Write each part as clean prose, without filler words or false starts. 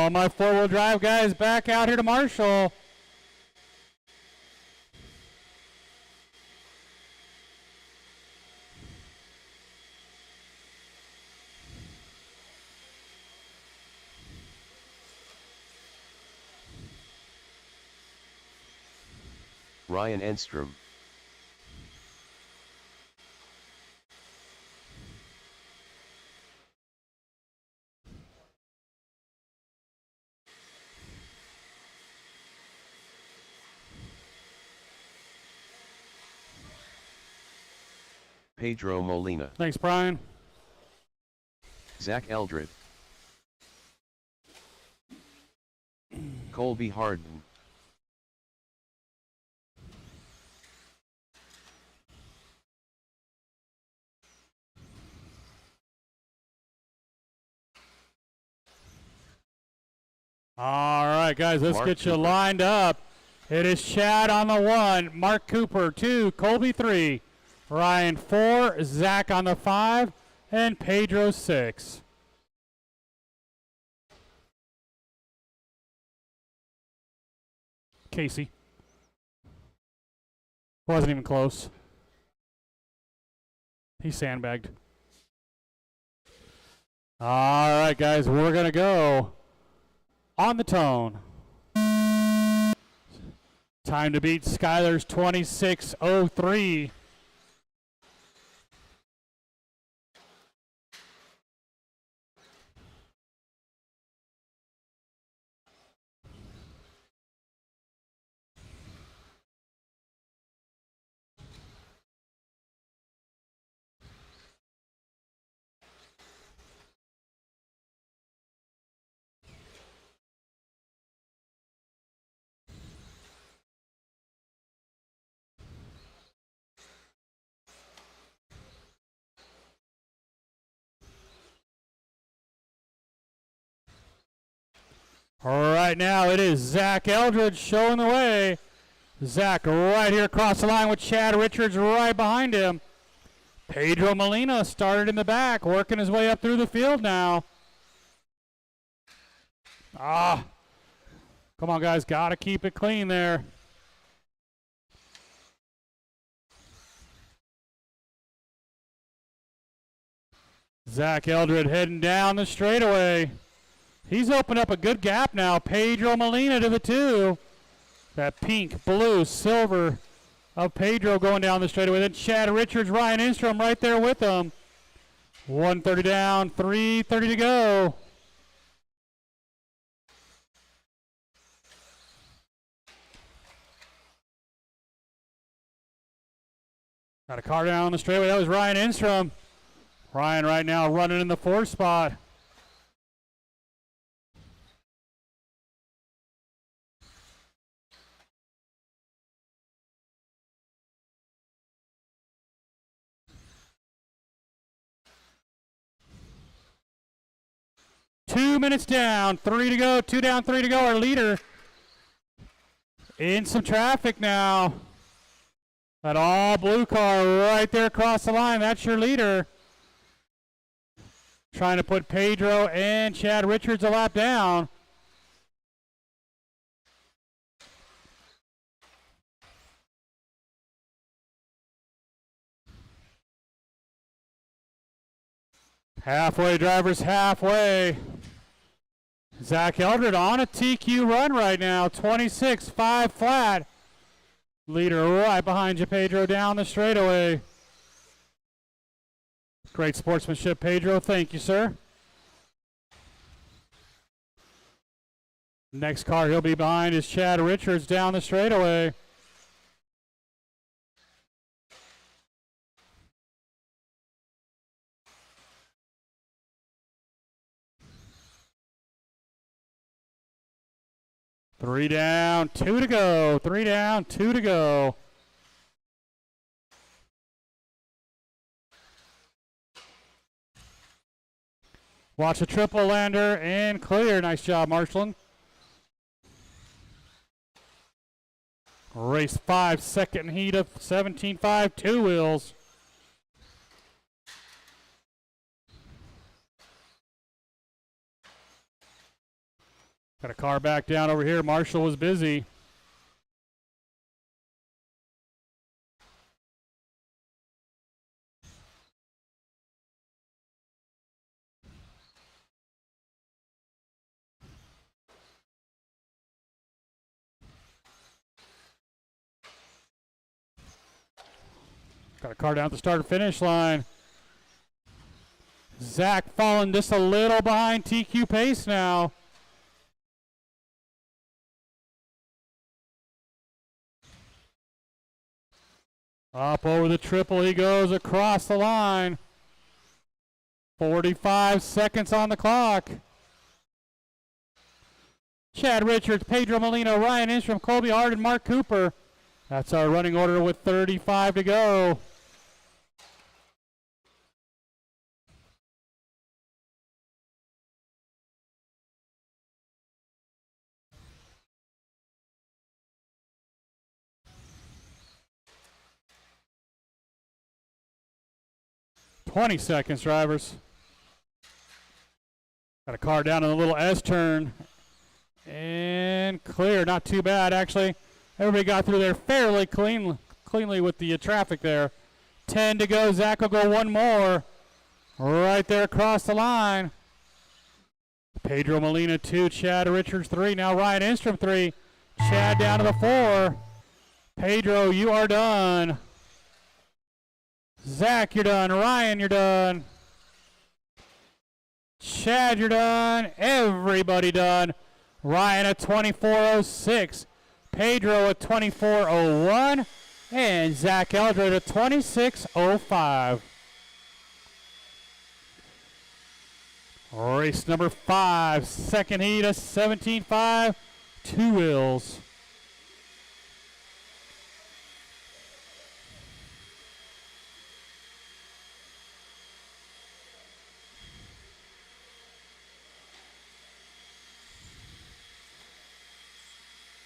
All my four-wheel drive guys back out here to Marshall. Ryan Enstrom. Pedro Molina. Thanks, Brian. Zach Eldred. Colby Harden. All right, guys, let's Mark get you Cooper. lined up. It is Chad on the 1, Mark Cooper 2, Colby 3, Ryan 4, Zach on the 5, and Pedro 6. Casey. Wasn't even close. He sandbagged. All right, guys, we're going to go on the tone. Time to beat Skylar's 26:03. All right, now it is Zach Eldridge showing the way. Zach right here across the line with Chad Richards right behind him. Pedro Molina started in the back, working his way up through the field now. Come on, guys, got to keep it clean there. Zach Eldred heading down the straightaway. He's opened up a good gap now. Pedro Molina to the 2. That pink, blue, silver of Pedro going down the straightaway. Then Chad Richards, Ryan Instrom right there with him. 130 down, 3:30 to go. Got a car down the straightaway. That was Ryan Instrom. Ryan right now running in the 4th spot. Two minutes down, 3 to go, 2 down, 3 to go. Our leader in some traffic now. That all blue car right there across the line. That's your leader. Trying to put Pedro and Chad Richards a lap down. Halfway, drivers, halfway. Zach Eldred on a TQ run right now. 26.5 flat. Leader right behind you, Pedro, down the straightaway. Great sportsmanship, Pedro. Thank you, sir. Next car he'll be behind is Chad Richards down the straightaway. Three down, 2 to go. 3 down, 2 to go. Watch a triple lander and clear. Nice job, Marshland. Race 5, second heat of 17.5, 2 wheels. Got a car back down over here. Marshall was busy. Got a car down at the start and finish line. Zach falling just a little behind TQ pace now. Up over the triple he goes across the line. 45 seconds on the clock. Chad Richards, Pedro Molina, Ryan Instrom, Colby Hart, and Mark Cooper. That's our running order with 35 to go. "20 seconds, drivers." Got a car down in a little S turn. And clear, not too bad actually. Everybody got through there fairly cleanly with the traffic there. 10 to go, Zach will go one more. Right there across the line. Pedro Molina 2, Chad Richards 3, now Ryan Instrom 3. Chad down to the 4. Pedro, you are done. Zach, you're done. Ryan, you're done. Chad, you're done. Everybody done. Ryan at 24:06. Pedro at 24:01. And Zach Eldred at 26:05. Race number 5. Second heat of 17.5. 2 wheels.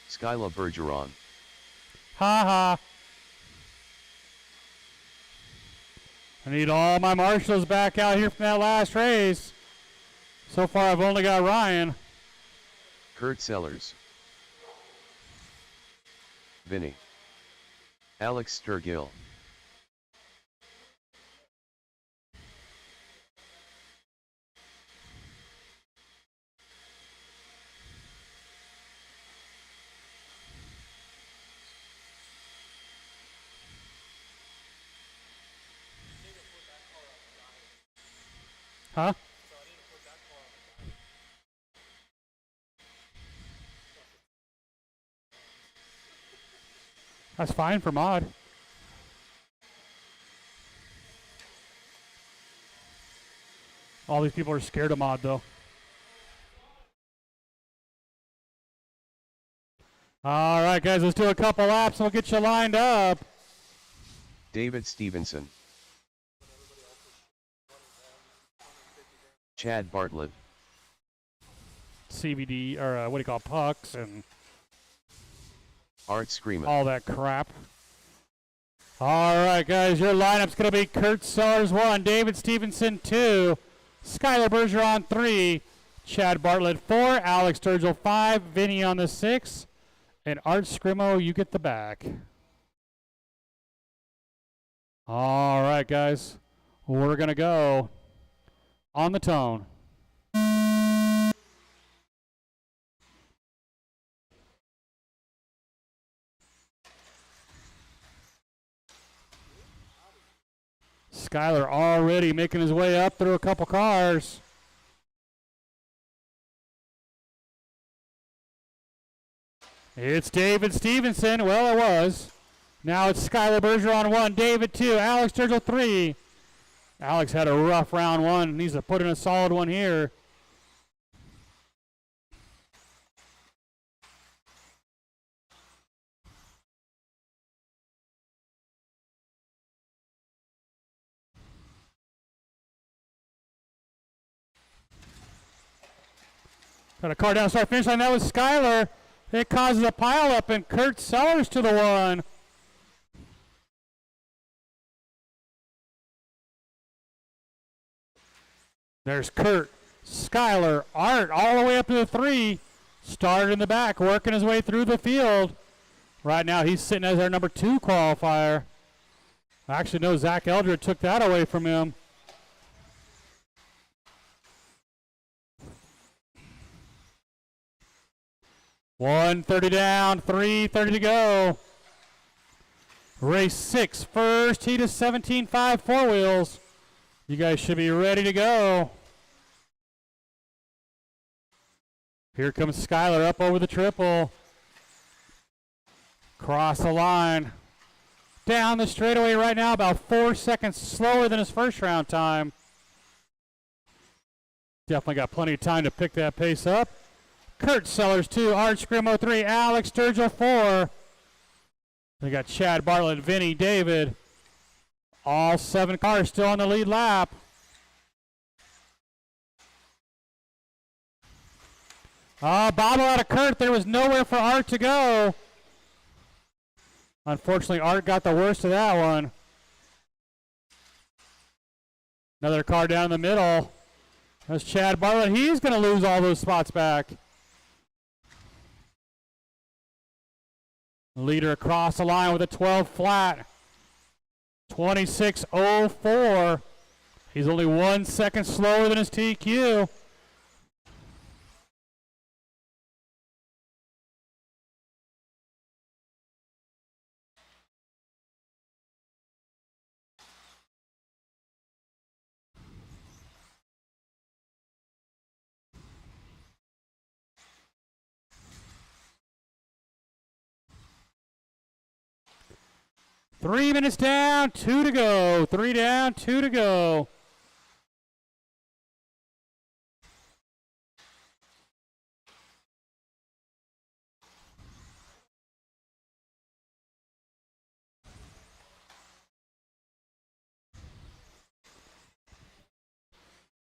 Skyla Bergeron. Ha ha. I need all my marshals back out here from that last race. So far I've only got Ryan. Kurt Sellers. Vinny. Alex Sturgill. Huh? That's fine for mod. All these people are scared of mod though. All right, guys, let's do a couple laps and we'll get you lined up. David Stevenson. Chad Bartlett. CVD, or what do you call it, pucks and Art Screamin'. all that crap. All right, guys, your lineup's going to be Kurt Sellers 1, David Stevenson 2, Skylar Bergeron 3, Chad Bartlett 4, Alex Sturgill 5, Vinny on the 6, and Art Scrimo, you get the back. All right, guys, we're going to go on the tone. Skylar already making his way up through a couple cars. It's David Stevenson. Well, it was. Now it's Skylar Bergeron 1, David 2, Alex Sturgill 3. Alex had a rough round 1. Needs to put in a solid one here. Got a car down start finish line. That was Skylar. It causes a pileup and Kurt Sellers to the 1. There's Kurt, Skylar, Art all the way up to the 3. Started in the back, working his way through the field. Right now he's sitting as our number 2 qualifier. Actually, no, Zach Eldred took that away from him. $130 down, $330 to go. Race 6, first heat of 17.5 four wheels. You guys should be ready to go. Here comes Skyler up over the triple. Cross the line. Down the straightaway right now, about 4 seconds slower than his first round time. Definitely got plenty of time to pick that pace up. Kurt Sellers 2, Art Scrimo 3, Alex Sturgill 4. They got Chad Bartlett, Vinny, David. All 7 cars still on the lead lap. Bobble out of Kurt. There was nowhere for Art to go. Unfortunately, Art got the worst of that one. Another car down in the middle. That's Chad Bartlett. He's going to lose all those spots back. Leader across the line with a 12 flat. 26.04. He's only 1 second slower than his TQ. Three minutes down, 2 to go. 3 down, 2 to go.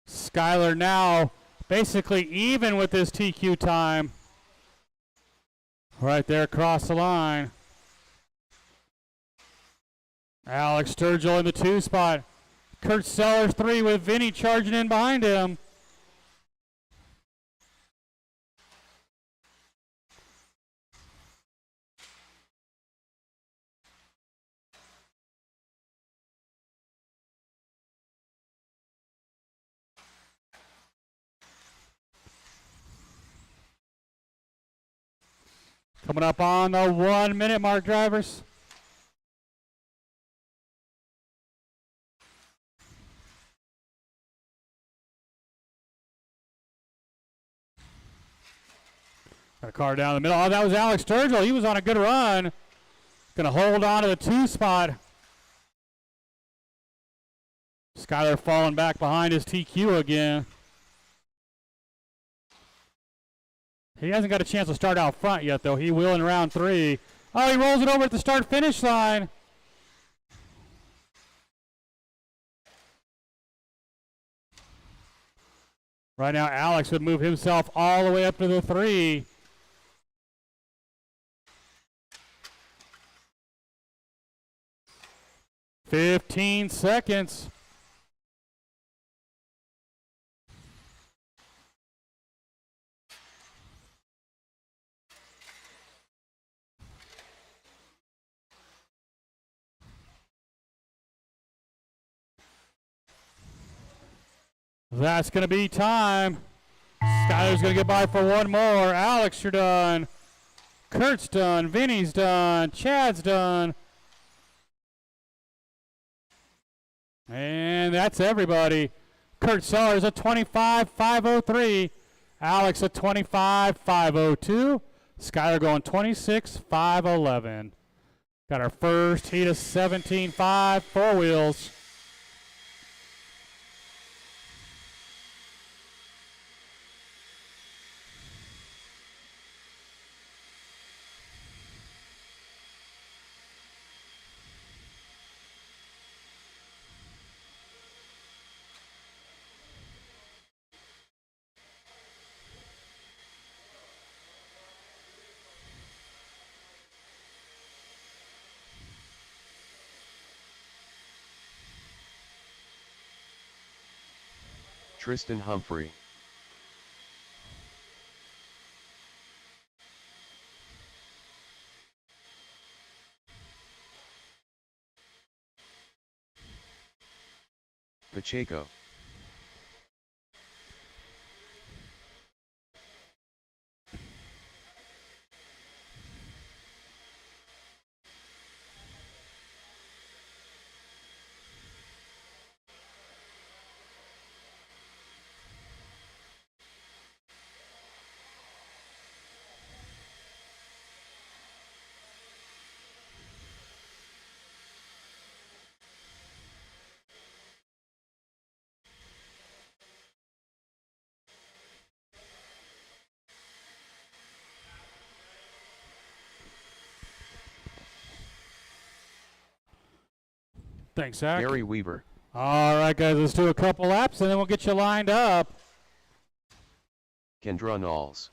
Skyler now basically even with his TQ time. Right there across the line. Alex Sturgill in the 2 spot. Kurt Sellers 3 with Vinny charging in behind him. Coming up on the 1 minute mark, drivers. Got a car down the middle. Oh, that was Alex Sturgill. He was on a good run. Going to hold on to the 2 spot. Skyler falling back behind his TQ again. He hasn't got a chance to start out front yet, though. He will in round 3. Oh, he rolls it over at the start-finish line. Right now, Alex would move himself all the way up to the 3. "15 seconds. That's going to be time. Skyler's going to get by for one more. Alex, you're done. Kurt's done. Vinny's done. Chad's done. And that's everybody. Kurt Sellers at 25.503. Alex at 25.502. Skyler going 26.511. Got our first heat of 17.5 four wheels. Tristan Humphrey. Pacheco. Thanks, Zach. Gary Weaver. All right, guys, let's do a couple laps, and then we'll get you lined up. Kendra Knowles.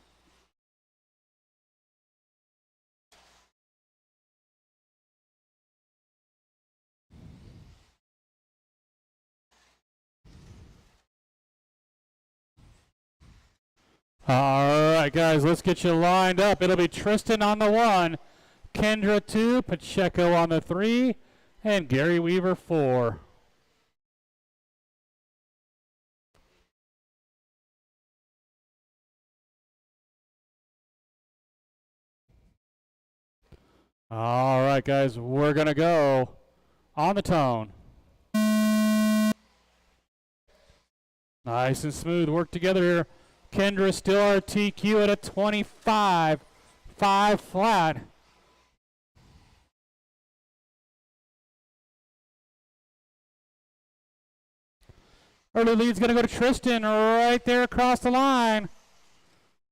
All right, guys, let's get you lined up. It'll be Tristan on the 1, Kendra 2, Pacheco on the 3, and Gary Weaver 4. All right, guys, we're going to go on the tone. Nice and smooth work together here. Kendra still our TQ at a 25, 5 flat. Early lead's going to go to Tristan right there across the line.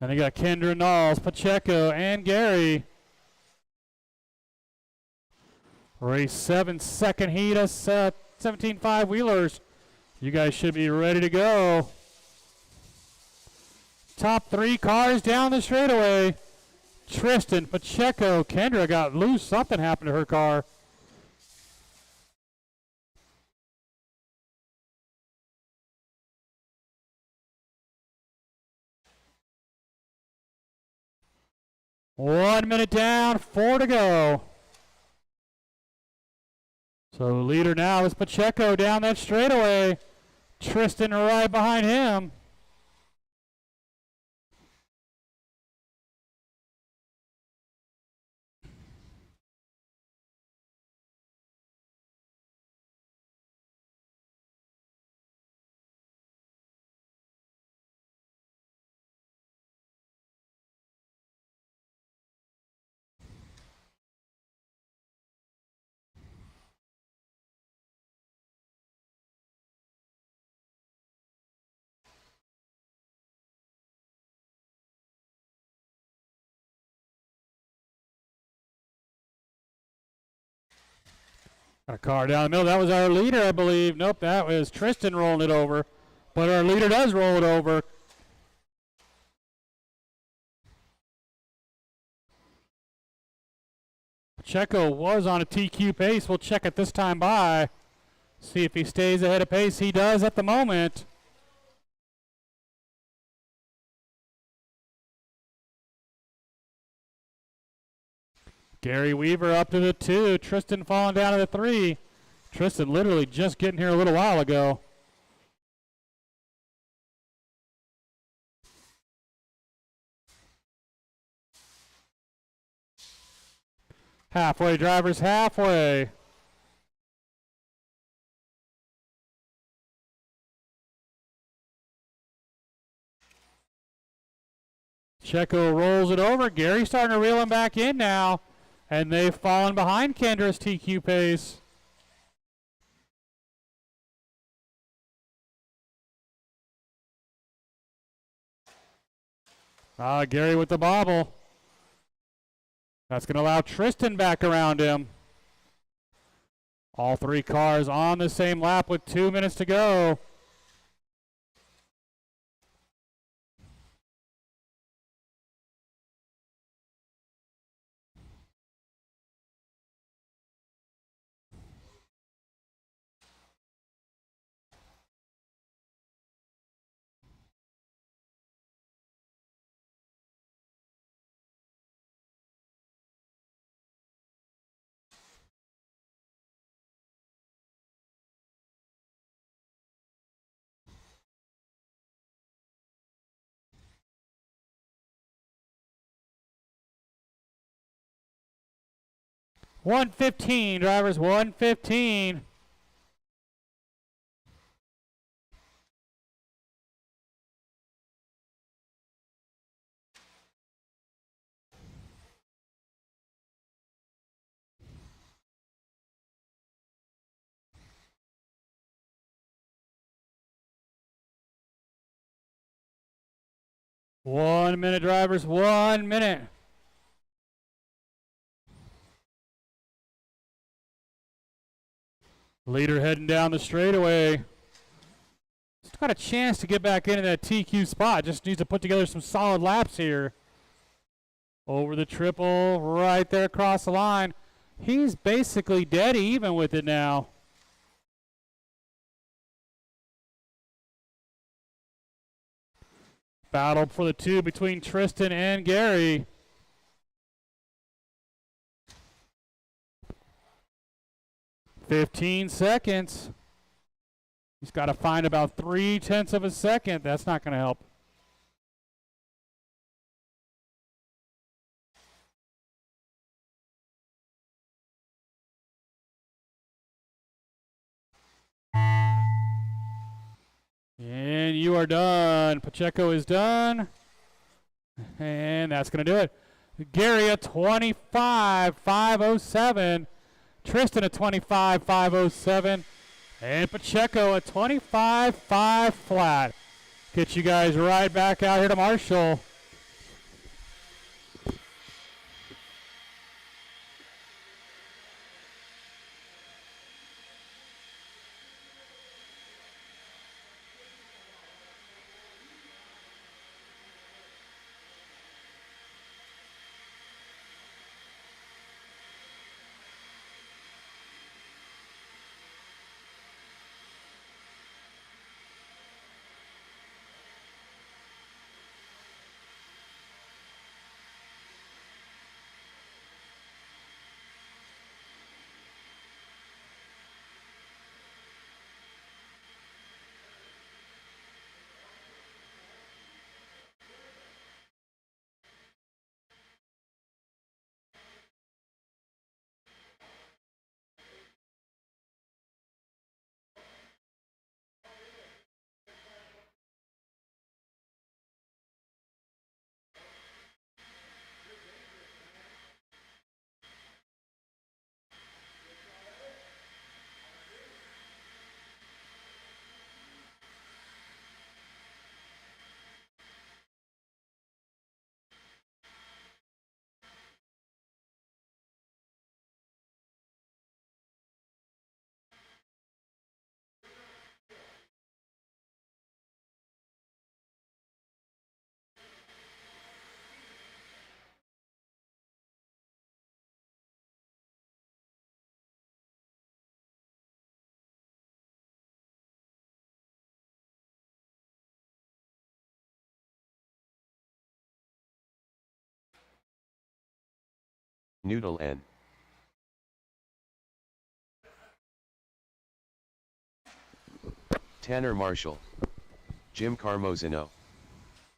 And they got Kendra Knowles, Pacheco, and Gary. Race 7, second heat, us 17.5 wheelers. You guys should be ready to go. Top 3 cars down the straightaway. Tristan, Pacheco, Kendra got loose. Something happened to her car. One minute down, 4 to go. So leader now is Pacheco down that straightaway. Tristan right behind him. Got a car down the middle. That was our leader, I believe. Nope, that was Tristan rolling it over. But our leader does roll it over. Pacheco was on a TQ pace. We'll check it this time by. See if he stays ahead of pace. He does at the moment. Gary Weaver up to the 2. Tristan falling down to the 3. Tristan literally just getting here a little while ago. Halfway, drivers, halfway. Checo rolls it over. Gary starting to reel him back in now. And they've fallen behind Kendra's TQ pace. Gary with the bobble. That's going to allow Tristan back around him. All 3 cars on the same lap with 2 minutes to go. 115, drivers, 115. One minute, drivers, 1 minute. Leader heading down the straightaway. Just got a chance to get back into that TQ spot. Just needs to put together some solid laps here. Over the triple, right there across the line. He's basically dead even with it now. Battle for the two between Tristan and Gary. "15 seconds. He's got to find about 0.3 of a second. That's not going to help. And you are done. Pacheco is done. And that's going to do it. Gary a 25.507. Tristan a 25.507. And Pacheco a 25.5 flat. Get you guys right back out here to Marshall. Noodle N. Tanner Marshall. Jim Carmozino.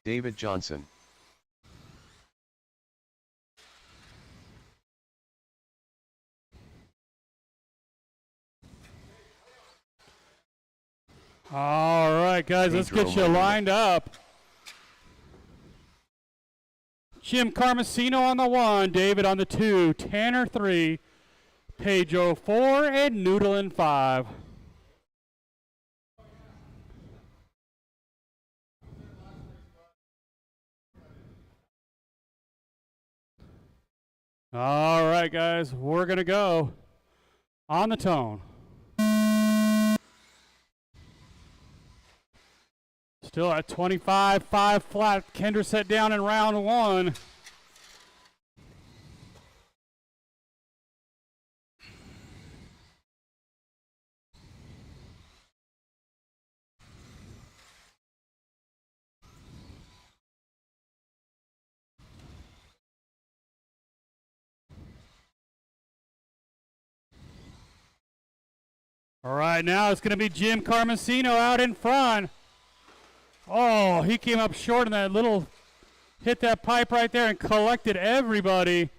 David Johnson. All right, guys, let's get you lined up. Jim Carmosino on the 1, David on the 2, Tanner 3, Pedro 4, and Noodle in 5. All right, guys, we're going to go on the tone. Still at 25.5 flat. Kendra set down in round 1. All right, now it's going to be Jim Carmosino out in front. Oh, he came up short in that little, hit that pipe right there and collected everybody.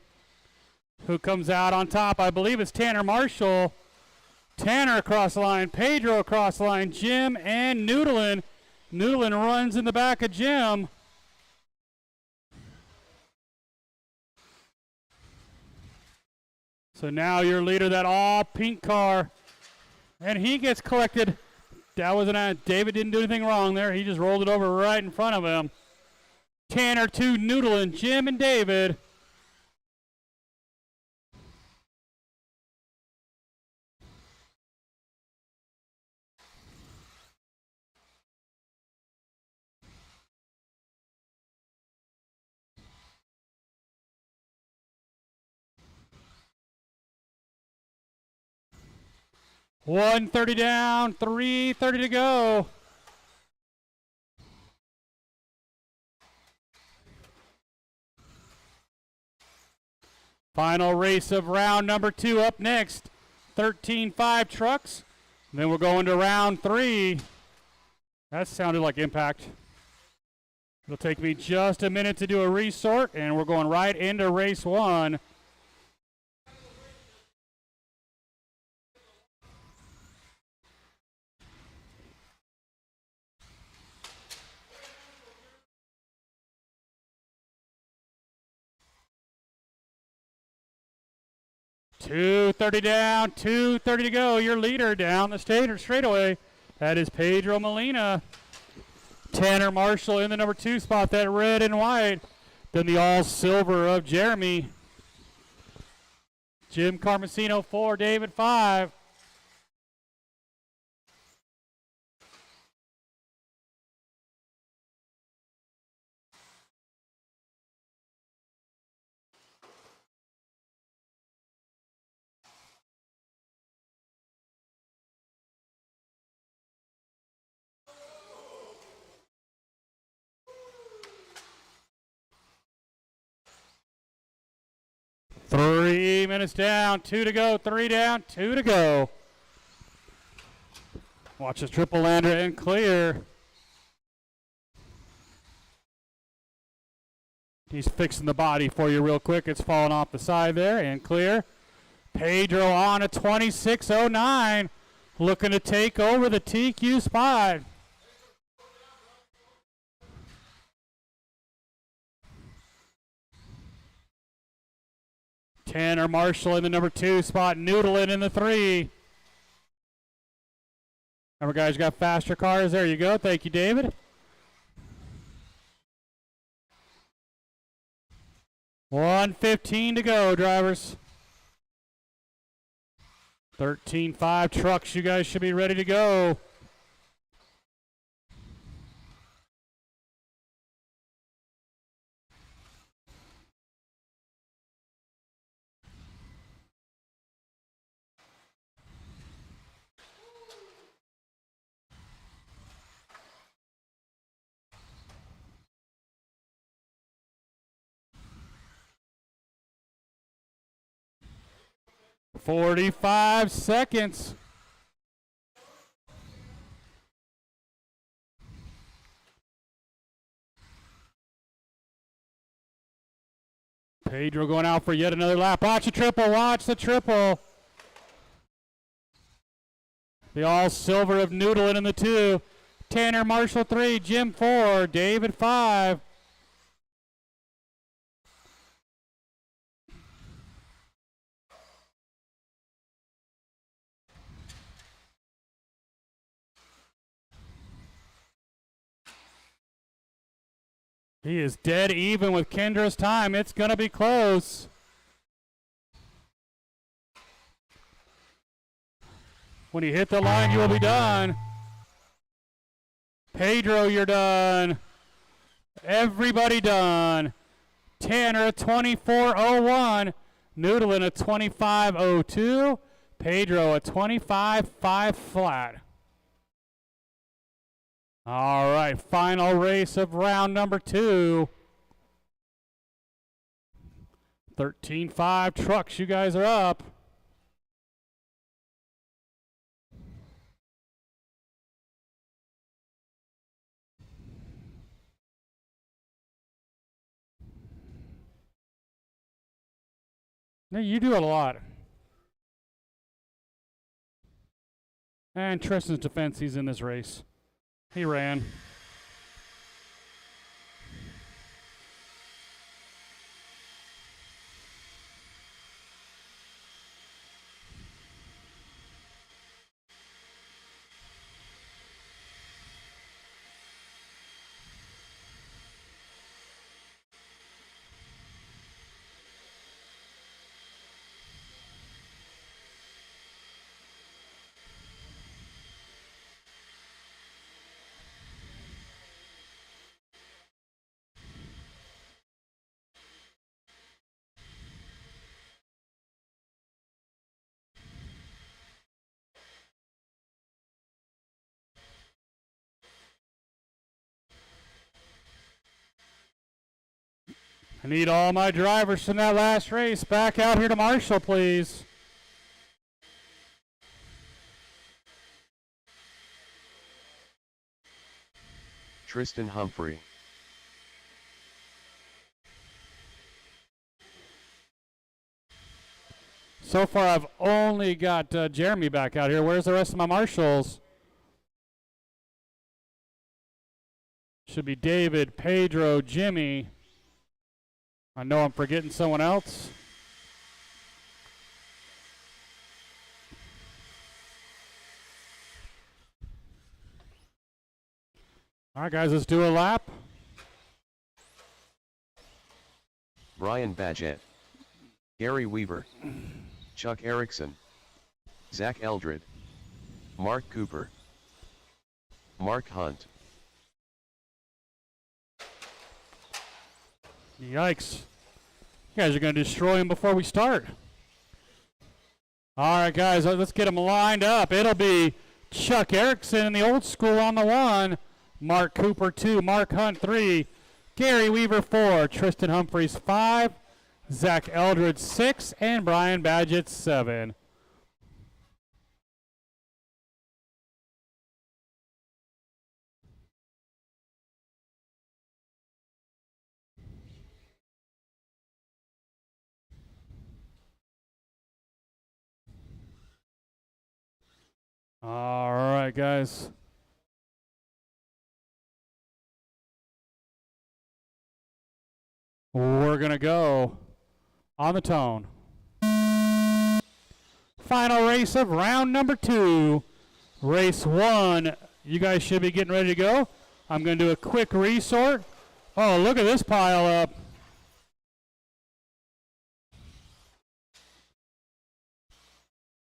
Who comes out on top? I believe it's Tanner Marshall. Tanner across the line, Pedro across the line, Jim and Noodlin. Noodlin runs in the back of Jim. So now your leader, that all pink car, and he gets collected. That wasn't a, David didn't do anything wrong there. He just rolled it over right in front of him. Tanner to Noodlin, Jim and David. $130 down, $330 to go. Final race of round number 2 up next. 13.5 trucks. Then we're going to round 3. That sounded like impact. It'll take me just a minute to do a resort, and we're going right into race 1. $230 down, $230 to go. Your leader down the straightaway. That is Pedro Molina. Tanner Marshall in the number 2 spot, that red and white. Then the all silver of Jeremy. Jim Carmesino 4, David 5. Three minutes down, 2 to go, 3 down, 2 to go. Watch this triple lander and clear. He's fixing the body for you real quick. It's falling off the side there and clear. Pedro on a 26.09. Looking to take over the TQ spot. Tanner Marshall in the number 2 spot. Noodlin in the 3. Remember, guys, you got faster cars. There you go. Thank you, David. $115 to go, drivers. 13.5 trucks. You guys should be ready to go. $45 seconds. Pedro going out for yet another lap. Watch the triple. Watch the triple. The all silver of Noodlin in the 2. Tanner Marshall 3. Jim 4. David 5. He is dead even with Kendra's time. It's going to be close. When you hit the line, you will be done. Pedro, you're done. Everybody done. Tanner at 24.01. Noodlin at 25.02. Pedro at 25.5 flat. All right, final race of round number 2. 13.5 trucks, you guys are up. No, you do it a lot. And Tristan's defense, he's in this race. He ran. I need all my drivers from that last race back out here to Marshall, please. Tristan Humphrey. So far, I've only got Jeremy back out here. Where's the rest of my marshals? Should be David, Pedro, Jimmy. I know I'm forgetting someone else. All right, guys, let's do a lap. Brian Badgett. Gary Weaver. Chuck Erickson. Zach Eldred. Mark Cooper. Mark Hunt. Yikes. You guys are going to destroy him before we start. All right, guys, let's get them lined up. It'll be Chuck Erickson in the old school on the 1, Mark Cooper 2, Mark Hunt 3, Gary Weaver 4, Tristan Humphreys 5, Zach Eldred 6, and Brian Badgett 7. All right, guys. We're going to go on the tone. Final race of round number 2. Race 1. You guys should be getting ready to go. I'm going to do a quick resort. Oh, look at this pile up.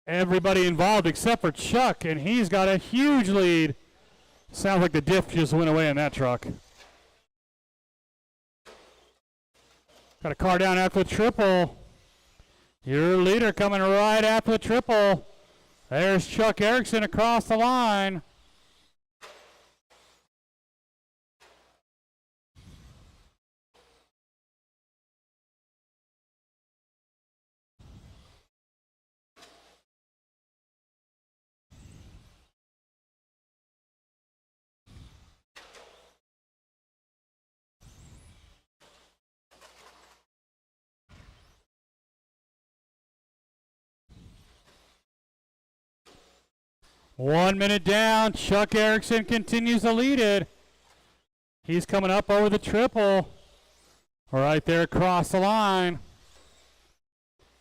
Everybody involved except for Chuck, and he's got a huge lead. Sounds like the diff just went away in that truck. Got a car down after the triple. Your leader coming right after the triple. There's Chuck Erickson across the line. One minute down. Chuck Erickson continues to lead it. He's coming up over the triple. Right there across the line.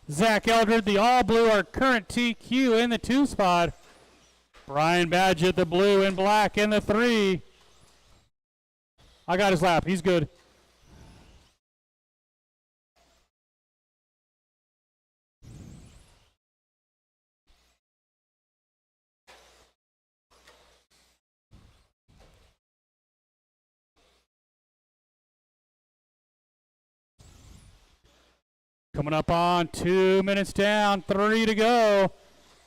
Zach Eldred, the all blue, our current TQ in the 2 spot. Brian Badgett, the blue and black in the 3. I got his lap. He's good. Coming up on 2 minutes down, 3 to go.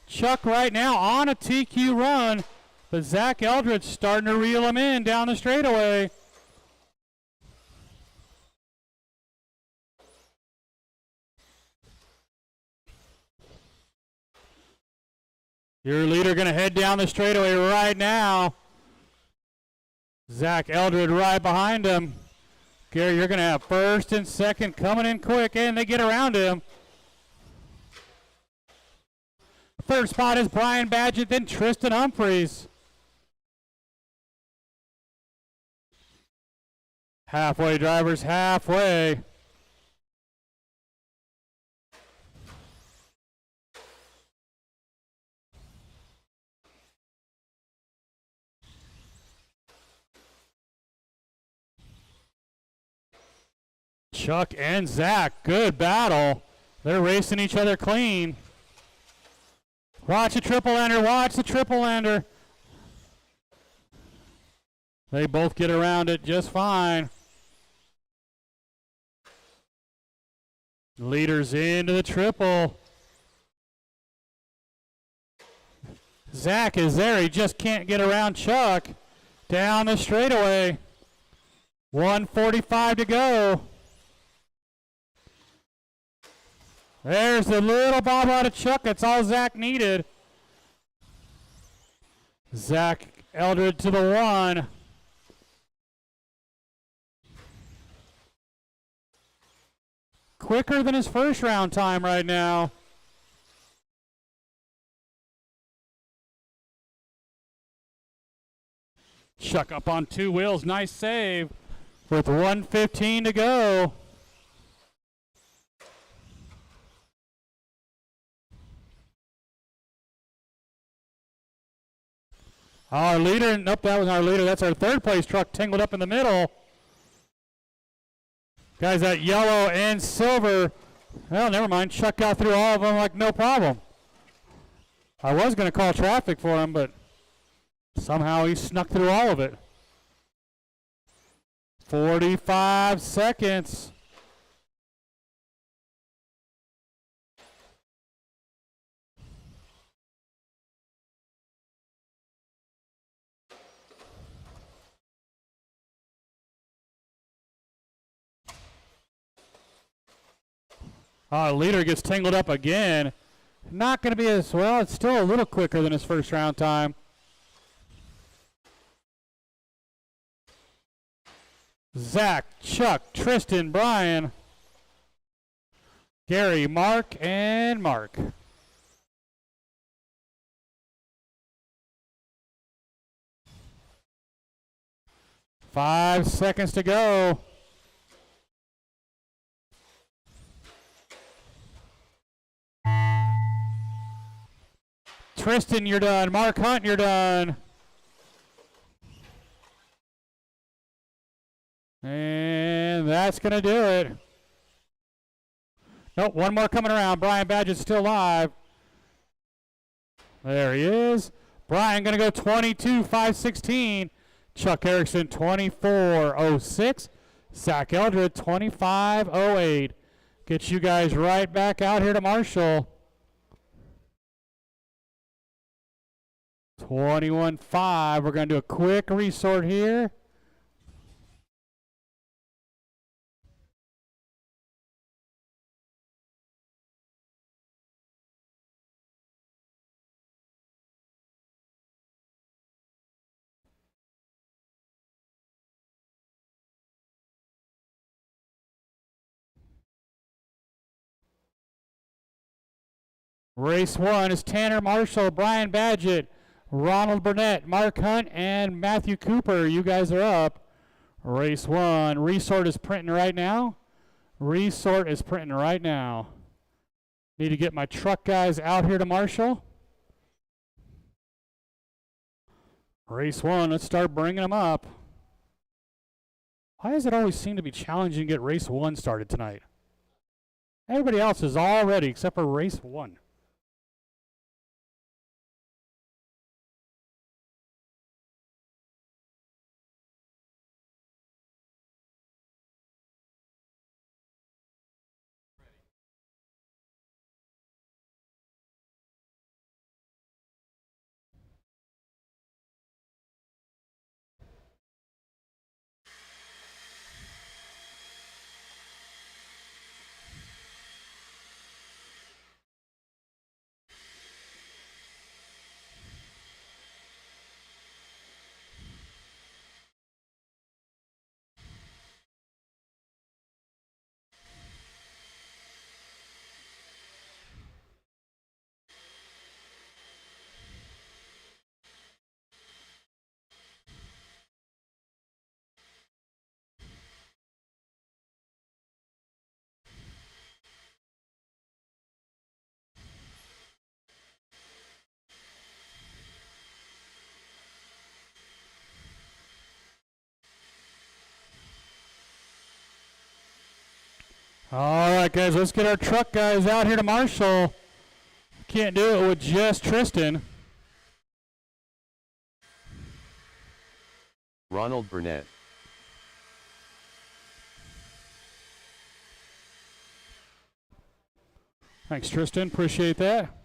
Chuck right now on a TQ run, but Zach Eldred's starting to reel him in down the straightaway. Your leader going to head down the straightaway right now. Zach Eldred right behind him. Gary, you're going to have first and second coming in quick, and they get around him. Third spot is Brian Badgett, then Tristan Humphreys. Halfway, drivers, halfway. Chuck and Zach, good battle. They're racing each other clean. Watch the triple-ender, watch the triple-ender. They both get around it just fine. Leaders into the triple. Zach is there, he just can't get around Chuck. Down the straightaway. 1:45 to go. There's the little bob out of Chuck. That's all Zach needed. Zach Eldred to the 1. Quicker than his first round time right now. Chuck up on 2 wheels. Nice save with 1:15 to go. Our leader, nope, that was our leader. That's our third place truck tangled up in the middle. Guys, that yellow and silver. Well, never mind. Chuck got through all of them like no problem. I was going to call traffic for him, but somehow he snuck through all of it. 45 seconds. Leader gets tangled up again. Not going to be as well. It's still a little quicker than his first round time. Zach, Chuck, Tristan, Brian, Gary, Mark, and Mark. Five seconds to go. Tristan, you're done. Mark Hunt, you're done. And that's going to do it. Nope, one more coming around. Brian Badgett's still alive. There he is. Brian going to go 22.516. Chuck Erickson 24.06. Zach Eldred 25.08. Get you guys right back out here to Marshall. 21.5. We're going to do a quick resort here. Race 1 is Tanner Marshall, Brian Badgett, Ronald Burnett, Mark Hunt, and Matthew Cooper. You guys are up. Race 1. Resort is printing right now. Resort is printing right now. Need to get my truck guys out here to Marshall. Race 1. Let's start bringing them up. Why does it always seem to be challenging to get race 1 started tonight? Everybody else is all ready except for race 1. All right, guys, let's get our truck guys out here to Marshall. Can't do it with just Tristan. Ronald Burnett. Thanks, Tristan. Appreciate that.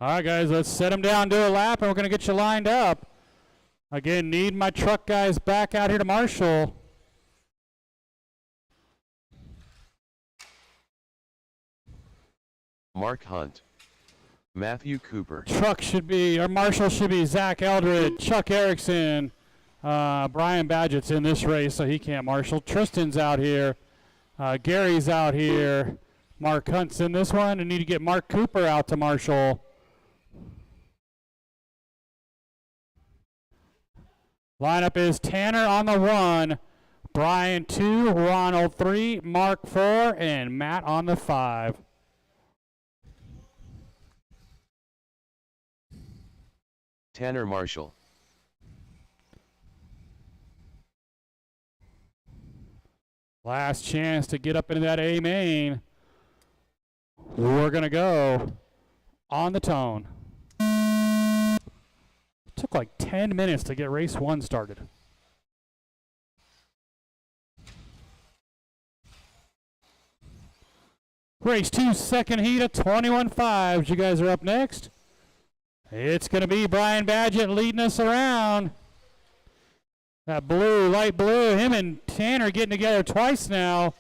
All right, guys, let's set them down, do a lap, and we're going to get you lined up. Again, need my truck guys back out here to Marshall. Mark Hunt. Matthew Cooper. Truck should be, or Marshall should be Zach Eldred, Chuck Erickson. Brian Badgett's in this race, so he can't marshal. Tristan's out here. Gary's out here. Mark Hunt's in this one. I need to get Mark Cooper out to marshal. Lineup is Tanner on the 1, Brian 2, Ronald 3, Mark 4, and Matt on the 5. Tanner Marshall. Last chance to get up into that A main. We're going to go on the tone. It took like 10 minutes to get race 1 started. Race 2, second heat of 21.5s. You guys are up next. It's going to be Brian Badgett leading us around. That blue, light blue, him and Tanner getting together twice now.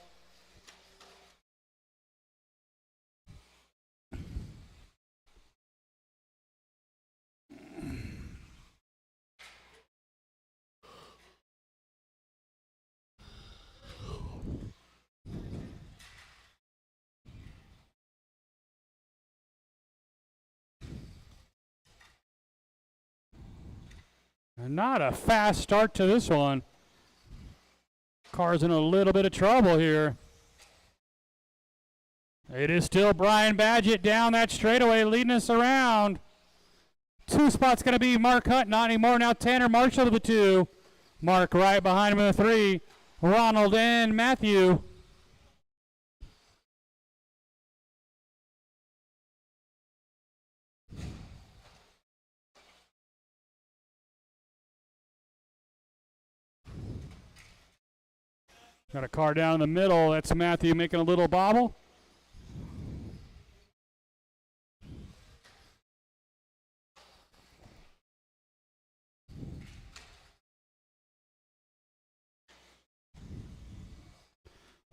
Not a fast start to this one. Car's in a little bit of trouble here. It is still Brian Badgett down that straightaway leading us around. 2 spots going to be Mark Hunt, not anymore. Now Tanner Marshall to the 2. Mark right behind him in the 3. Ronald and Matthew. Got a car down in the middle. That's Matthew making a little bobble.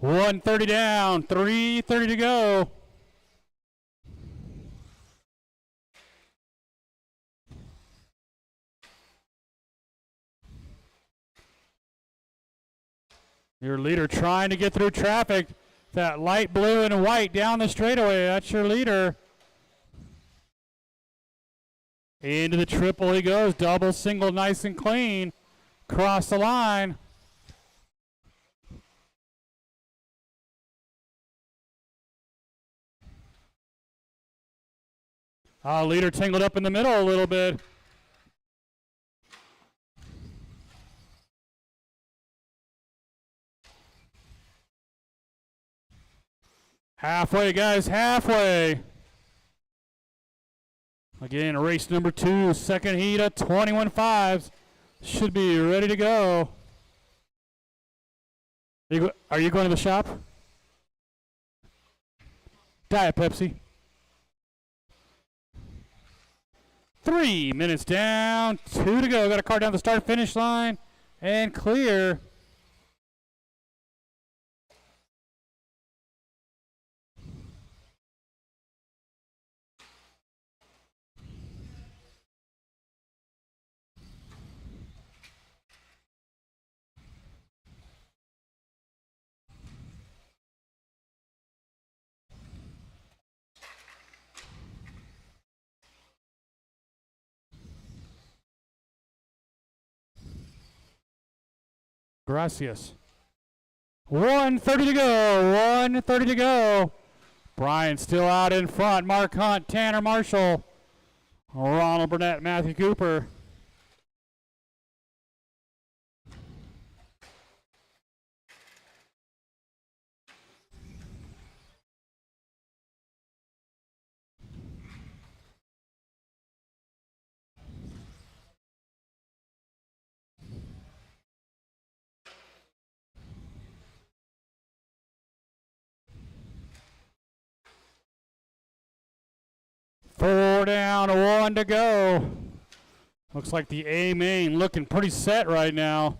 $130 down, $330 to go. Your leader trying to get through traffic. That light blue and white down the straightaway. That's your leader. Into the triple he goes. Double, single, nice and clean. Cross the line. Leader tangled up in the middle a little bit. Halfway, guys, halfway. Again, race number 2, second heat of 21.5s. Should be ready to go. Are you going to the shop? Diet Pepsi. 3 minutes down, 2 to go. Got a car down the start finish line and clear. Gracias. 1:30 to go. 1:30 to go. Brian still out in front. Mark Hunt, Tanner Marshall, Ronald Burnett, Matthew Cooper. 4 down, 1 to go. Looks like the A main looking pretty set right now.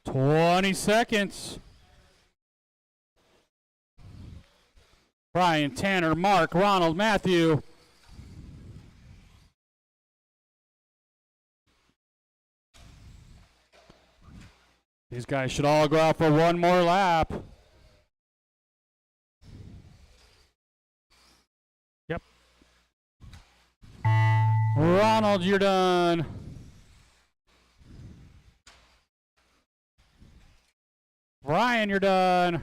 Twenty seconds. Brian, Tanner, Mark, Ronald, Matthew. These guys should all go out for one more lap. Yep. Ronald, you're done. Brian, you're done.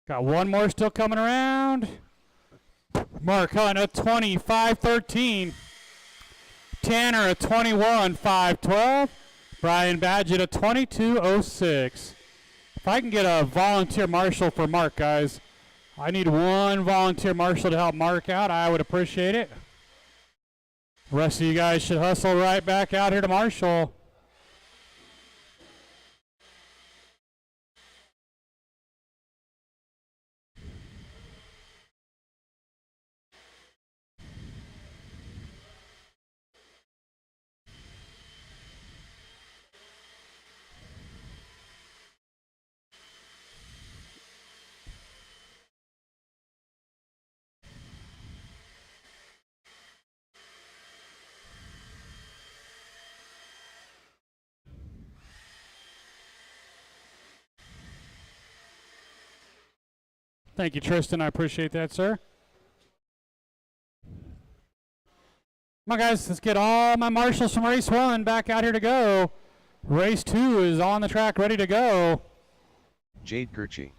Got one more still coming around. Mark Hunt at 25-13. Tanner at 21-5-12. Brian Badgett at 22-06. If I can get a volunteer marshal for Mark, guys. I need one volunteer marshal to help Mark out. I would appreciate it. The rest of you guys should hustle right back out here to marshal. Thank you, Tristan. I appreciate that, sir. Come on, guys. Let's get all my marshals from race 1 back out here to go. Race 2 is on the track, ready to go. Jade Kirchi.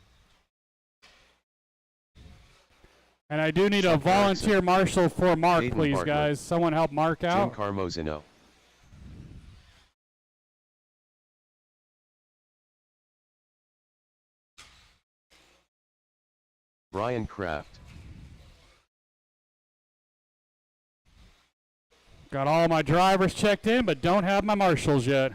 And I do need a volunteer marshal for Mark, Aiden please, Bartlett. guys. Someone help Mark out. Jim Carmozino. Brian Kraft. Got all my drivers checked in, but don't have my marshals yet.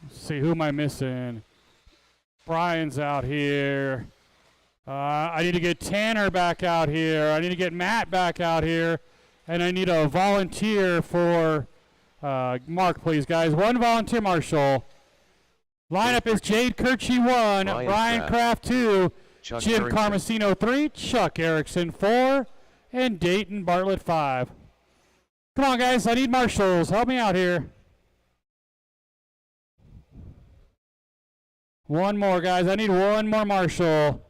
Let's see, who am I missing? Brian's out here. I need to get Tanner back out here. I need to get Matt back out here. And I need a volunteer for Mark, please, guys. One volunteer marshal. Lineup is Jade Kirchi 1, Brian Kraft 2, Chuck Jim Erickson. Carmesino 3, Chuck Erickson 4, and Dayton Bartlett 5. Come on, guys. I need marshals. Help me out here. One more, guys. I need one more marshal.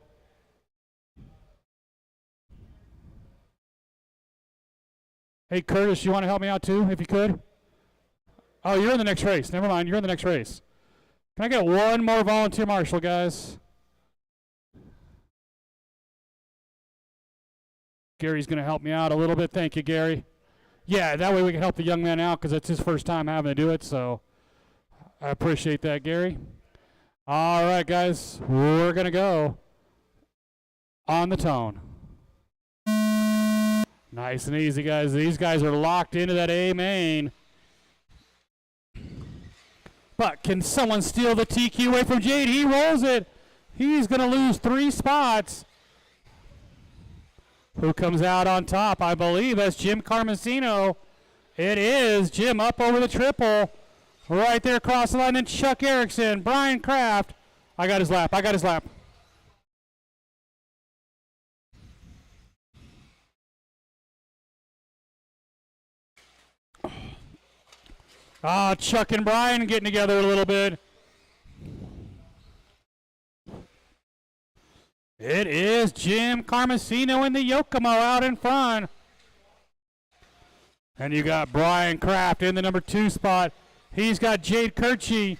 Hey, Curtis, you want to help me out too, if you could? Oh, you're in the next race. Never mind, you're in the next race. Can I get one more volunteer marshal, guys? Gary's going to help me out a little bit. Thank you, Gary. Yeah, that way we can help the young man out because it's his first time having to do it, so I appreciate that, Gary. All right, guys, we're going to go on the tone. Nice and easy, guys. These guys are locked into that A main. But can someone steal the TQ away from Jade? He rolls it. He's going to lose 3 spots. Who comes out on top? I believe that's Jim Carmesino. It is Jim up over the triple. Right there across the line. And Chuck Erickson, Brian Kraft. I got his lap. I got his lap. Chuck and Brian getting together a little bit. It is Jim Carmesino in the Yokomo out in front. And you got Brian Kraft in the number 2 spot. He's got Jade Kirchie.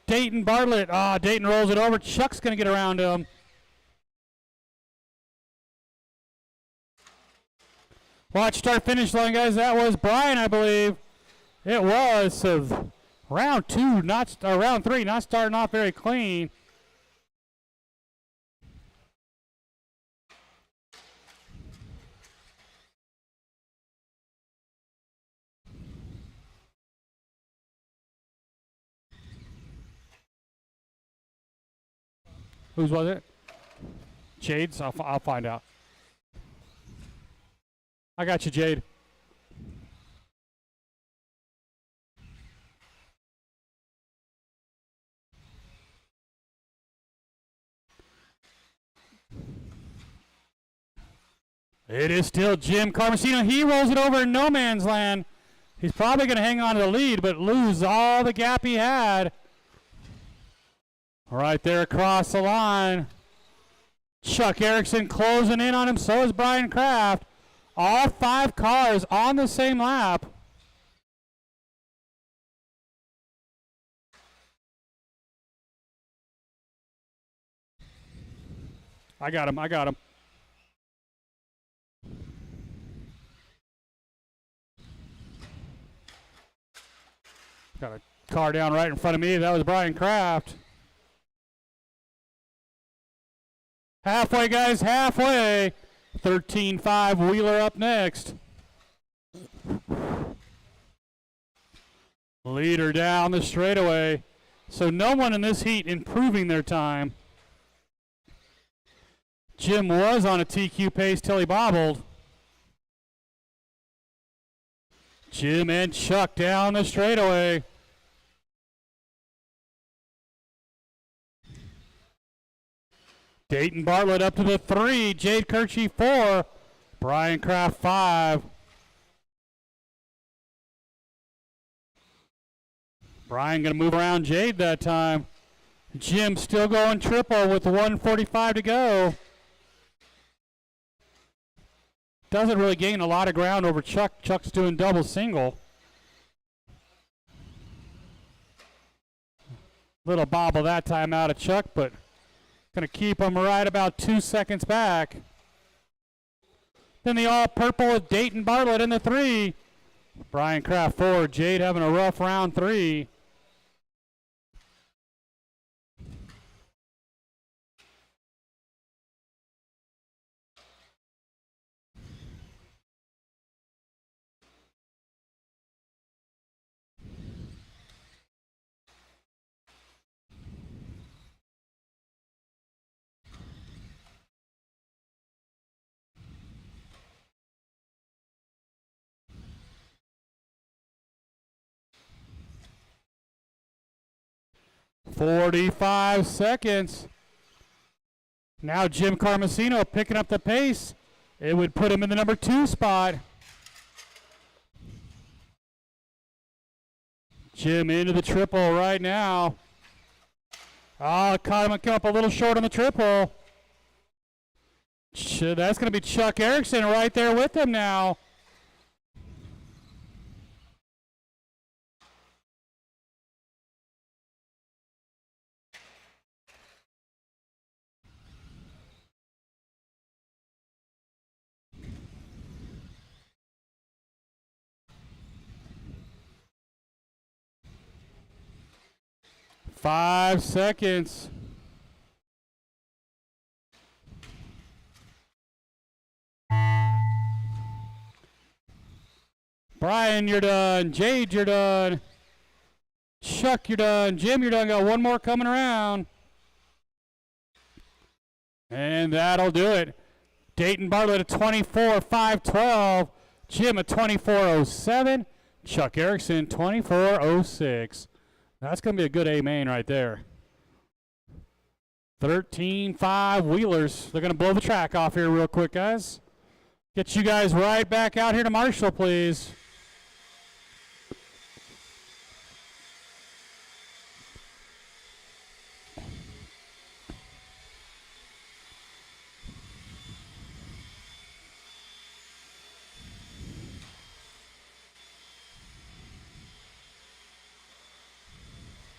Dayton Bartlett. Dayton rolls it over. Chuck's going to get around him. Watch start finish line, guys. That was Brian, I believe. It was. So round 3, not starting off very clean. Whose was it? Jade's? I'll find out. I got you, Jade. It is still Jim Carmesino. He rolls it over in no man's land. He's probably going to hang on to the lead, but lose all the gap he had. Right there across the line. Chuck Erickson closing in on him. So is Brian Kraft. All 5 cars on the same lap. I got him. Got a car down right in front of me. That was Brian Kraft. Halfway, guys, halfway. 13-5 Wheeler up next. Leader down the straightaway. So no one in this heat improving their time. Jim was on a TQ pace till he bobbled. Jim and Chuck down the straightaway. Dayton Bartlett up to the 3. Jade Kirchie 4. Brian Kraft 5. Brian going to move around Jade that time. Jim still going triple with 1:45 to go. Doesn't really gain a lot of ground over Chuck. Chuck's doing double single. Little bobble that time out of Chuck, but going to keep him right about 2 seconds back. Then the all-purple with Dayton Bartlett in the 3. Brian Kraft 4. Jade having a rough round 3. "45 seconds. Now Jim Carmesino picking up the pace. It would put him in the number 2 spot. Jim into the triple right now. Caught him come up a little short on the triple. That's going to be Chuck Erickson right there with him now. Five seconds. Brian, you're done. Jade, you're done. Chuck, you're done. Jim, you're done. Got one more coming around. And that'll do it. Dayton Bartlett at 24.512. Jim at 24.07. Chuck Erickson 24.06. That's going to be a good A main right there. 13-5 Wheelers. They're going to blow the track off here real quick, guys. Get you guys right back out here to Marshall, please.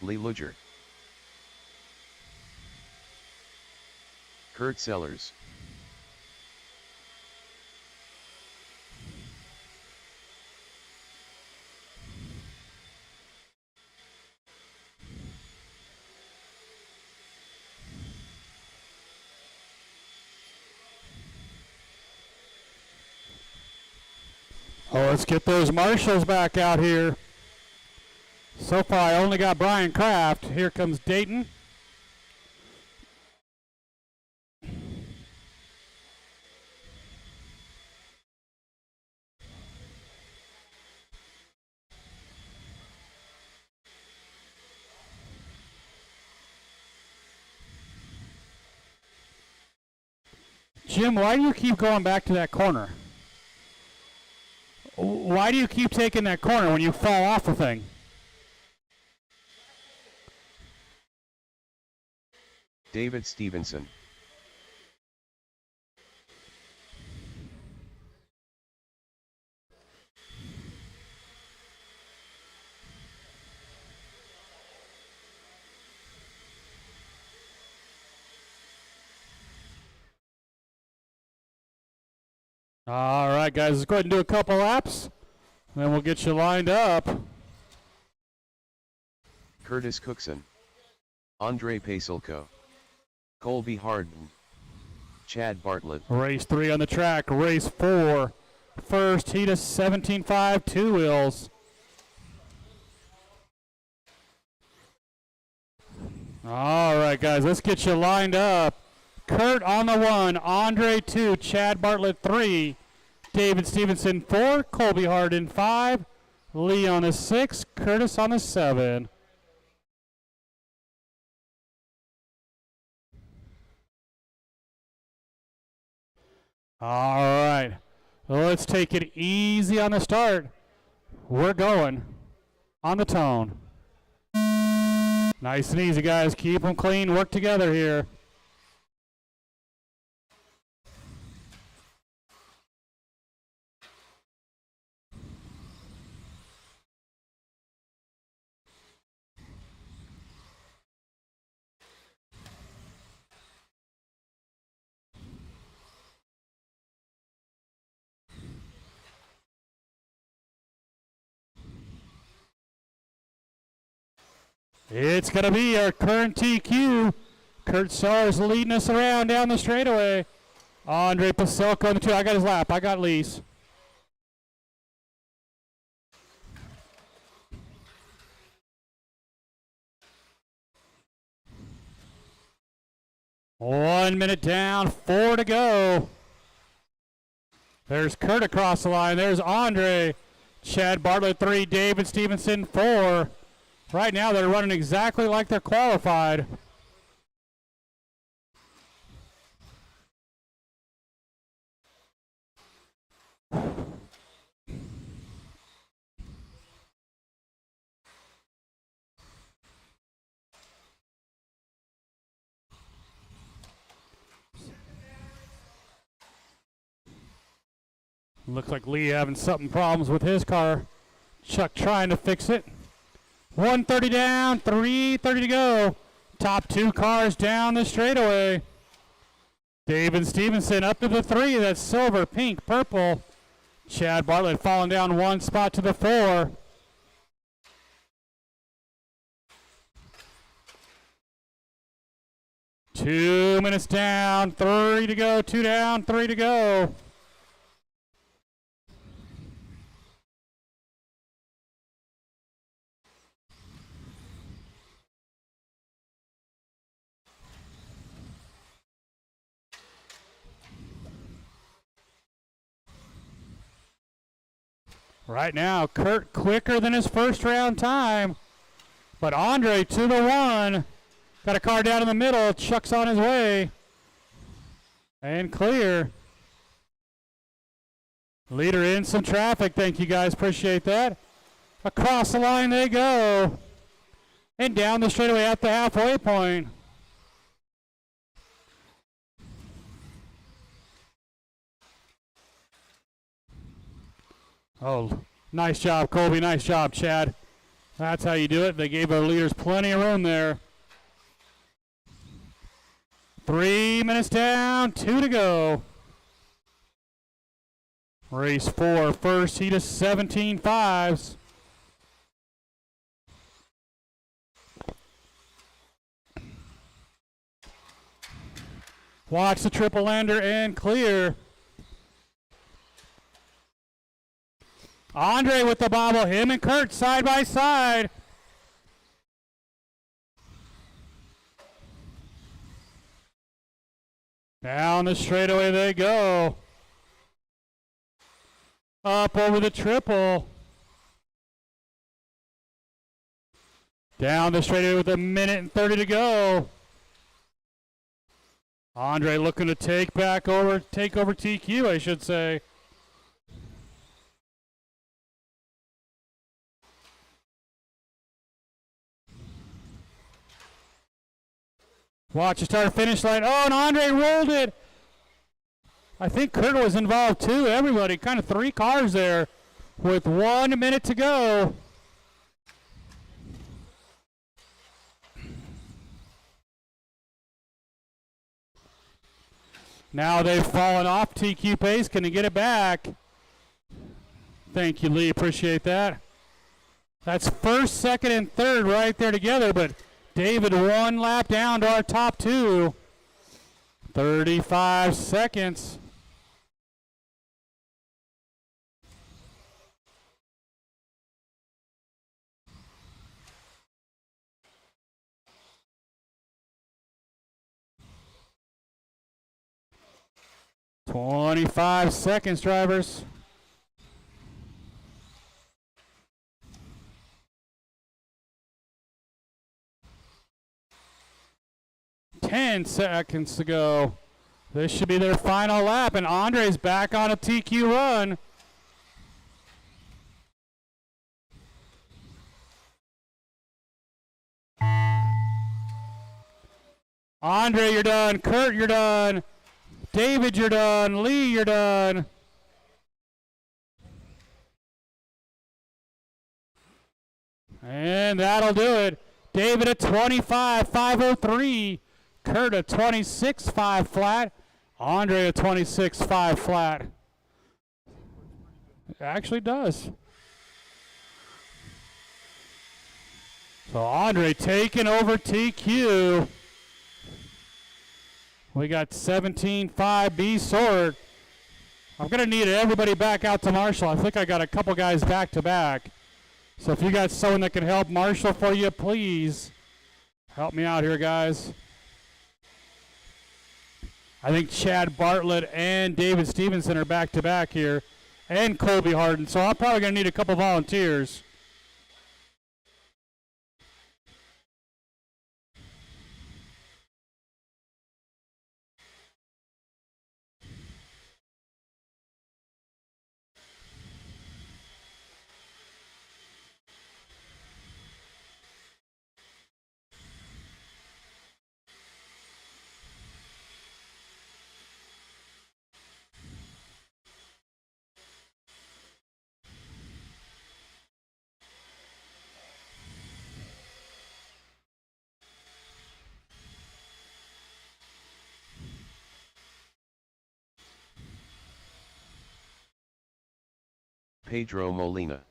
Lee Luger. Kurt Sellers. Oh, let's get those marshals back out here. So far, I only got Brian Kraft. Here comes Dayton. Jim, why do you keep going back to that corner? Why do you keep taking that corner when you fall off the thing? David Stevenson. All right, guys, let's go ahead and do a couple laps. Then we'll get you lined up. Curtis Cookson. Andre Pasilko. Colby Harden. Chad Bartlett. Race 3 on the track. Race 4. First heat of 17.5 two wheels. All right, guys, let's get you lined up. Kurt on the 1, Andre 2, Chad Bartlett 3, David Stevenson 4, Colby Harden 5, Lee on the 6, Curtis on the 7. All right, let's take it easy on the start. We're going on the tone. Nice and easy, guys. Keep them clean. Work together here. It's going to be our current TQ. Kurt Sellers leading us around down the straightaway. Andre Pasilko on the 2. I got his lap. I got Lee's. One minute down, 4 to go. There's Kurt across the line. There's Andre. Chad Bartlett 3, David Stevenson 4. Right now they're running exactly like they're qualified. Looks like Lee having something problems with his car. Chuck trying to fix it. 130 down, 330 to go. Top 2 cars down the straightaway. David Stevenson up to the 3. That's silver, pink, purple. Chad Bartlett falling down 1 spot to the 4. Two minutes down, 3 to go. 2 down, 3 to go. Right now, Kurt quicker than his first round time. But Andre to the 1. Got a car down in the middle. Chuck's on his way. And clear. Leader in some traffic. Thank you guys. Appreciate that. Across the line they go. And down the straightaway at the halfway point. Oh, nice job, Colby. Nice job, Chad. That's how you do it. They gave our leaders plenty of room there. 3 minutes down, 2 to go. Race 4, first heat of 17 fives. Watch the triple ender and clear. Andre with the bobble, him and Kurt side by side. Down the straightaway they go. Up over the triple. Down the straightaway with 1:30 to go. Andre looking to take over TQ, I should say. Watch the start finish line. Oh, and Andre rolled it. I think Kurt was involved too. Everybody, kind of 3 cars there with 1 minute to go. Now they've fallen off TQ pace. Can he get it back? Thank you, Lee. Appreciate that. That's first, second, and third right there together, but David 1 lap down to our top 2. 35 seconds. "25 seconds, drivers." 10 seconds to go. This should be their final lap, and Andre's back on a TQ run. Andre, you're done. Kurt, you're done. David, you're done. Lee, you're done. And that'll do it. David at 25.503. Kurt at 26.5 flat. Andre at 26.5 flat. It actually does. So Andre taking over TQ. We got 17.5 B Sword. I'm going to need everybody back out to Marshall. I think I got a couple guys back to back. So if you got someone that can help Marshall for you, please help me out here, guys. I think Chad Bartlett and David Stevenson are back to back here, and Colby Harden. So I'm probably going to need a couple volunteers. Pedro Molina.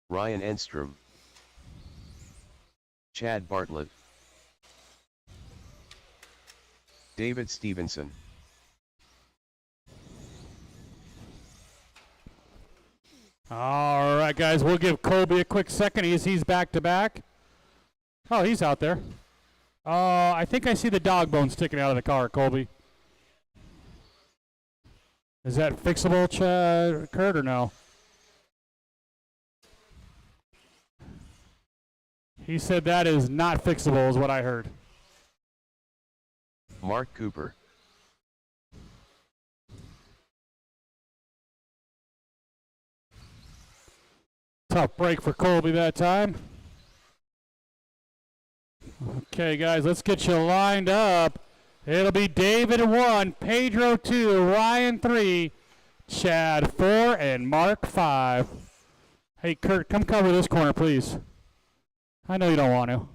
Ryan Enstrom. Chad Bartlett. David Stevenson. All right, guys, we'll give Colby a quick second as he's back to back. Oh, he's out there. I think I see the dog bone sticking out of the car, Colby. Is that fixable, Kurt, or no? He said that is not fixable, is what I heard. Mark Cooper. Tough break for Colby that time. Okay, guys, let's get you lined up. It'll be David 1, Pedro 2, Ryan 3, Chad 4, and Mark 5. Hey, Kurt, come cover this corner, please. I know you don't want to.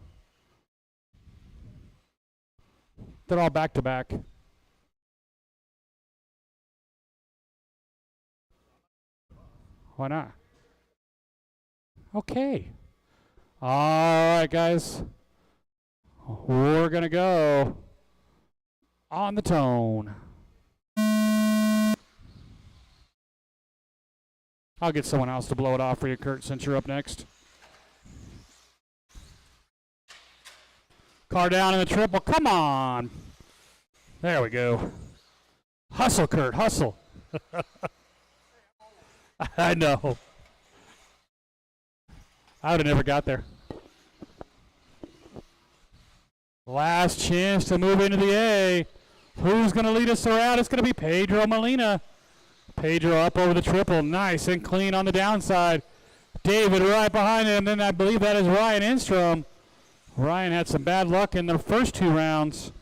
They're all back to back. Why not? Okay. All right, guys. We're going to go on the tone. I'll get someone else to blow it off for you, Kurt, since you're up next. Car down in the triple. Come on. There we go. Hustle, Kurt. Hustle. I know. I would have never got there. Last chance to move into the A. Who's going to lead us around? It's going to be Pedro Molina. Pedro up over the triple. Nice and clean on the downside. David right behind him. Then I believe that is Ryan Enstrom. Ryan had some bad luck in the first 2 rounds.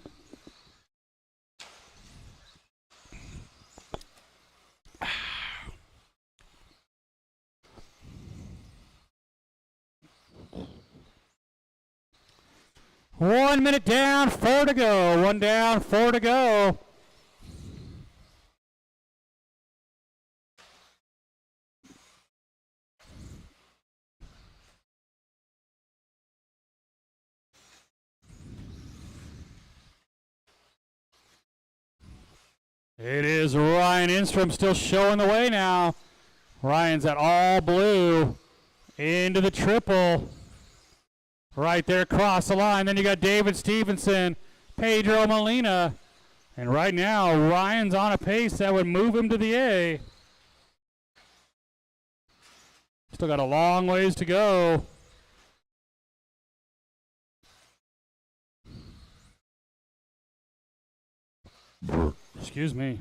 One minute down, 4 to go. 1 down, 4 to go. It is Ryan Enstrom still showing the way now. Ryan's at all blue into the triple. Right there across the line. Then you got David Stevenson, Pedro Molina. And right now, Ryan's on a pace that would move him to the A. Still got a long ways to go. Excuse me.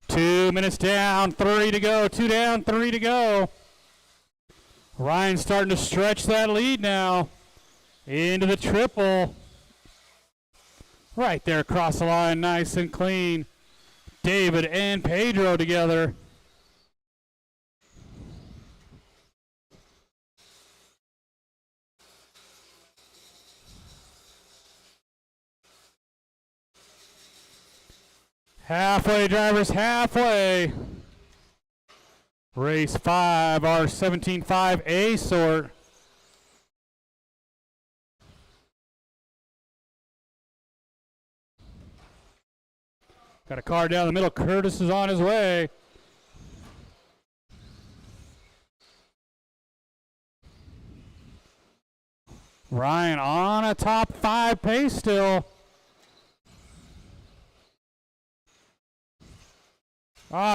2 minutes down, 3 to go. 2 down, 3 to go. Ryan's starting to stretch that lead now. Into the triple. Right there across the line, nice and clean. David and Pedro together. Halfway, drivers, halfway. Race 5, our 17.5 A sort. Got a car down the middle. Curtis is on his way. Ryan on a top 5 pace still.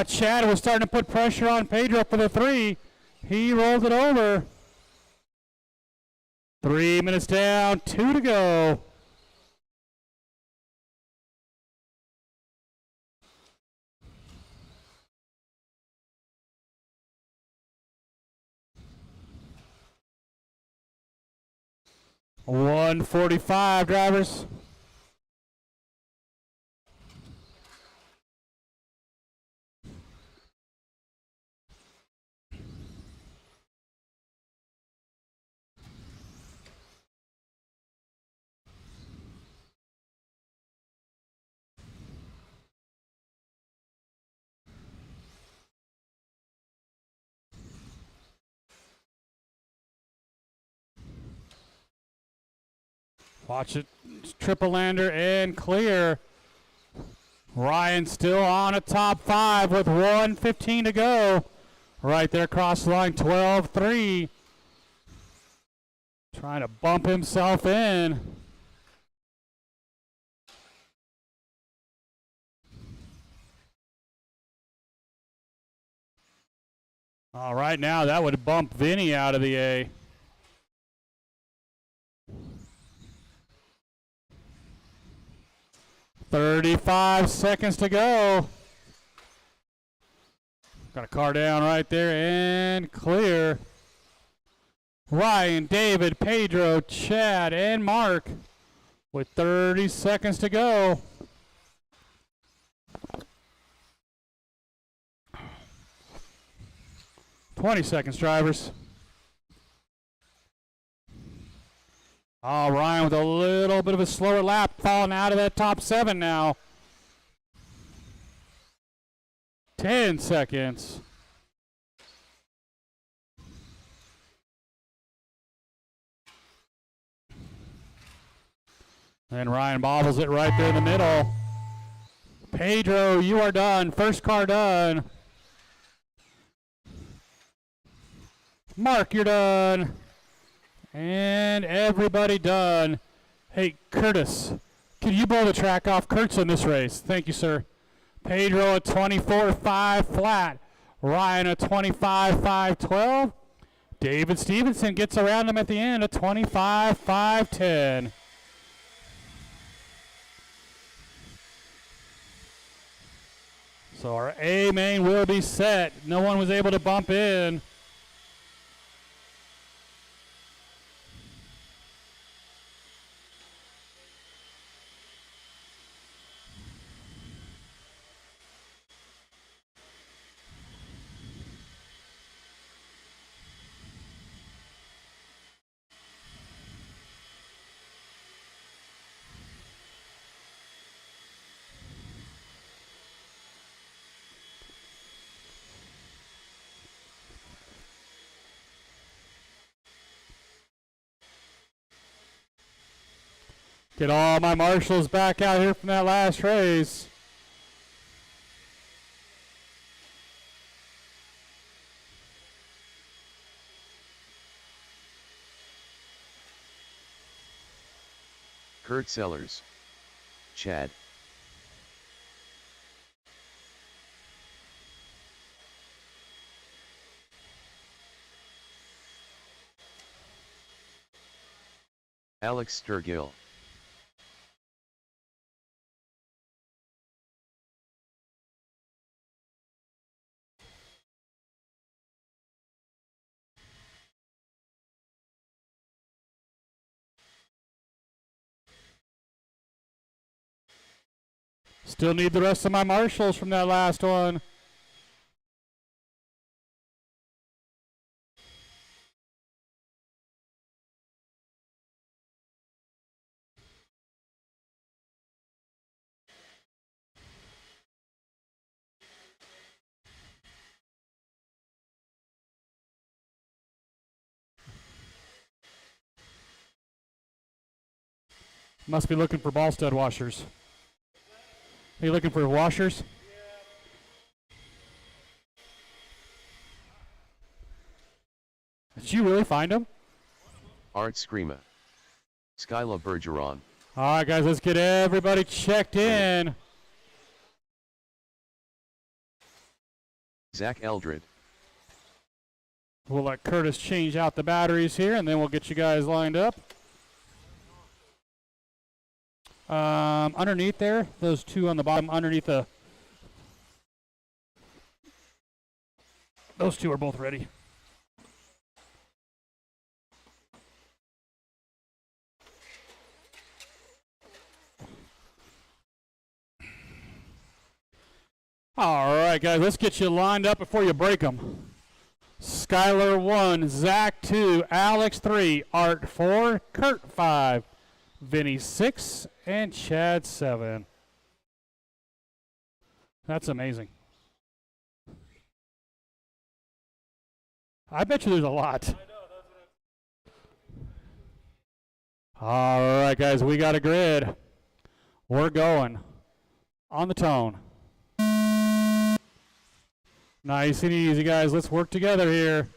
Chad was starting to put pressure on Pedro for the 3. He rolled it over. 3 minutes down, 2 to go. $145, drivers. Watch it, triple lander and clear. Ryan still on a top 5 with 1:15 to go. Right there across the line, 12-3. Trying to bump himself in. All right, now that would bump Vinny out of the A. $35 seconds to go. Got a car down right there and clear. Ryan, David, Pedro, Chad, and Mark with 30 seconds to go. .20 drivers. Oh, Ryan with a little bit of a slower lap, falling out of that top 7 now. 10 seconds. And Ryan bobbles it right there in the middle. Pedro, you are done. First car done. Mark, you're done. And everybody done. Hey, Curtis, can you blow the track off? Kurt's in this race. Thank you, sir. Pedro a 24.5 flat. Ryan a 25.512. David Stevenson gets around him at the end, a 25.510. So our A main will be set. No one was able to bump in. Get all my marshals back out here from that last race. Kurt Sellers. Chad. Alex Sturgill. Still need the rest of my marshals from that last one. Must be looking for ball stud washers. Are you looking for washers? Did you really find them? Art Screama. Skyla Bergeron. All right, guys, let's get everybody checked in. Zach Eldred. We'll let Curtis change out the batteries here, and then we'll get you guys lined up. Underneath there, those two on the bottom, underneath the... Those two are both ready. All right, guys, let's get you lined up before you break them. Skylar 1, Zach 2, Alex 3, Art 4, Kurt 5, Vinny 6, and Chad 7. That's amazing. I bet you there's a lot. All right, guys, we got a grid. We're going on the tone. Nice and easy, guys. Let's work together here.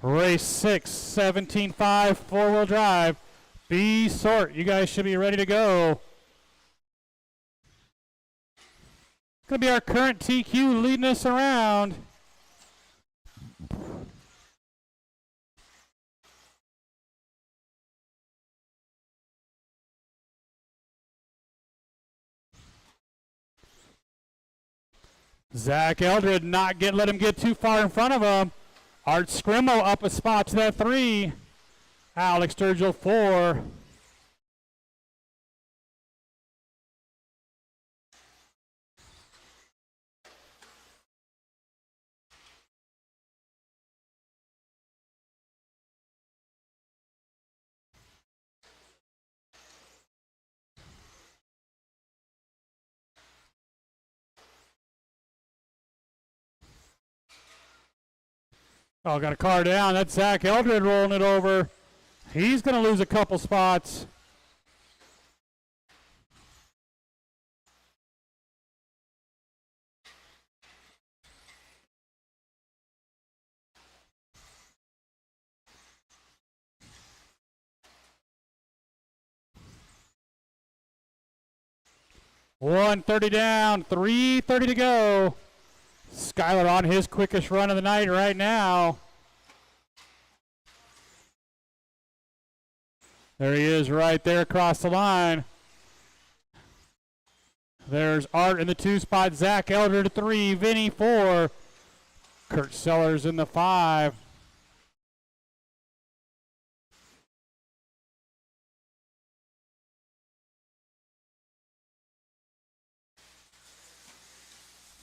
Race 6, 17.5, four-wheel drive. B sort. You guys should be ready to go. It's going to be our current TQ leading us around. Zach Eldred let him get too far in front of him. Art Scrimmo up a spot to that 3. Alex Sturgill 4. Oh, got a car down. That's Zach Eldred rolling it over. He's going to lose a couple spots. $130 down, $330 to go. Skyler on his quickest run of the night right now. There he is right there across the line. There's Art in the 2 spot, Zach Eldred 3, Vinny 4, Kurt Sellers in the 5.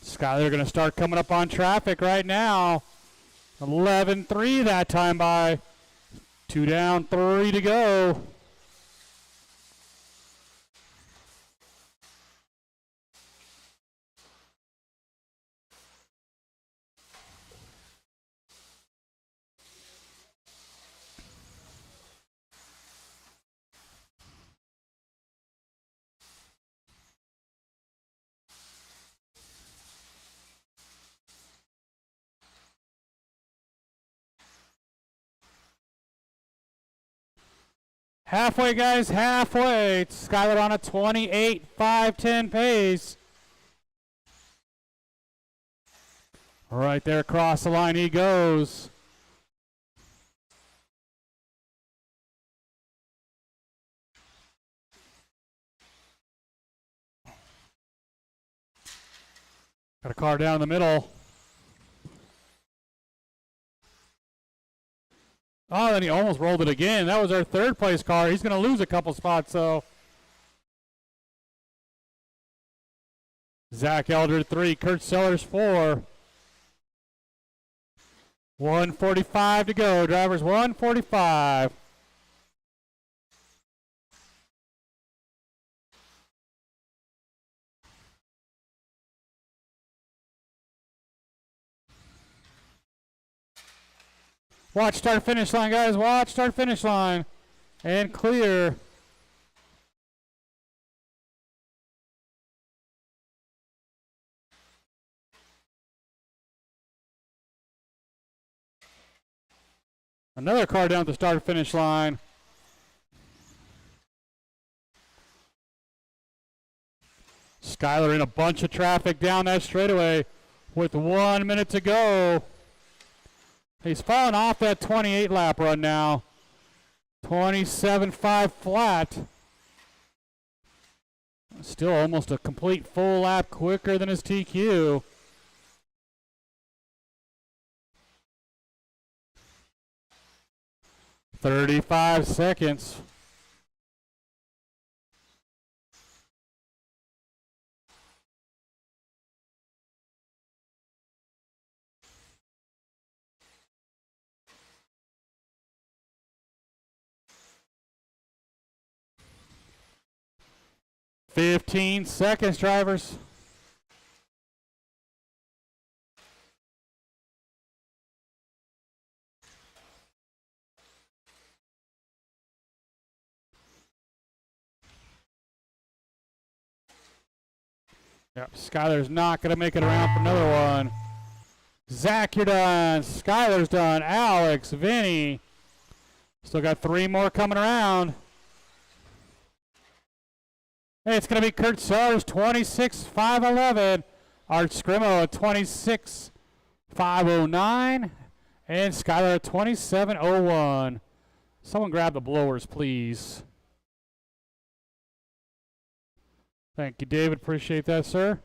Skyler going to start coming up on traffic right now. 11-3 that time by. 2 down, 3 to go. Halfway, guys, halfway. Skyler on a 28.510 pace. Right there across the line he goes. Got a car down the middle. Oh, then he almost rolled it again. That was our 3rd place car. He's going to lose a couple spots, though. Zach Eldred 3, Kurt Sellers 4. 145 to go. Drivers 145. Watch start finish line, guys. Watch start finish line. And clear. Another car down at the start finish line. Skyler in a bunch of traffic down that straightaway with 1 minute to go. He's fallen off that 28 lap run now. 27.5 flat. Still almost a complete full lap quicker than his TQ. "35 seconds. "15 seconds, drivers." Yep, Skyler's not going to make it around for another one. Zach, you're done. Skyler's done. Alex, Vinny. Still got 3 more coming around. Hey, it's going to be Kurt Sellers, 26.511. Art Scrimo at 26.509. And Skyler at 27.01. Someone grab the blowers, please. Thank you, David. Appreciate that, sir.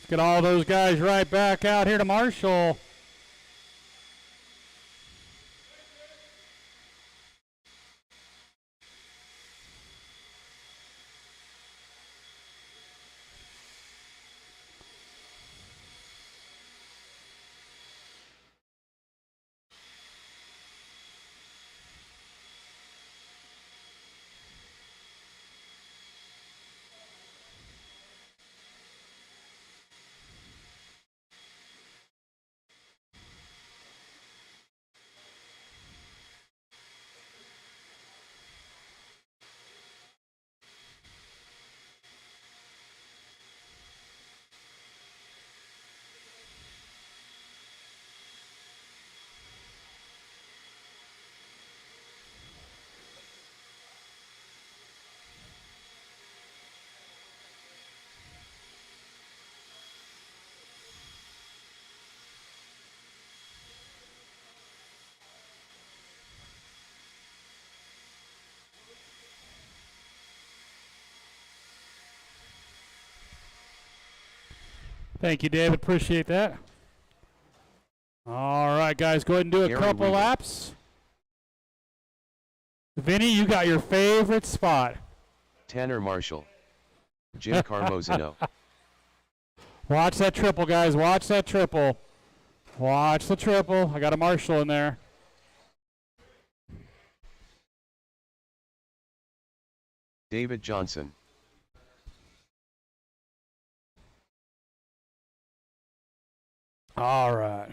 Get all those guys right back out here to Marshall. Thank you, David. Appreciate that. All right, guys, go ahead and do a Gary couple Weaver. laps. Vinny, you got your favorite spot. Tanner Marshall. Jim Carmozino. Watch that triple, guys. Watch that triple. Watch the triple. I got a Marshall in there. David Johnson. All right.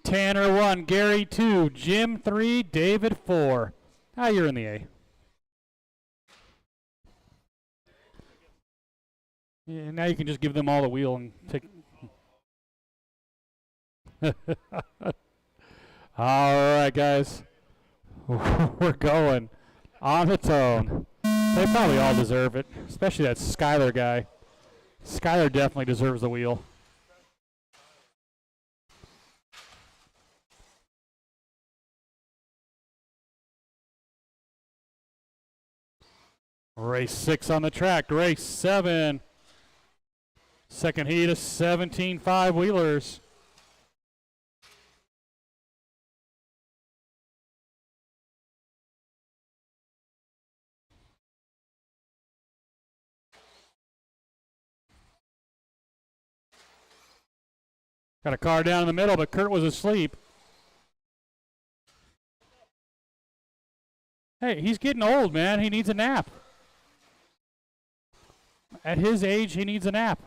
Tanner 1, Gary 2, Jim 3, David 4. Ah, you're in the A. Yeah, now you can just give them all the wheel and take. All right, guys. We're going on the tone. They probably all deserve it, especially that Skyler guy. Skyler definitely deserves the wheel. Race 6 on the track. Race 7. Second heat of 17 5-wheelers. Got a car down in the middle, but Kurt was asleep. Hey, he's getting old, man. He needs a nap. At his age, he needs a nap.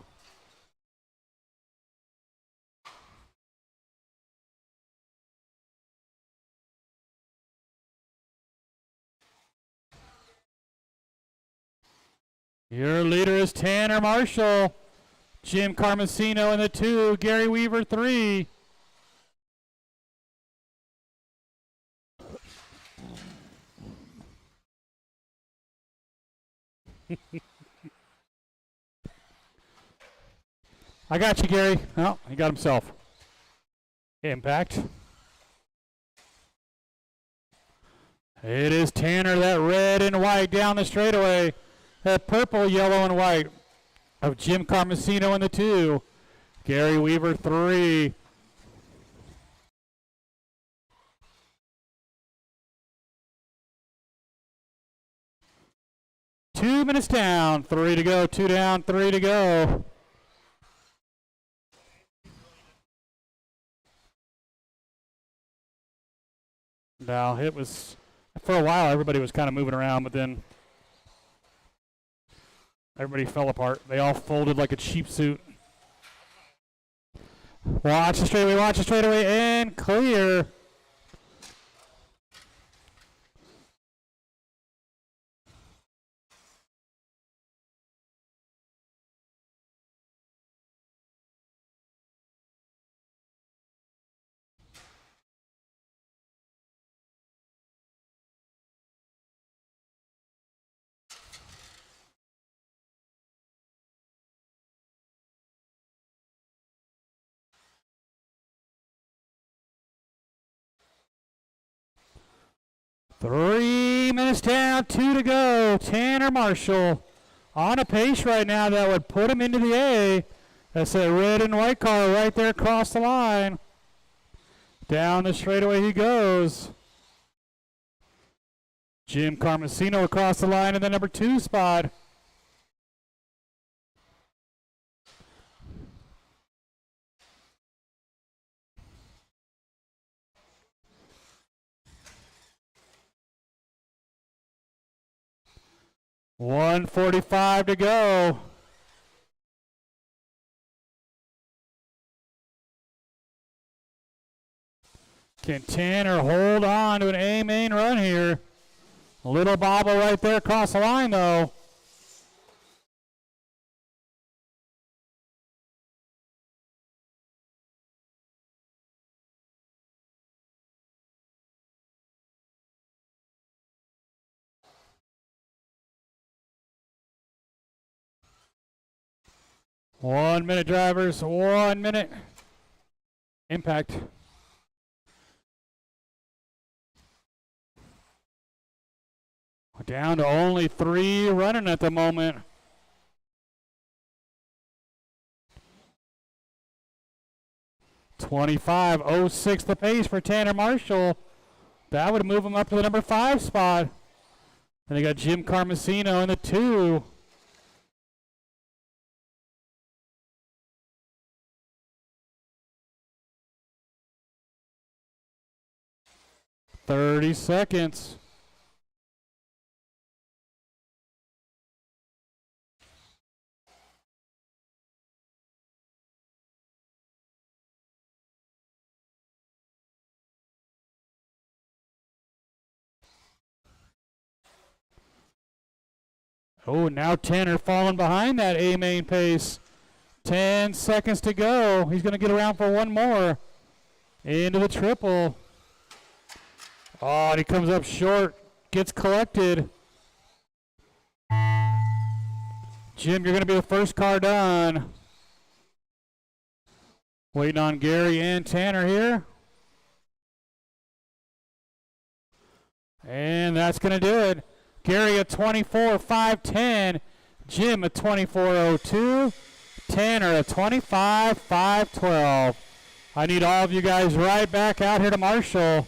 Your leader is Tanner Marshall. Jim Carmosino in the 2. Gary Weaver 3. I got you, Gary. Oh, he got himself. Impact. It is Tanner, that red and white down the straightaway. That purple, yellow, and white of Jim Carmosino in the 2. Gary Weaver 3. Two minutes down, 3 to go, 2 down, 3 to go. Now, it was, for a while, everybody was kind of moving around, but then everybody fell apart. They all folded like a cheap suit. Watch the straightaway, and clear. 3 minutes down, 2 to go. Tanner Marshall on a pace right now that would put him into the A. That's a red and white car right there across the line. Down the straightaway he goes. Jim Carmesino across the line in the number 2 spot. .145 to go. Can Tanner hold on to an A main run here? A little bobble right there across the line though. One minute, drivers. 1 minute. Impact. Down to only 3 running at the moment. .25.06 the pace for Tanner Marshall. That would move him up to the number 5 spot. And they got Jim Carmesino in the 2. .30 seconds. Oh, now Tanner falling behind that A main pace. 10 seconds to go. He's going to get around for one more. Into the triple. Oh, and he comes up short. Gets collected. Jim, you're going to be the first car done. Waiting on Gary and Tanner here. And that's going to do it. Gary at 24.510. Jim at 24.02. Tanner at 25.512. I need all of you guys right back out here to Marshall.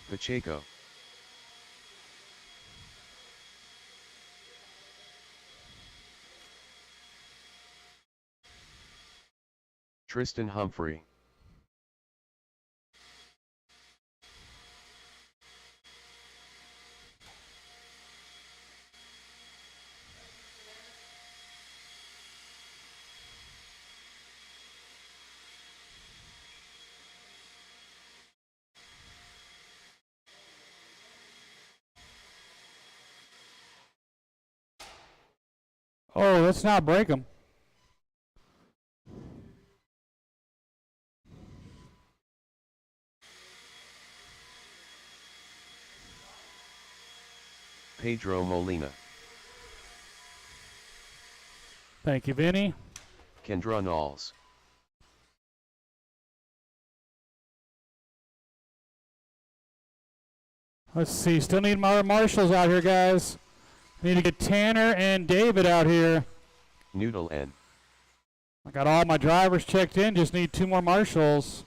Pacheco. Tristan Humphrey. Oh, let's not break him. Pedro Molina. Thank you, Vinny. Kendra Knowles. Let's see. Still need more marshals out here, guys. Need to get Tanner and David out here. Noodle N. I got all my drivers checked in. Just need 2 more marshals.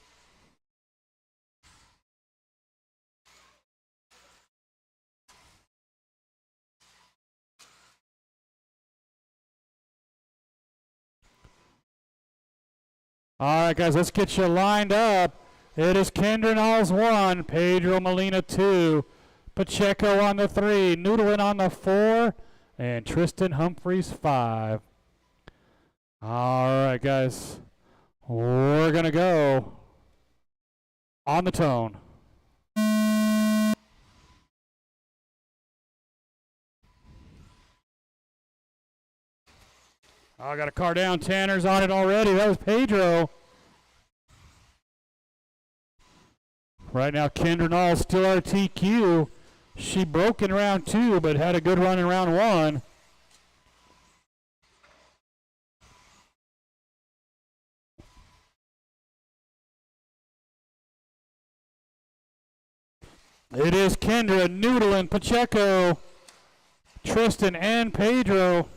All right, guys, let's get you lined up. It is Kendra Knowles 1, Pedro Molina 2, Pacheco on the 3, Noodlin on the 4, and Tristan Humphreys 5. All right, guys, we're going to go on the tone. Oh, I got a car down. Tanner's on it already. That was Pedro. Right now, Kendra Nall still our TQ. She broke in round 2, but had a good run in round 1. It is Kendra, Noodlin, Pacheco, Tristan, and Pedro.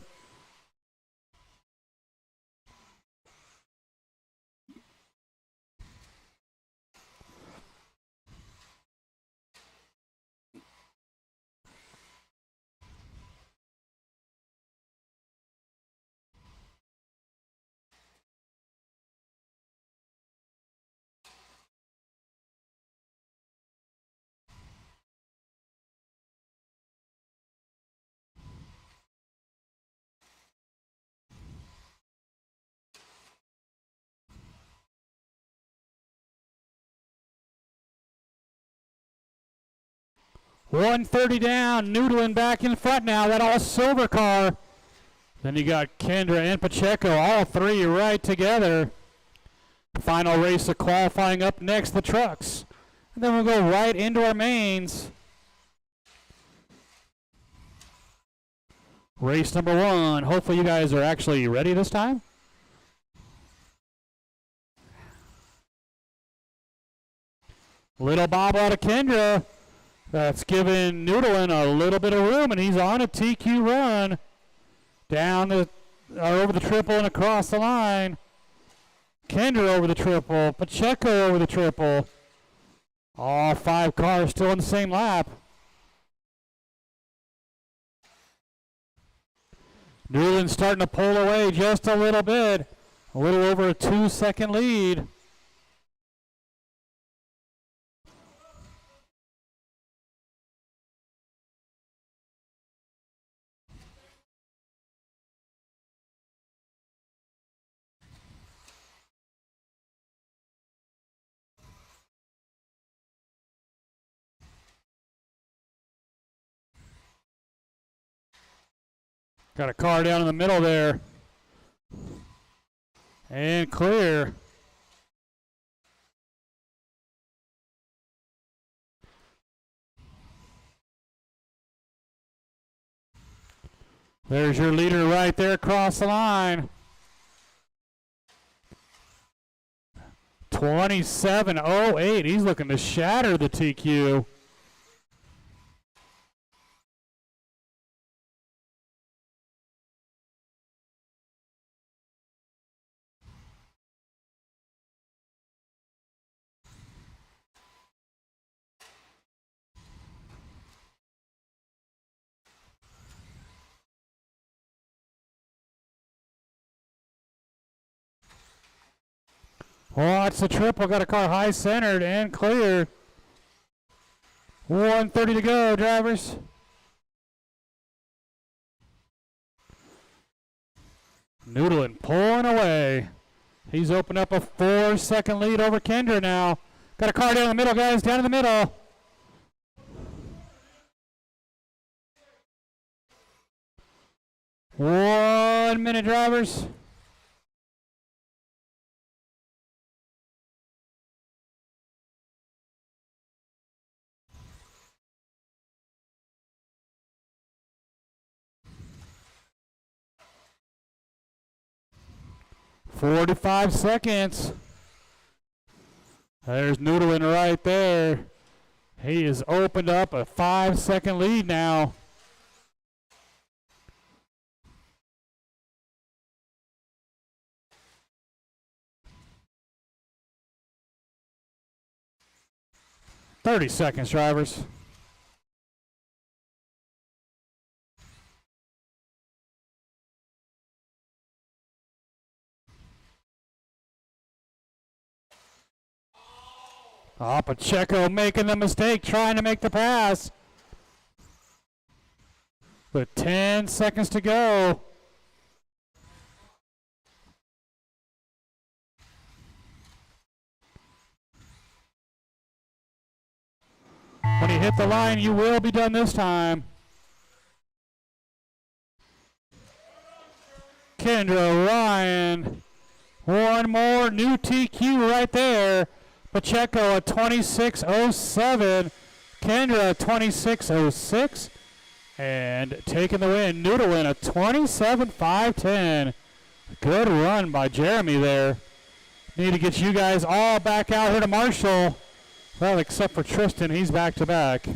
$130 down. Noodlin back in front now. That all silver car. Then you got Kendra and Pacheco, all three right together. Final race of qualifying up next, the trucks. And then we'll go right into our mains. Race number 1. Hopefully you guys are actually ready this time. Little bob out of Kendra. That's giving Noodlin a little bit of room, and he's on a TQ run. Down the, over the triple and across the line. Kendra over the triple. Pacheco over the triple. All 5 cars still in the same lap. Noodlin starting to pull away just a little bit. A little over a 2-second lead. Got a car down in the middle there. And clear. There's your leader right there across the line. 27.08. He's looking to shatter the TQ. Watch the triple. Got a car high centered and clear. 1:30 to go, drivers. Noodlin pulling away. He's opened up a 4-second lead over Kendra now. Got a car down the middle, guys. Down in the middle. One minute, drivers. $45 seconds. There's Noodlin right there. He has opened up a 5-second lead now. $30 seconds, drivers. Oh, Pacheco making the mistake, trying to make the pass. With 10 seconds to go. When you hit the line, you will be done this time. Kendra, Ryan. One more new TQ right there. Pacheco a 26.07. Kendra a 26.06. And taking the win, Noodle a 27.510. Good run by Jeremy there. Need to get you guys all back out here to Marshall. Well, except for Tristan, he's back to back.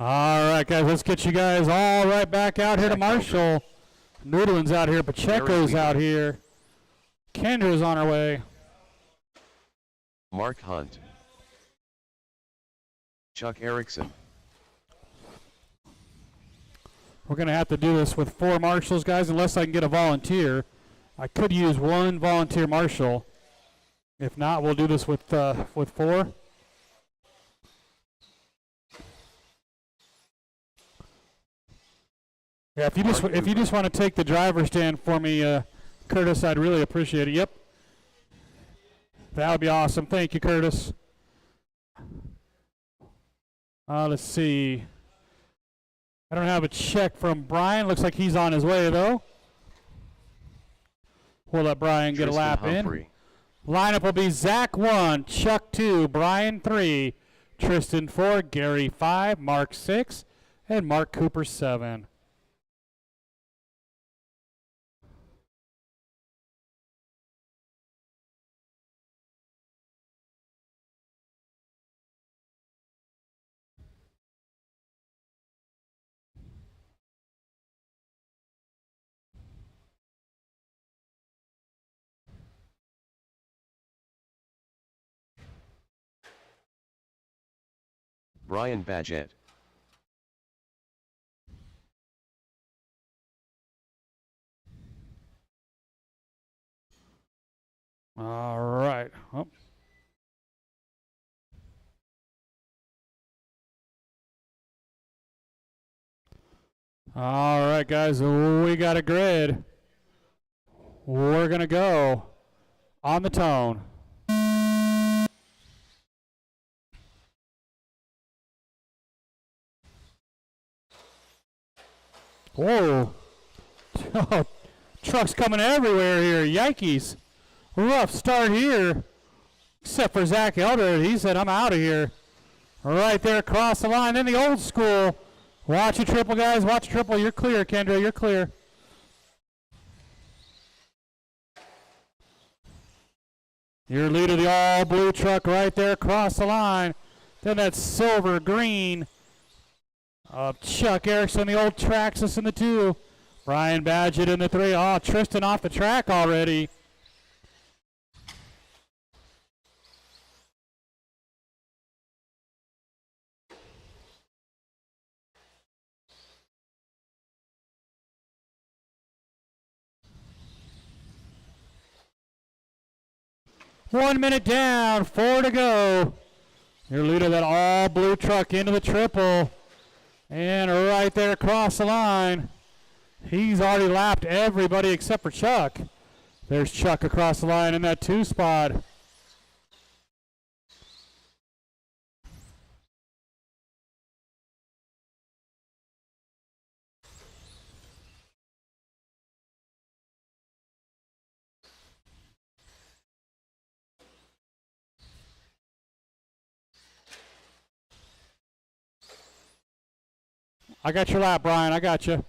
All right, guys, let's get you guys all right back out here to Marshall. Noodlin's out here. Pacheco's out here. Kendra's on her way. Mark Hunt. Chuck Erickson. We're going to have to do this with 4 marshals, guys, unless I can get a volunteer. I could use 1 volunteer marshal. If not, we'll do this with 4. Yeah, if you just want to take the driver's stand for me, Curtis, I'd really appreciate it. Yep. That would be awesome. Thank you, Curtis. Let's see. I don't have a check from Brian. Looks like he's on his way, though. We'll let Brian get a lap in. Lineup will be Zach 1, Chuck 2, Brian 3, Tristan 4, Gary 5, Mark 6, and Mark Cooper 7. Brian Badgett. All right. Oh. All right, guys, we got a grid. We're going to go on the tone. Whoa. Oh, trucks coming everywhere here. Yikes. Rough start here. Except for Zach Elder. He said, I'm out of here. Right there across the line. Then the old school. Watch your triple, guys. Watch your triple. You're clear, Kendra. You're clear. Your leader, the all-blue truck right there across the line. Then that silver green of Chuck Erickson, the old Traxxas in the 2. Brian Badgett in the 3. Oh, Tristan off the track already. One minute down, 4 to go. Your leader, that all-blue truck into the triple. And right there across the line. He's already lapped everybody except for Chuck. There's Chuck across the line in that 2 spot. I got your lap, Brian. I got you.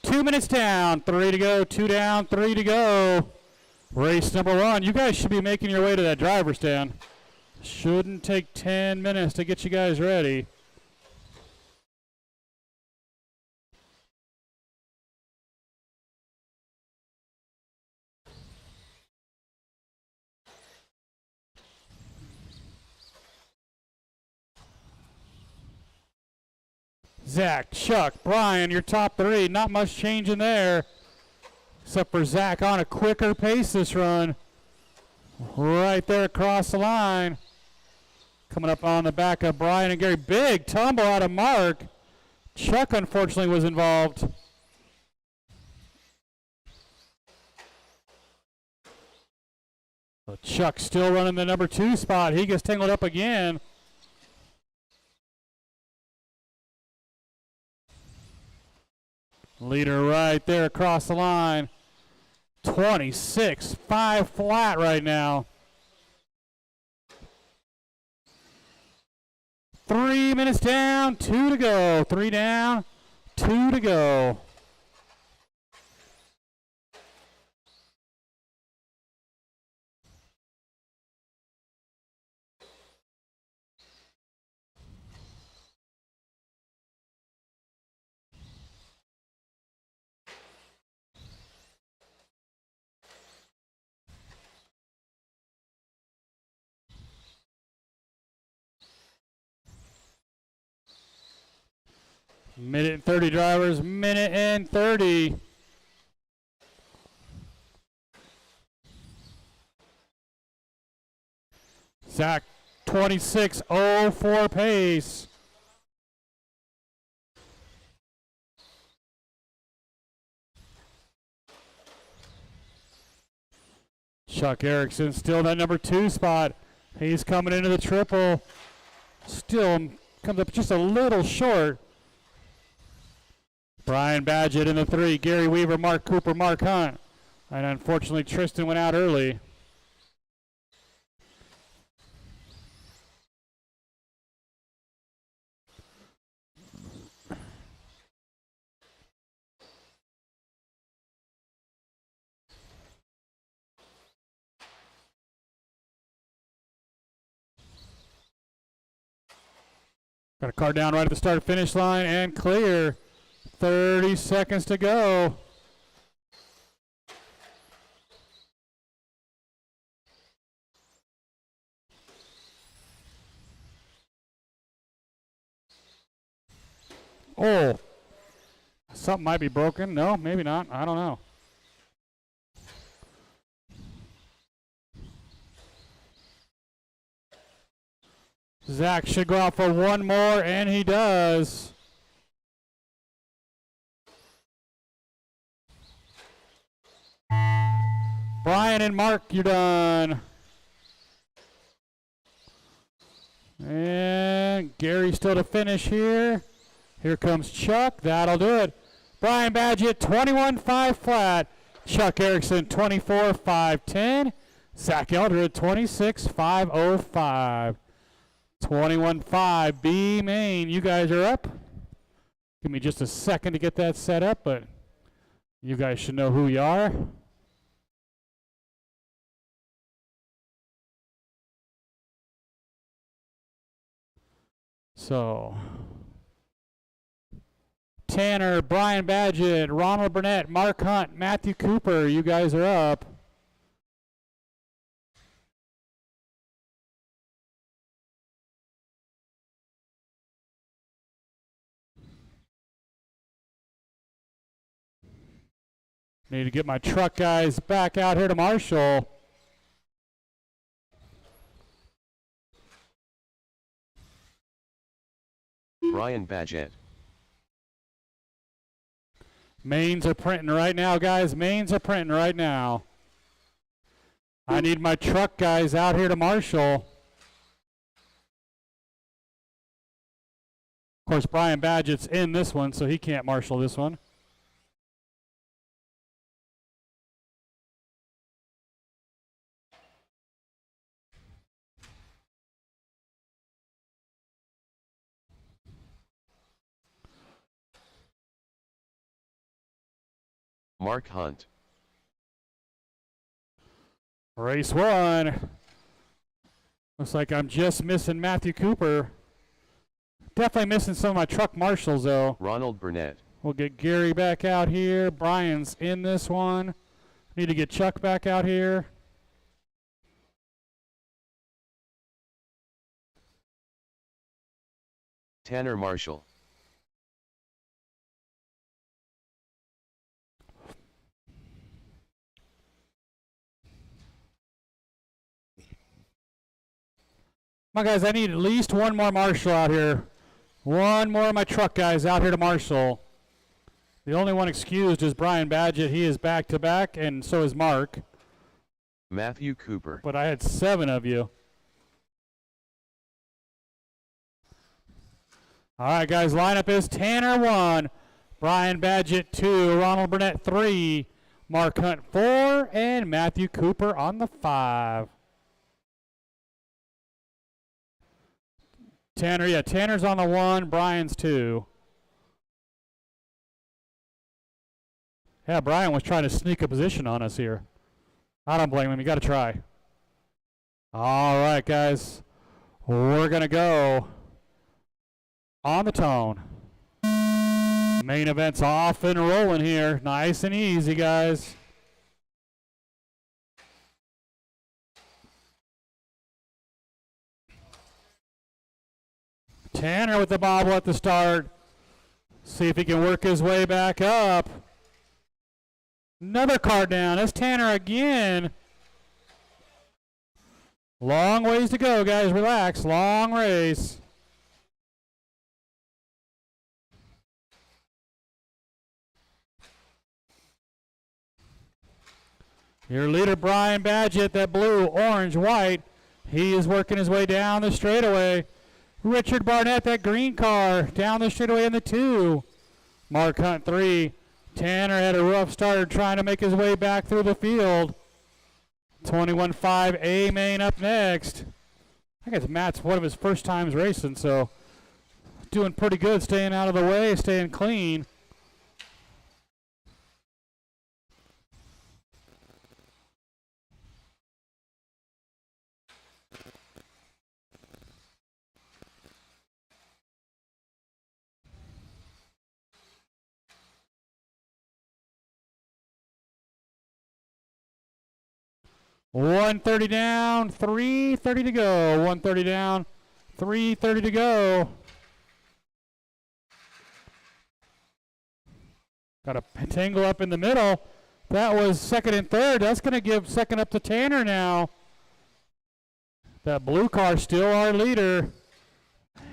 2 minutes down, 3 to go. 2 down, 3 to go. Race number 1. You guys should be making your way to that driver's stand. Shouldn't take 10 minutes to get you guys ready. Zach, Chuck, Brian, your top 3. Not much change in there. Except for Zach on a quicker pace this run. Right there across the line. Coming up on the back of Brian and Gary. Big tumble out of Mark. Chuck, unfortunately, was involved. So Chuck still running the number 2 spot. He gets tangled up again. Leader right there across the line. 26.5 flat right now. 3 minutes down, 2 to go. 3 down, 2 to go. Minute and 30 drivers, minute and 30. Zach, 26.04 pace. Chuck Erickson still in that number 2 spot. He's coming into the triple. Still comes up just a little short. Brian Badgett in the 3. Gary Weaver, Mark Cooper, Mark Hunt. And unfortunately, Tristan went out early. Got a car down right at the start finish line and clear. 30 seconds to go. Oh, something might be broken. No, maybe not. I don't know. Zach should go out for one more, and he does. Brian and Mark, you're done. And Gary still to finish here. Here comes Chuck. That'll do it. Brian Badgett, 21.5 flat. Chuck Erickson, 24.510. Zach Eldred, 26.505. 21.5 B main. You guys are up. Give me just a second to get that set up, but you guys should know who you are. So, Tanner, Brian Badgett, Ronald Burnett, Mark Hunt, Matthew Cooper, you guys are up. Need to get my truck guys back out here to Marshall. Brian Badgett. Mains are printing right now, guys. Mains are printing right now. I need my truck guys out here to Marshall. Of course, Brian Badgett's in this one, so he can't marshal this one. Mark Hunt. Race 1. Looks like I'm just missing Matthew Cooper. Definitely missing some of my truck marshals, though. Ronald Burnett. We'll get Gary back out here. Brian's in this one. Need to get Chuck back out here. Tanner Marshall. Come on, guys, I need at least one more marshal out here. One more of my truck guys out here to marshal. The only one excused is Brian Badgett. He is back-to-back, and so is Mark. Matthew Cooper. But I had 7 of you. All right, guys, lineup is Tanner 1, Brian Badgett 2, Ronald Burnett 3, Mark Hunt 4, and Matthew Cooper on the 5. Tanner, yeah, Tanner's on the 1, Brian's 2. Yeah, Brian was trying to sneak a position on us here. I don't blame him. You got to try. All right, guys. We're going to go on the tone. Main event's off and rolling here. Nice and easy, guys. Tanner with the bobble at the start. See if he can work his way back up. Another car down. That's Tanner again. Long ways to go, guys. Relax. Long race. Your leader, Brian Badgett, that blue, orange, white. He is working his way down the straightaway. Richard Barnett, that green car, down the straightaway in the 2. Mark Hunt 3. Tanner had a rough start trying to make his way back through the field. 21.5 A main up next. I guess Matt's one of his first times racing, so doing pretty good, staying out of the way, staying clean. .130 down, 3:30 to go. 130 down, 3:30 to go. Got a tangle up in the middle. That was second and third. That's going to give second up to Tanner now. That blue car still our leader.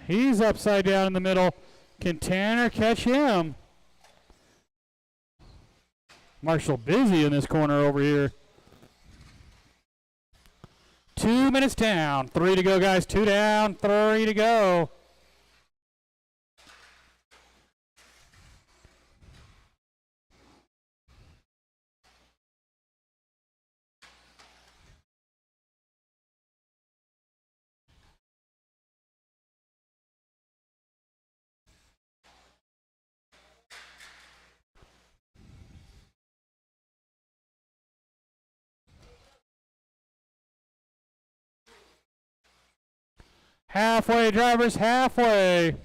He's upside down in the middle. Can Tanner catch him? Marshall busy in this corner over here. 2 minutes down. 3 to go, guys. 2 down, 3 to go. Halfway, drivers, halfway.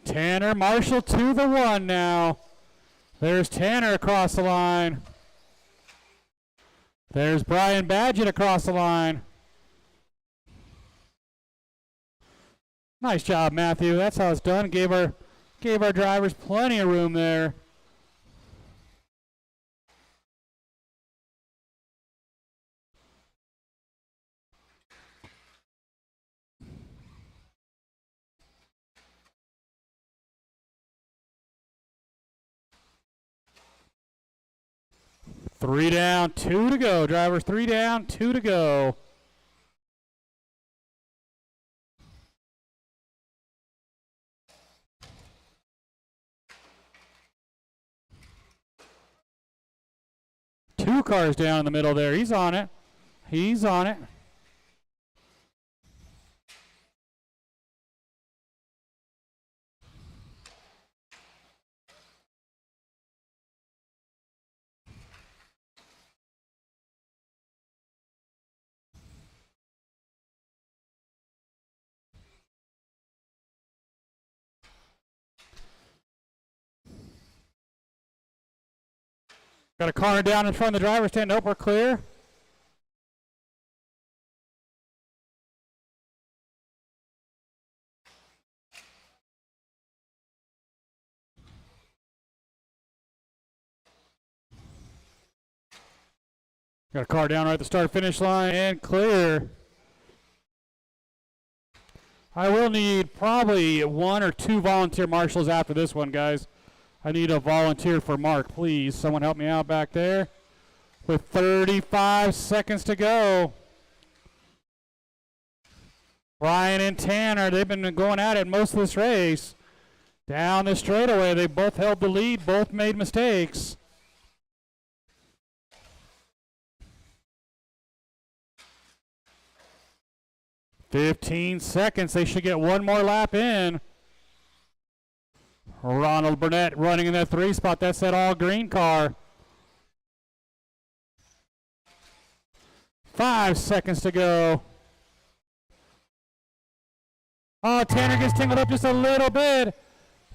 Tanner Marshall to the 1 now. There's Tanner across the line. There's Brian Badgett across the line. Nice job, Matthew. That's how it's done. Gave our drivers plenty of room there. Three down, 2 to go. Drivers, 3 down, 2 to go. Two cars down in the middle there. He's on it. He's on it. Got a car down in front of the driver's stand. Nope, we're clear. Got a car down right at the start-finish line and clear. I will need probably 1 or 2 volunteer marshals after this one, guys. I need a volunteer for Mark, please. Someone help me out back there. With 35 seconds to go. Brian and Tanner, they've been going at it most of this race. Down the straightaway, they both held the lead, both made mistakes. "15 seconds. They should get 1 more lap in. Ronald Burnett running in that 3 spot. That's that all green car. 5 seconds to go. Oh, Tanner gets tangled up just a little bit.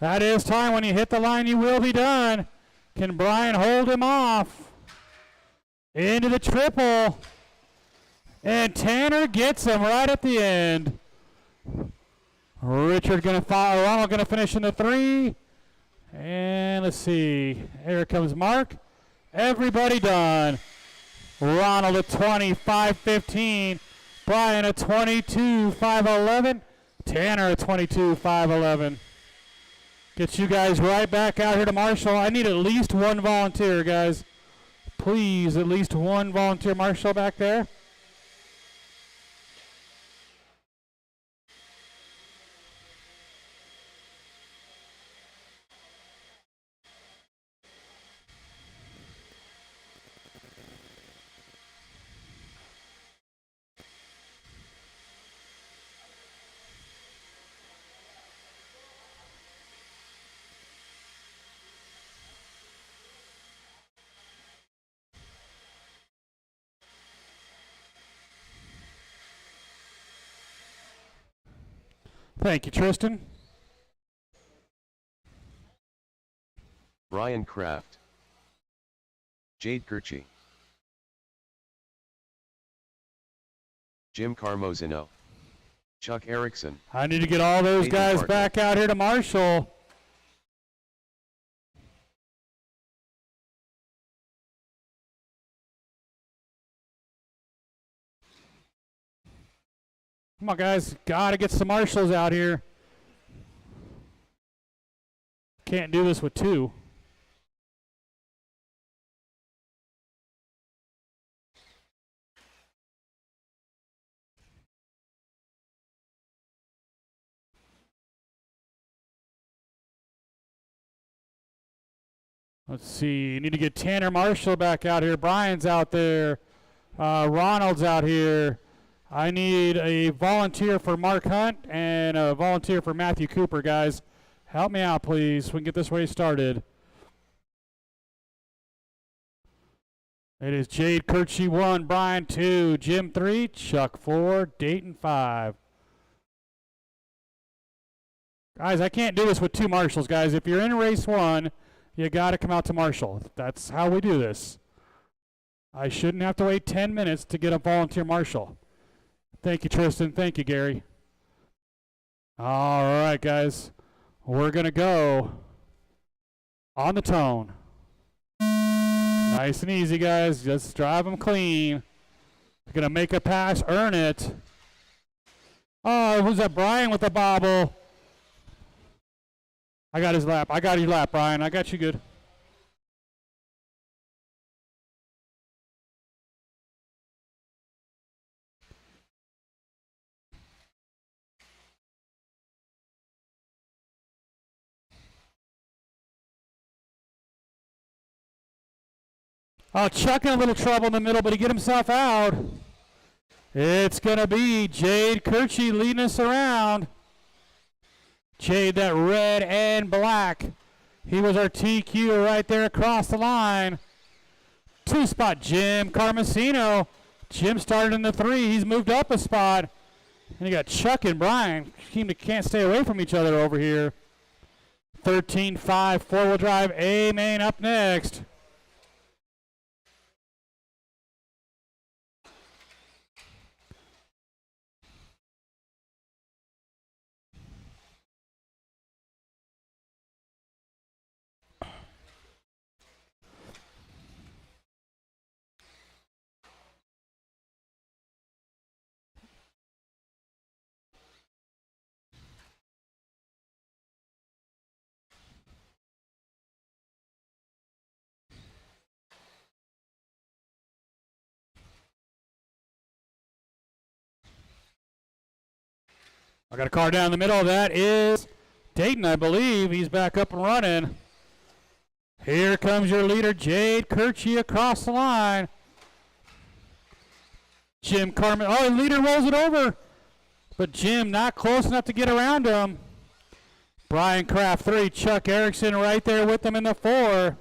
That is time. When you hit the line, you will be done. Can Brian hold him off? Into the triple. And Tanner gets him right at the end. Richard gonna follow. Ronald gonna finish in the 3. And let's see. Here comes Mark. Everybody done. Ronald at 25:15. Brian at 22:511. Tanner at 22:511. Get you guys right back out here to Marshall. I need at least 1 volunteer, guys. Please, at least 1 volunteer marshal back there. Thank you, Tristan. Brian Kraft. Jade Kirchi. Jim Carmozino. Chuck Erickson. I need to get all those Hayden guys Barton. back out here to Marshall. Come on, guys. Got to get some marshals out here. Can't do this with 2. Let's see. Need to get Tanner Marshall back out here. Brian's out there. Ronald's out here. I need a volunteer for Mark Hunt and a volunteer for Matthew Cooper, guys. Help me out, please. We can get this race started. It is Jade Kirchie 1, Brian 2, Jim 3, Chuck 4, Dayton 5. Guys, I can't do this with 2 marshals, guys. If you're in race 1, you got to come out to Marshall. That's how we do this. I shouldn't have to wait 10 minutes to get a volunteer marshal. Thank you, Tristan. Thank you, Gary. All right, guys. We're going to go on the tone. Nice and easy, guys. Just drive them clean. You're going to make a pass, earn it. Oh, who's that? Brian with the bobble. I got his lap. I got your lap, Brian. I got you good. Oh, Chuck in a little trouble in the middle, but he get himself out. It's going to be Jade Kirchie leading us around. Jade, that red and black. He was our TQ right there across the line. 2-spot Jim Carmosino. Jim started in the 3. He's moved up a spot. And you got Chuck and Brian. Can't stay away from each other over here. 13-5 4-wheel drive A-Main up next. I got a car down the middle. That is Dayton, I believe. He's back up and running. Here comes your leader, Jade Kirchie, across the line. Jim Carmen. Oh, the leader rolls it over. But Jim not close enough to get around him. Brian Kraft 3, Chuck Erickson right there with them in the 4.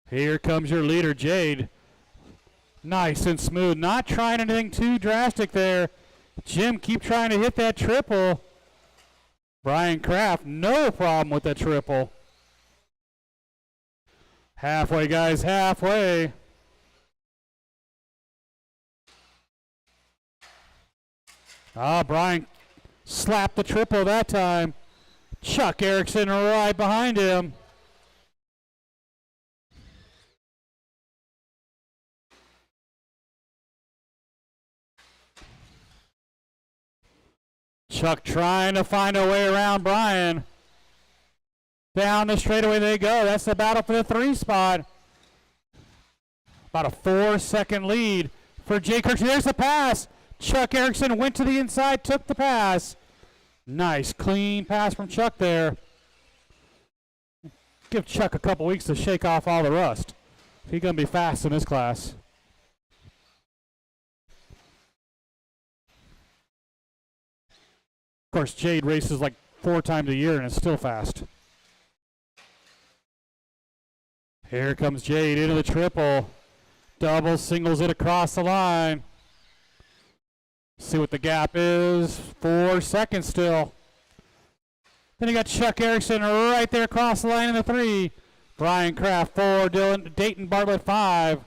Here comes your leader, Jade. Nice and smooth. Not trying anything too drastic there. Jim, keep trying to hit that triple. Brian Kraft, no problem with that triple. Halfway, guys, halfway. Brian slapped the triple that time. Chuck Erickson right behind him. Chuck trying to find a way around Brian. Down the straightaway they go. That's the battle for the 3 spot. About a 4-second lead for Jay Kirchie. There's the pass. Chuck Erickson went to the inside, took the pass. Nice, clean pass from Chuck there. Give Chuck a couple weeks to shake off all the rust. He's going to be fast in this class. Of course, Jade races like 4 times a year and is still fast. Here comes Jade into the triple. Double singles it across the line. See what the gap is. 4 seconds still. Then you got Chuck Erickson right there across the line in the 3. Brian Kraft 4. Dayton Bartlett 5.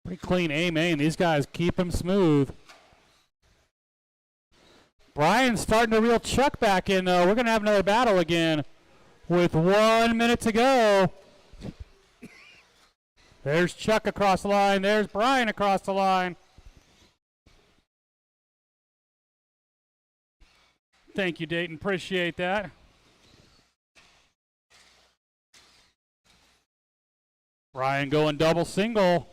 Pretty clean A-main. These guys keep him smooth. Brian's starting to reel Chuck back in, though. We're going to have another battle again with 1 minute to go. There's Chuck across the line. There's Brian across the line. Thank you, Dayton. Appreciate that. Brian going double single.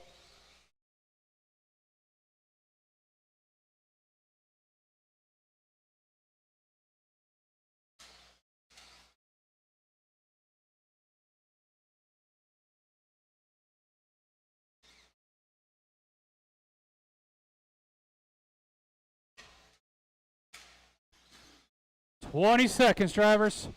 "20 seconds, drivers."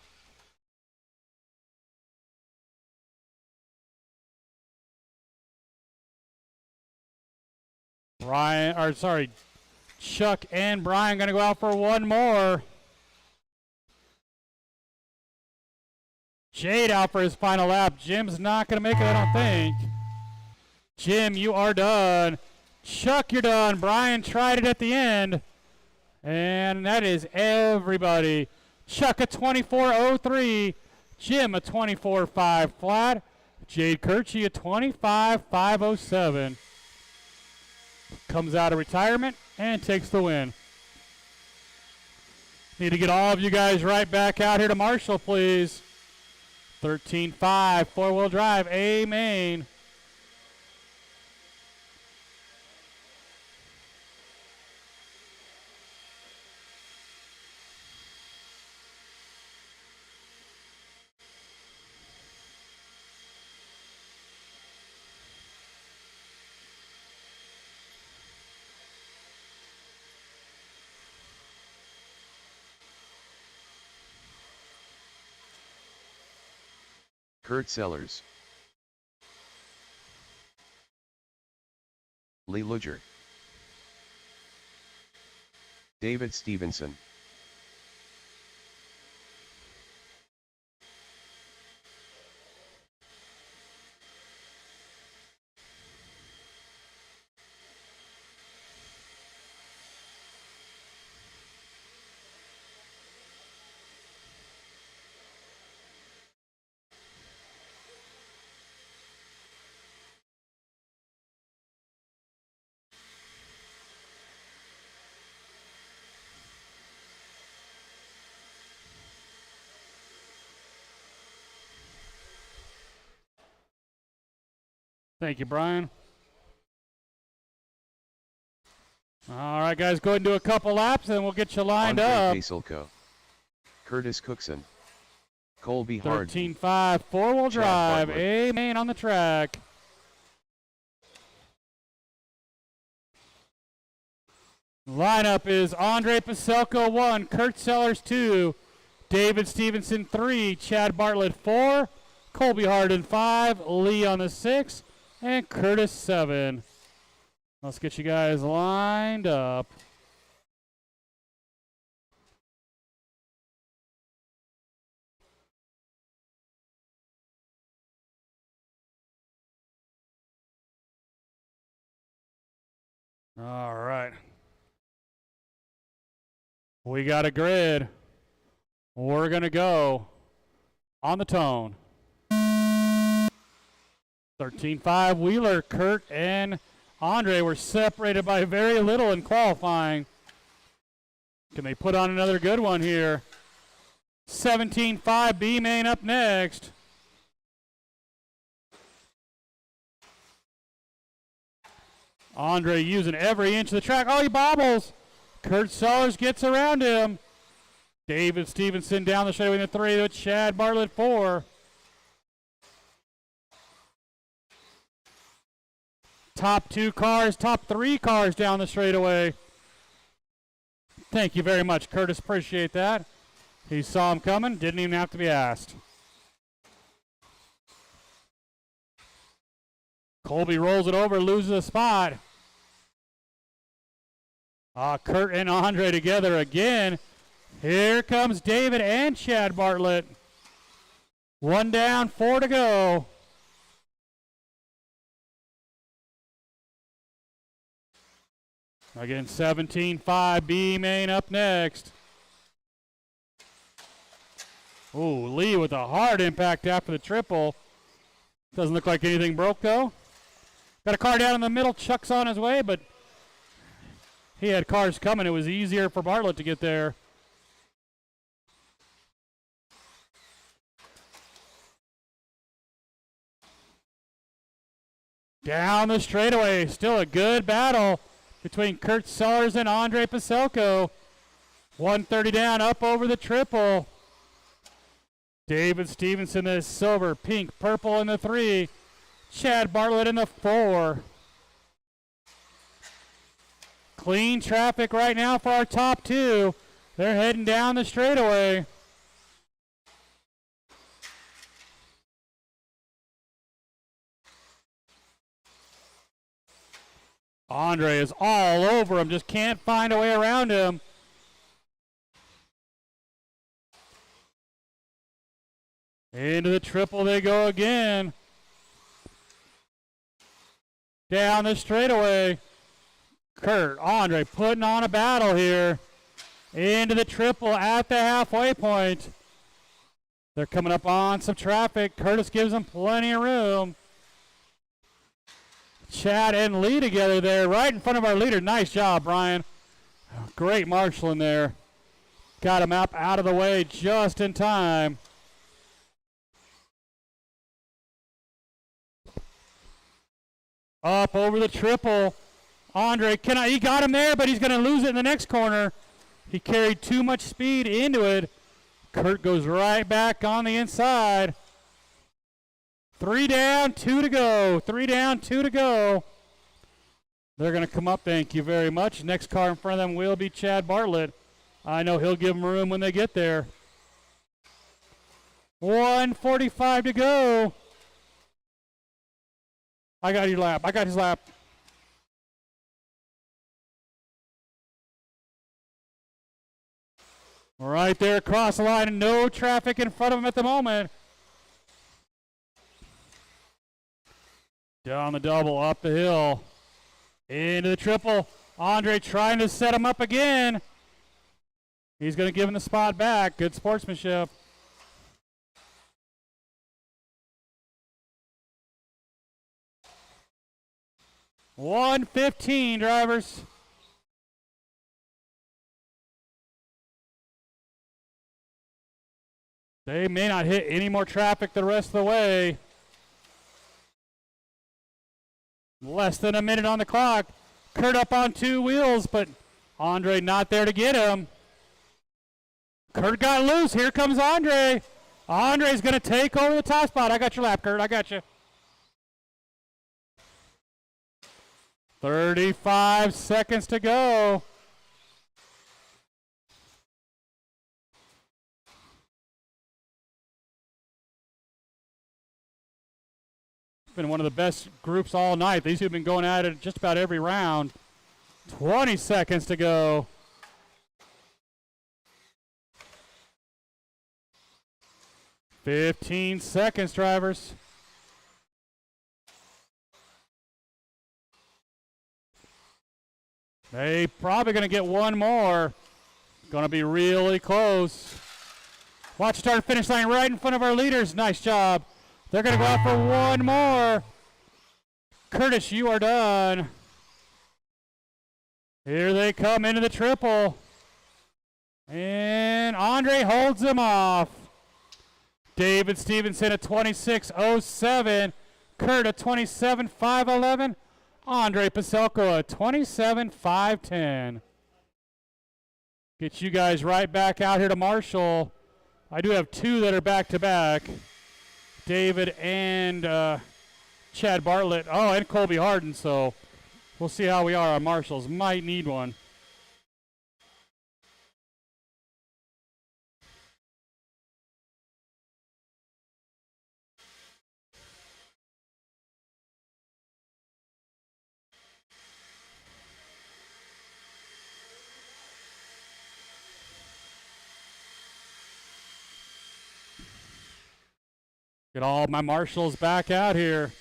Chuck and Brian going to go out for one more. Jade out for his final lap. Jim's not going to make it, I don't think. Jim, you are done. Chuck, you're done. Brian tried it at the end. And that is everybody. Chuck a 24.03. Jim a 24.5 flat. Jade Kirchie a 25.507. Comes out of retirement and takes the win. Need to get all of you guys right back out here to Marshall, please. 13.5, 4-wheel drive, A-main. Kurt Sellers, Lee Luger, David Stevenson, Thank you, Brian. All right, guys, go ahead and do a couple laps, and we'll get you lined Andre up. Vasilko, Curtis Cookson, Colby Hard, 13.5 four-wheel drive. Bartlett. Amen on the track. Lineup is Andre Paselko 1, Kurt Sellers 2, David Stevenson 3, Chad Bartlett 4, Colby Harden 5, Lee on the 6, and Curtis 7. Let's get you guys lined up. All right. We got a grid. We're going to go on the tone. 13.5 Wheeler, Kurt, and Andre were separated by very little in qualifying. Can they put on another good one here? 17.5 B-Main up next. Andre using every inch of the track. Oh, he bobbles. Kurt Sellers gets around him. David Stevenson down the straightaway in the 3 with Chad Bartlett 4. Top 2 cars, top 3 cars down the straightaway. Thank you very much, Curtis. Appreciate that. He saw him coming, didn't even have to be asked. Colby rolls it over, loses a spot. Kurt and Andre together again. Here comes David and Chad Bartlett. 1 down, 4 to go. Again, 17.5 B-Main up next. Ooh, Lee with a hard impact after the triple. Doesn't look like anything broke, though. Got a car down in the middle. Chuck's on his way, but he had cars coming. It was easier for Bartlett to get there. Down the straightaway. Still a good battle between Kurt Sellers and Andre Paselko. 130 down, up over the triple. David Stevenson is silver, pink, purple in the 3. Chad Bartlett in the 4. Clean traffic right now for our top 2. They're heading down the straightaway. Andre is all over him, just can't find a way around him. Into the triple they go again. Down the straightaway. Kurt, Andre putting on a battle here. Into the triple at the halfway point. They're coming up on some traffic. Curtis gives them plenty of room. Chad and Lee together there right in front of our leader. Nice job, Brian. Great marshaling there. Got him up out of the way just in time. Up over the triple. Andre, he got him there, but he's going to lose it in the next corner. He carried too much speed into it. Kurt goes right back on the inside. 3 down, 2 to go. 3 down, 2 to go. They're going to come up, thank you very much. Next car in front of them will be Chad Bartlett. I know he'll give them room when they get there. 1:45 to go. I got your lap. I got his lap. Right there across the line, and no traffic in front of him at the moment. Down the double, up the hill. Into the triple. Andre trying to set him up again. He's going to give him the spot back. Good sportsmanship. $115, drivers. They may not hit any more traffic the rest of the way. Less than a minute on the clock. Kurt up on two wheels, but Andre not there to get him. Kurt got loose. Here comes Andre. Andre's going to take over the top spot. I got your lap, Kurt. I got you. 35 seconds to go. Been one of the best groups all night. These two have been going at it just about every round. 20 seconds to go. "15 seconds, drivers. They probably going to get one more. Going to be really close. Watch start and finish line right in front of our leaders. Nice job. They're going to go out for one more. Curtis, you are done. Here they come into the triple. And Andre holds them off. David Stevenson at 26.07. Kurt at 27.511. Andre Paselko at 27.510. Get you guys right back out here to Marshall. I do have two that are back-to-back. David and Chad Bartlett. Oh, and Colby Harden, so we'll see how we are on Marshalls. Might need one. Get all my Marshalls back out here.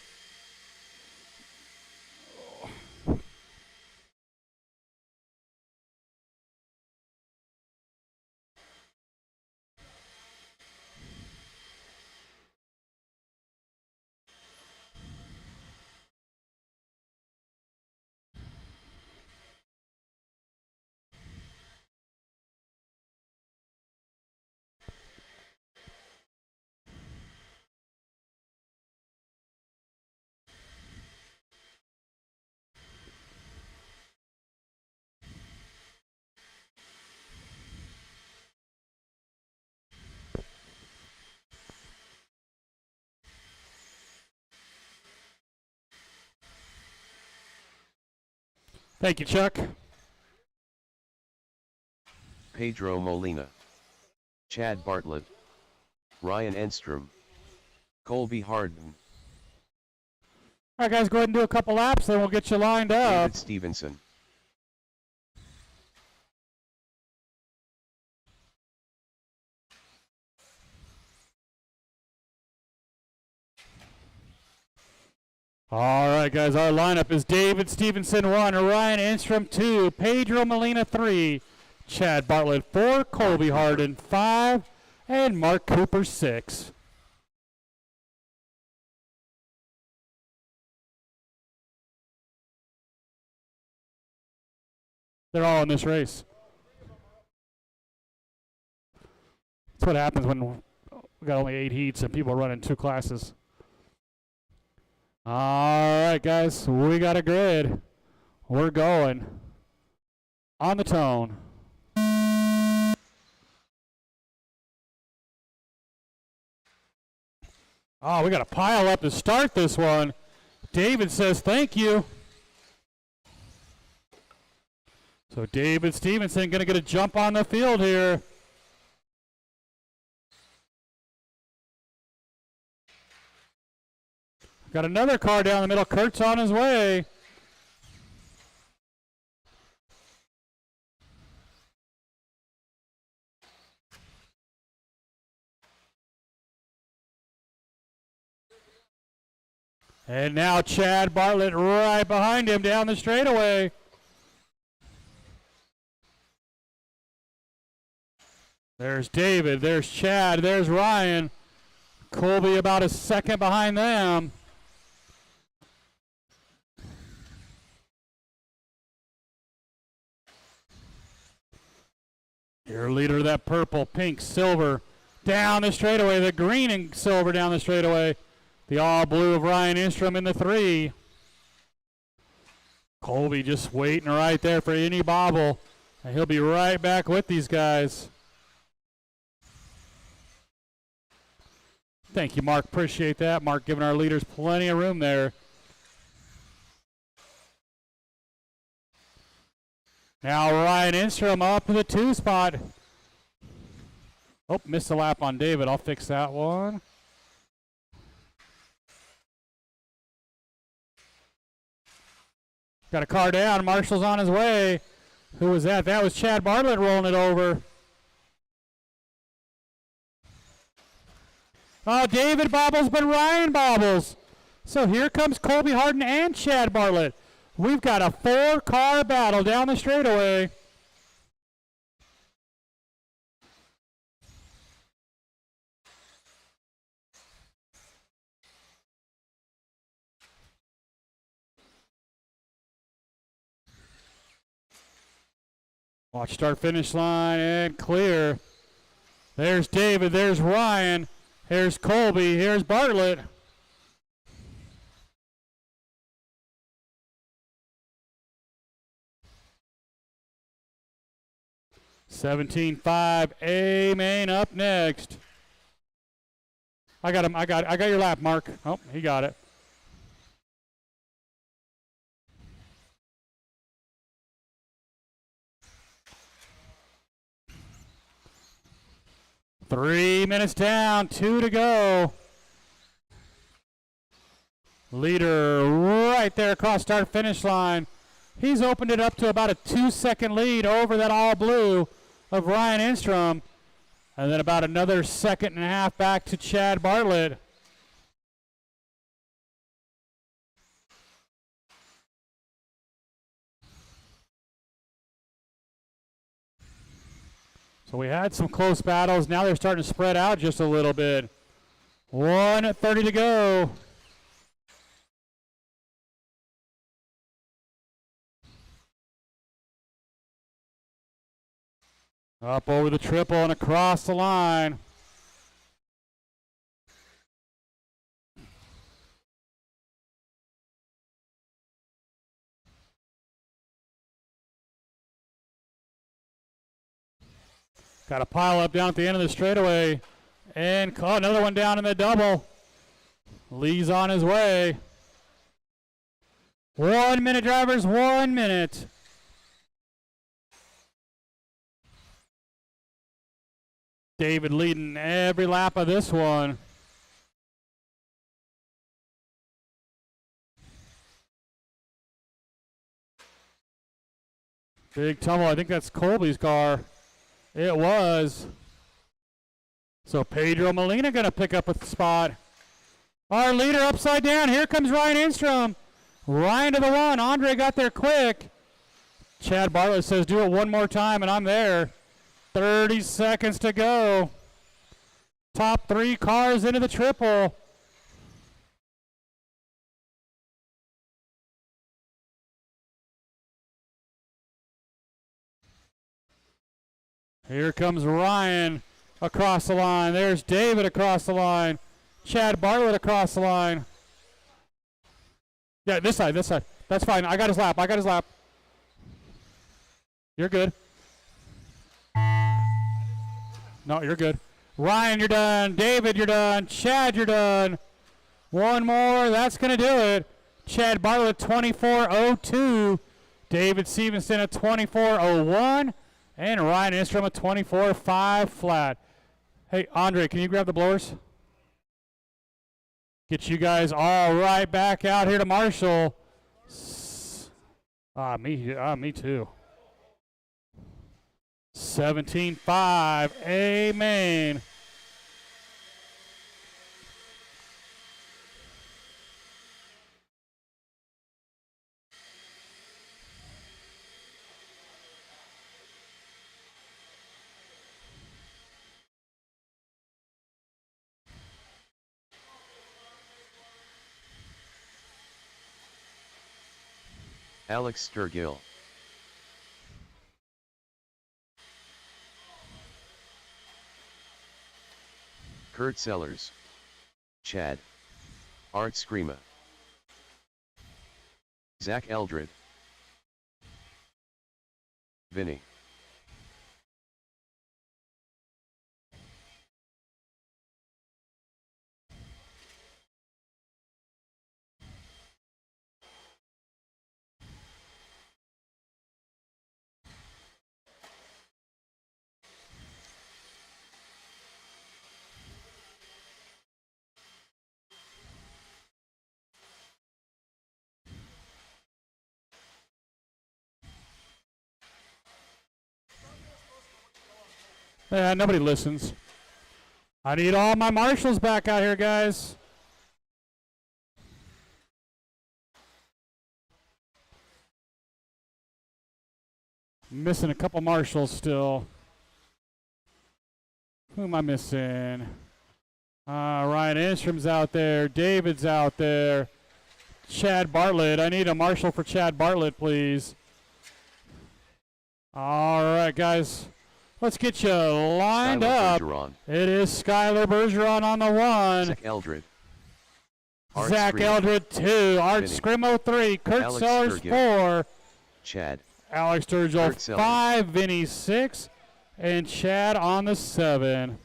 Thank you, Chuck. Pedro Molina, Chad Bartlett, Ryan Enstrom, Colby Harden, All right, guys, go ahead and do a couple laps, then we'll get you lined up. David Stevenson. All right, guys, our lineup is David Stevenson 1, Ryan Enstrom 2, Pedro Molina 3, Chad Bartlett 4, Colby Harden 5, and Mark Cooper 6. They're all in this race. That's what happens when we got only 8 heats and people running 2 classes. All right, guys, we got a grid. We're going on the tone. Oh, we got to pile up to start this one. David says thank you. So David Stevenson going to get a jump on the field here. Got another car down the middle. Kurt's on his way. And now Chad Bartlett right behind him down the straightaway. There's David, there's Chad, there's Ryan. Colby about a second behind them. Your leader, that purple, pink, silver, down the straightaway. The green and silver down the straightaway. The all blue of Ryan Enstrom in the 3. Colby just waiting right there for any bobble. And he'll be right back with these guys. Thank you, Mark. Appreciate that. Mark giving our leaders plenty of room there. Now Ryan Instrom up to the 2 spot. Oh, missed a lap on David. I'll fix that one. Got a car down. Marshall's on his way. Who was that? That was Chad Bartlett rolling it over. Oh, David bobbles, but Ryan bobbles. So here comes Colby Harden and Chad Bartlett. We've got a 4-car battle down the straightaway. Watch start finish line and clear. There's David, there's Ryan, here's Colby, here's Bartlett. (17.5) A main up next. I got him. I got your lap, Mark. Oh, he got it. Three minutes down, 2 to go. Leader right there across start finish line. He's opened it up to about a 2-second lead over that all blue of Ryan Instrom. And then about another 1.5 seconds back to Chad Bartlett. So we had some close battles. Now they're starting to spread out just a little bit. 1:30 to go. Up over the triple and across the line. Got a pile up down at the end of the straightaway. And another one down in the double. Lee's on his way. 1 minute, drivers, 1 minute. David leading every lap of this one. Big tumble. I think that's Colby's car. It was. So Pedro Molina going to pick up a spot. Our leader upside down. Here comes Ryan Instrom. Ryan to the 1. Andre got there quick. Chad Bartlett says, do it one more time, and I'm there. 30 seconds to go. Top 3 cars into the triple. Here comes Ryan across the line. There's David across the line. Chad Bartlett across the line. Yeah, this side, this side. That's fine. I got his lap. I got his lap. You're good. No, you're good. Ryan, you're done. David, you're done. Chad, you're done. One more. That's going to do it. Chad Bartlett, 24:02. David Stevenson at 24:01. And Ryan Instrom at 24.5 flat. Hey, Andre, can you grab the blowers? Get you guys all right back out here to Marshall. Me too. 17.5. Amen. Alex Sturgill. Kurt Sellers. Chad. Art Screama. Zach Eldred. Vinny. Yeah, nobody listens. I need all my marshals back out here, guys. Missing a couple marshals still. Who am I missing? Ryan Enstrom's out there. David's out there. Chad Bartlett. I need a marshal for Chad Bartlett, please. All right, guys. Let's get you lined up. Bergeron. It is Skylar Bergeron on the 1. Zach Eldred. Zach Eldred 2. Art Scrimo 3. Kurt Alex Sellers Sturgill. 4. Chad. Alex Sturgill 5. Vinny 6. And Chad on the 7.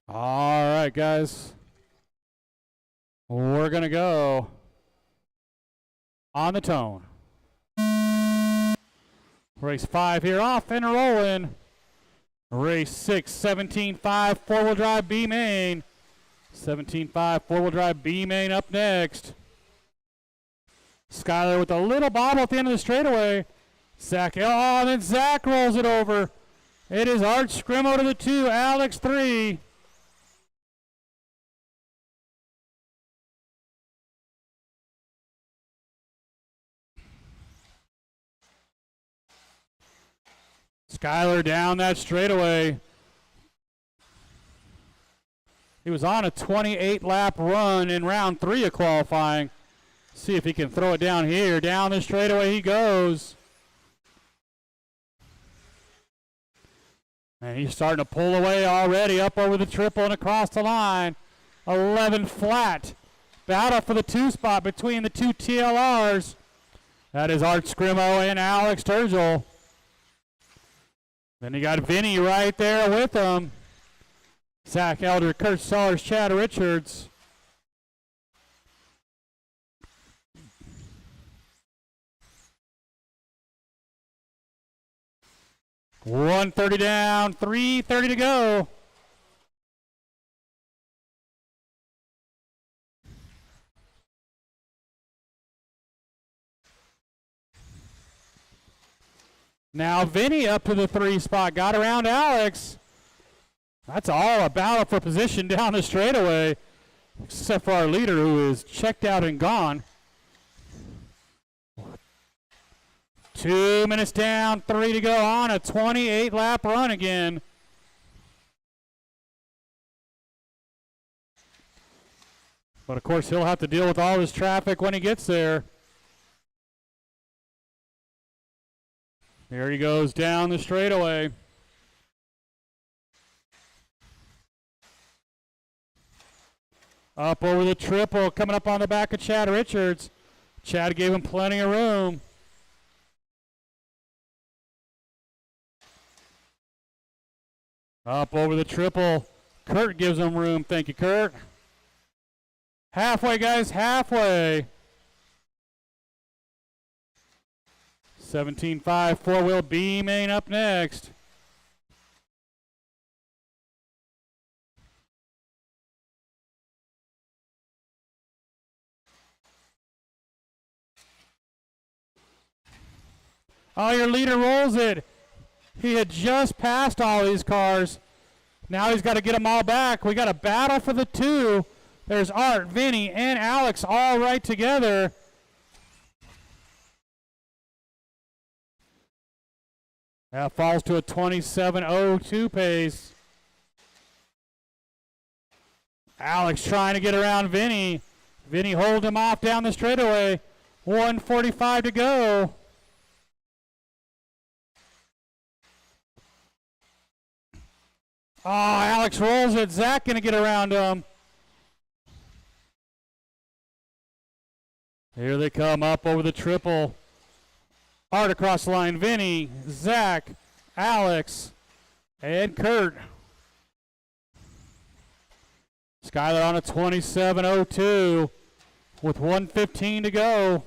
All right, guys. We're going to go on the tone. Race 5 here off and rolling. Race 6, 17.5 four-wheel drive B main. 17.5 four-wheel drive B main up next. Skylar with a little bobble at the end of the straightaway. Zach, oh, and then Zach rolls it over. It is Art Scrimo to the 2, Alex 3. Skylar down that straightaway. He was on a 28-lap run in round 3 of qualifying. See if he can throw it down here. Down the straightaway he goes. And he's starting to pull away already, up over the triple and across the line. 11 flat. Battle for the 2 spot between the 2 TLRs. That is Art Scrimo and Alex Sturgill. Then you got Vinny right there with him. Zach Elder, Kurt Sellers, Chad Richards. $130 down, $330 to go. Now Vinny up to the 3 spot, got around Alex. That's all a battle for position down the straightaway, except for our leader who is checked out and gone. 2 minutes down, 3 to go on a 28-lap run again. But of course he'll have to deal with all this traffic when he gets there. There he goes down the straightaway. Up over the triple, coming up on the back of Chad Richards. Chad gave him plenty of room. Up over the triple. Kurt gives him room. Thank you, Kurt. Halfway, guys, halfway. 17.5 four-wheel B main up next. Oh, your leader rolls it. He had just passed all these cars. Now he's got to get them all back. We got a battle for the 2. There's Art, Vinny, and Alex all right together. That falls to a 27.02 pace. Alex trying to get around Vinny. Vinny hold him off down the straightaway. 1:45 to go. Oh, Alex rolls it. Zach going to get around him. Here they come up over the triple. Art across the line. Vinny, Zach, Alex, and Kurt. Skylar on a 27.02 with 1:15 to go.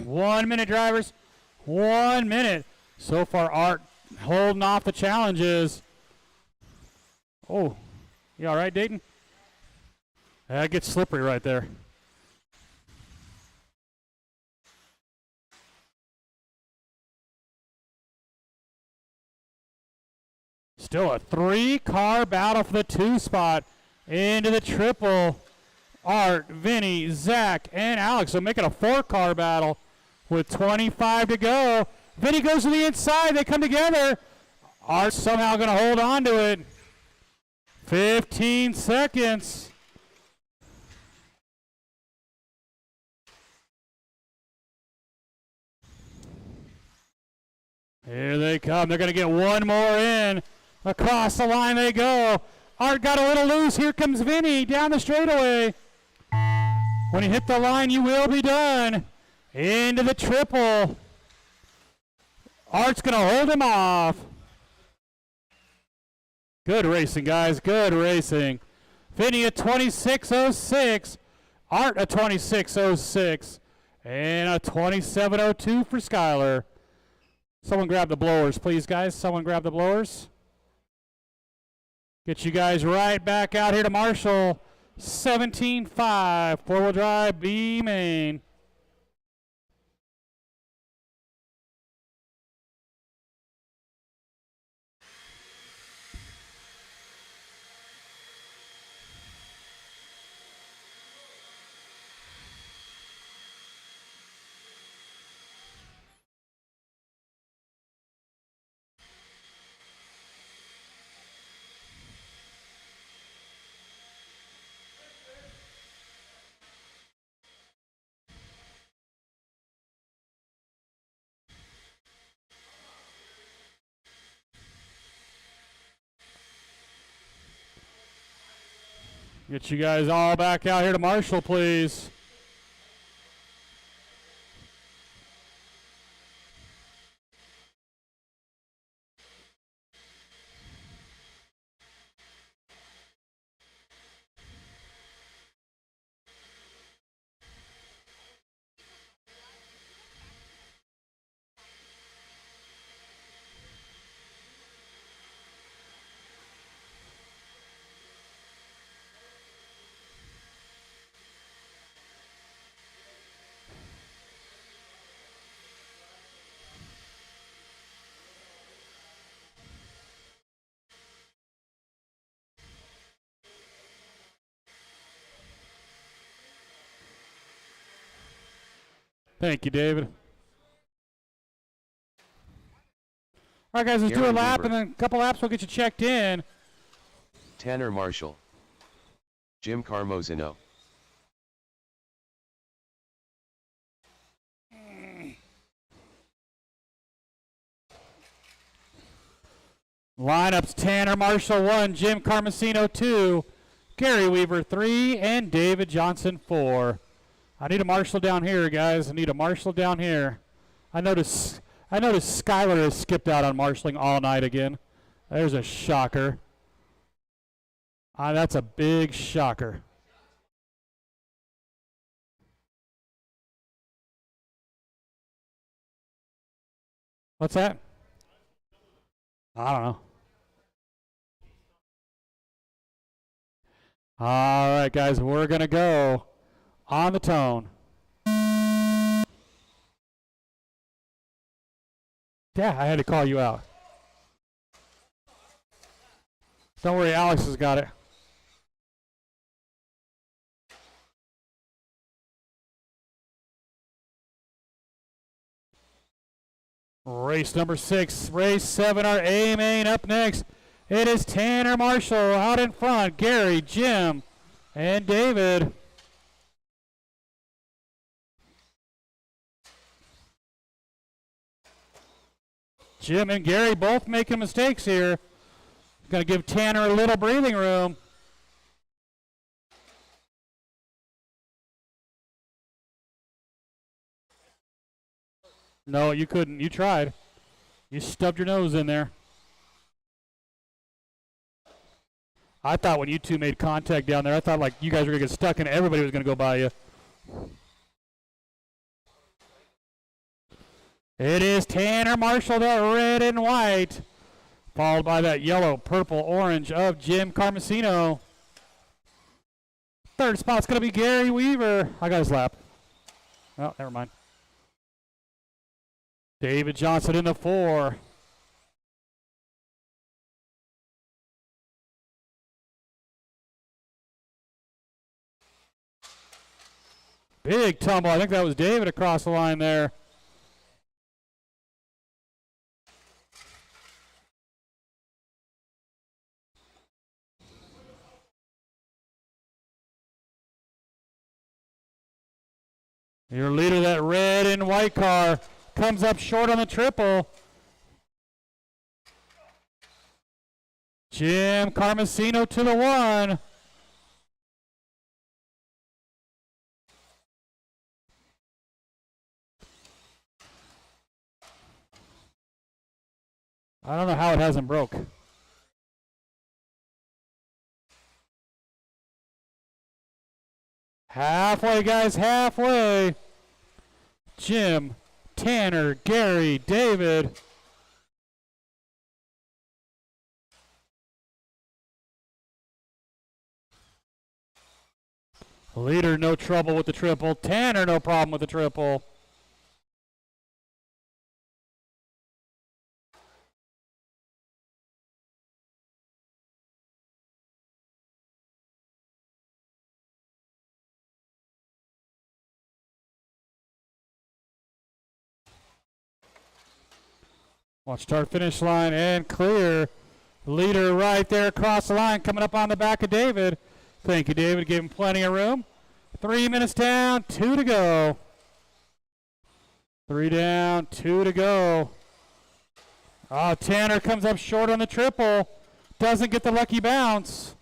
One minute, drivers. 1 minute. So far, Art holding off the challenges. Oh, you all right, Dayton? That gets slippery right there. Still a 3-car battle for the 2 spot. Into the triple. Art, Vinny, Zach, and Alex. So making a 4-car battle with 25 to go. Vinny goes to the inside. They come together. Art's somehow going to hold on to it. 15 seconds. Here they come. They're going to get one more in. Across the line they go. Art got a little loose. Here comes Vinny down the straightaway. When you hit the line, you will be done. Into the triple. Art's going to hold him off. Good racing, guys. Good racing. Vinny a 26.06. Art a 26.06. And a 27.02 for Skylar. Someone grab the blowers, please, guys. Someone grab the blowers. Get you guys right back out here to Marshall. 17.5, four-wheel drive, B main. Get you guys all back out here to Marshall, please. Thank you, David. All right, guys, let's do a lap, and then a couple laps will get you checked in. Tanner Marshall. Jim Carmozino. Lineups: Tanner Marshall 1, Jim Carmozino 2, Gary Weaver 3, and David Johnson 4. I need a Marshall down here, guys. I need a Marshall down here. I noticed Skylar has skipped out on marshalling all night again. There's a shocker. That's a big shocker. What's that? I don't know. All right, guys, we're going to go on the tone. Yeah, I had to call you out. Don't worry, Alex has got it. Race number 6, race 7, our A main up next. It is Tanner Marshall out in front, Gary, Jim, and David. Jim and Gary both making mistakes here. Going to give Tanner a little breathing room. No, you couldn't. You tried. You stubbed your nose in there. I thought when you two made contact down there, I thought like you guys were going to get stuck and everybody was going to go by you. It is Tanner Marshall, that red and white, followed by that yellow, purple, orange of Jim Carmesino. Third spot's going to be Gary Weaver. I got his lap. Oh, never mind. David Johnson in the 4. Big tumble. I think that was David across the line there. Your leader, that red and white car, comes up short on the triple. Jim Carmesino to the 1. I don't know how it hasn't broke. Halfway, guys, halfway. Jim, Tanner, Gary, David. Leader, no trouble with the triple. Tanner, no problem with the triple. Watch start finish line and clear. Leader right there across the line, coming up on the back of David. Thank you, David. Gave him plenty of room. 3 minutes down, 2 to go. 3 down, 2 to go. Oh, Tanner comes up short on the triple. Doesn't get the lucky bounce.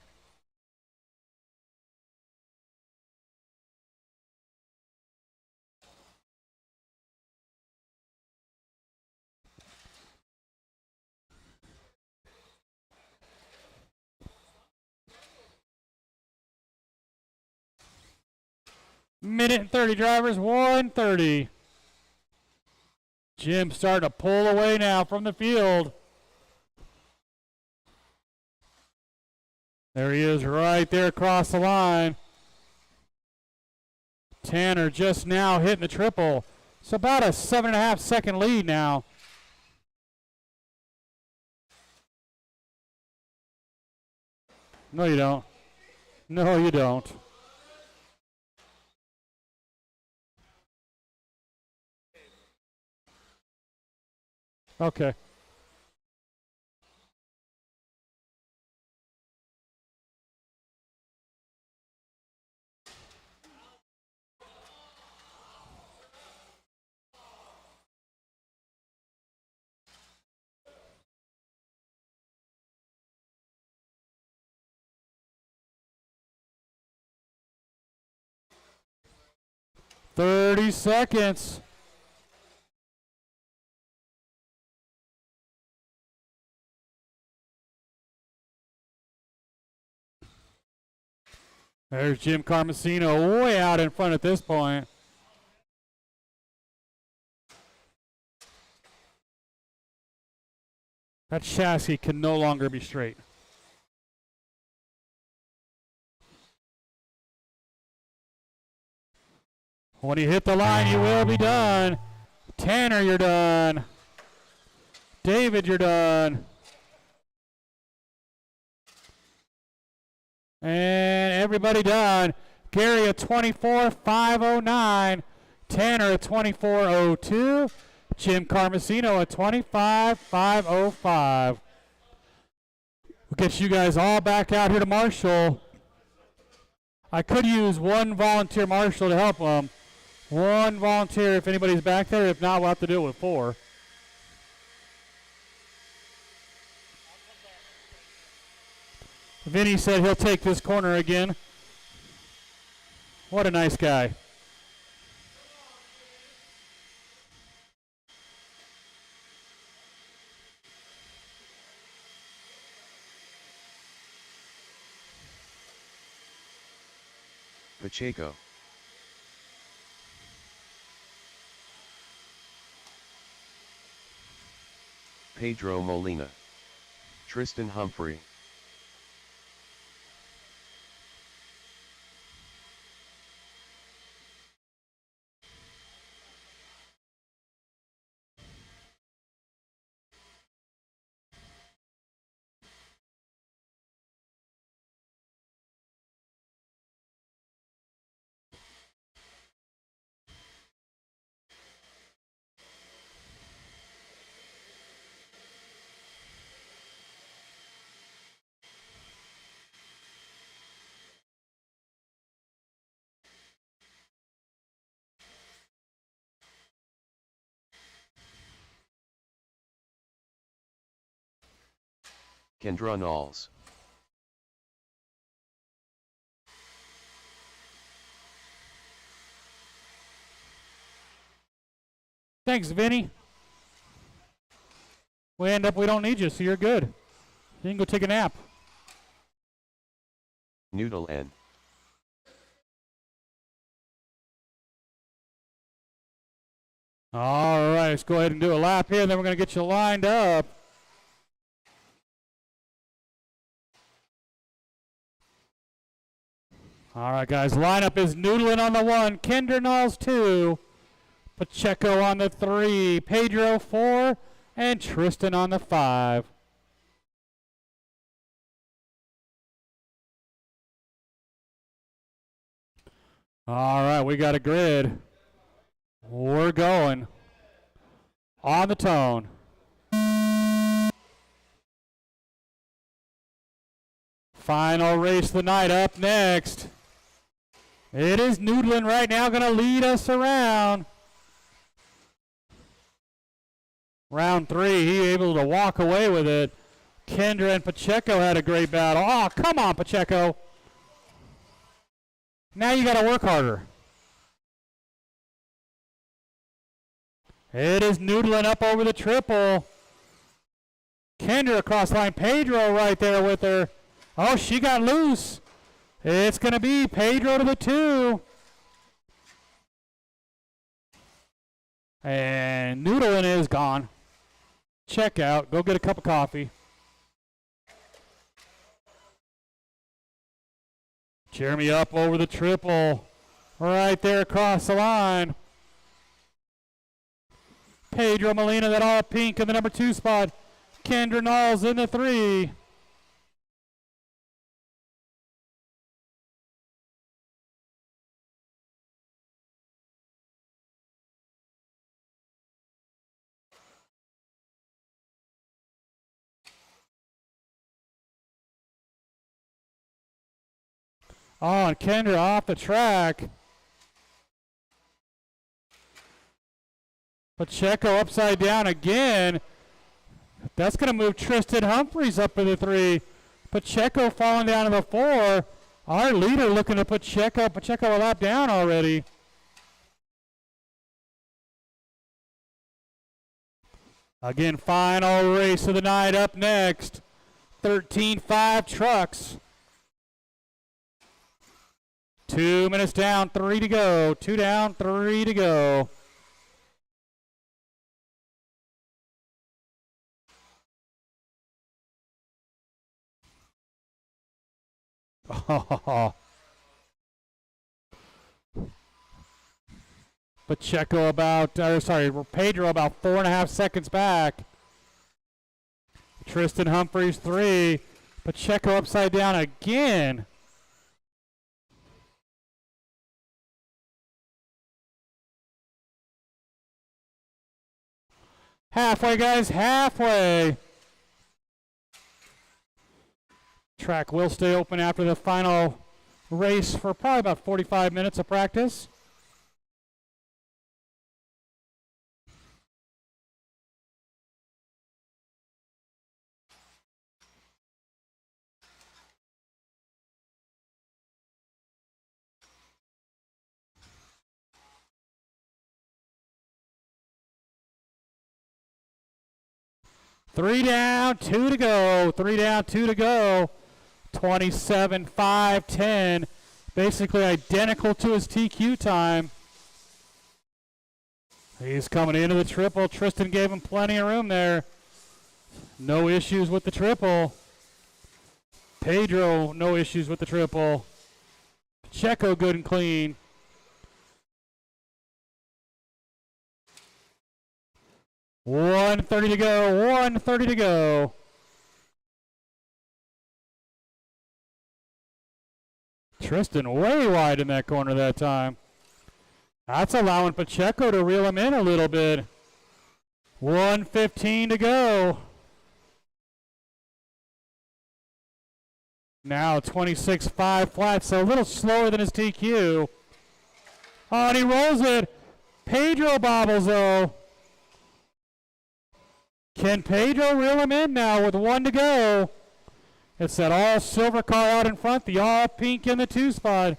Minute and 30, drivers, 1:30. Jim starting to pull away now from the field. There he is right there across the line. Tanner just now hitting the triple. It's about a 7.5 second lead now. No, you don't. No, you don't. Okay. Thirty seconds. There's Jim Carmesino way out in front at this point. That chassis can no longer be straight. When you hit the line, you will be done. Tanner, you're done. David, you're done. And everybody done. Gary a 24.509. Tanner a 24.02. Jim Carmesino at 25,505. We'll get you guys all back out here to Marshall. I could use one volunteer marshal to help them. One volunteer if anybody's back there. If not, we'll have to do it with 4. Vinny said he'll take this corner again. What a nice guy. Pacheco. Pedro Molina. Tristan Humphrey. Kendra Knowles. Thanks, Vinny. We don't need you, so you're good. You can go take a nap. Noodle N. All right, let's go ahead and do a lap here, and then we're going to get you lined up. All right, guys, lineup is Noodlin on the 1, Kinder Knowles 2, Pacheco on the 3, Pedro 4, and Tristan on the 5. All right, we got a grid. We're going. On the tone. Final race of the night up next. It is Noodlin right now going to lead us around. Round 3, he able to walk away with it. Kendra and Pacheco had a great battle. Oh, come on, Pacheco. Now you got to work harder. It is Noodlin up over the triple. Kendra across line. Pedro right there with her. Oh, she got loose. It's going to be Pedro to the 2. And Noodlin is gone. Check out. Go get a cup of coffee. Jeremy up over the triple. Right there across the line. Pedro Molina, that all pink in the number 2 spot. Kendra Knowles in the 3. Oh, and Kendra off the track. Pacheco upside down again. That's going to move Tristan Humphreys up to the 3. Pacheco falling down to the 4. Our leader looking to Pacheco a lap down already. Again, final race of the night up next. 13.5 trucks. 2 minutes down, 3 to go. 2 down, 3 to go. Oh. Pacheco Pedro about 4.5 seconds back. Tristan Humphreys 3. Pacheco upside down again. Halfway, guys, halfway. Track will stay open after the final race for probably about 45 minutes of practice. Three down, two to go. 3 down, 2 to go. 27-5-10. Basically identical to his TQ time. He's coming into the triple. Tristan gave him plenty of room there. No issues with the triple. Pedro, no issues with the triple. Pacheco, good and clean. $130 to go. $130 to go. Tristan way wide in that corner that time. That's allowing Pacheco to reel him in a little bit. 1:15 to go. Now 26.5 flat, so a little slower than his TQ. Oh, and he rolls it. Pedro bobbles though. Can Pedro reel him in now with 1 to go? It's that all silver car out in front, the all pink in the 2 spot.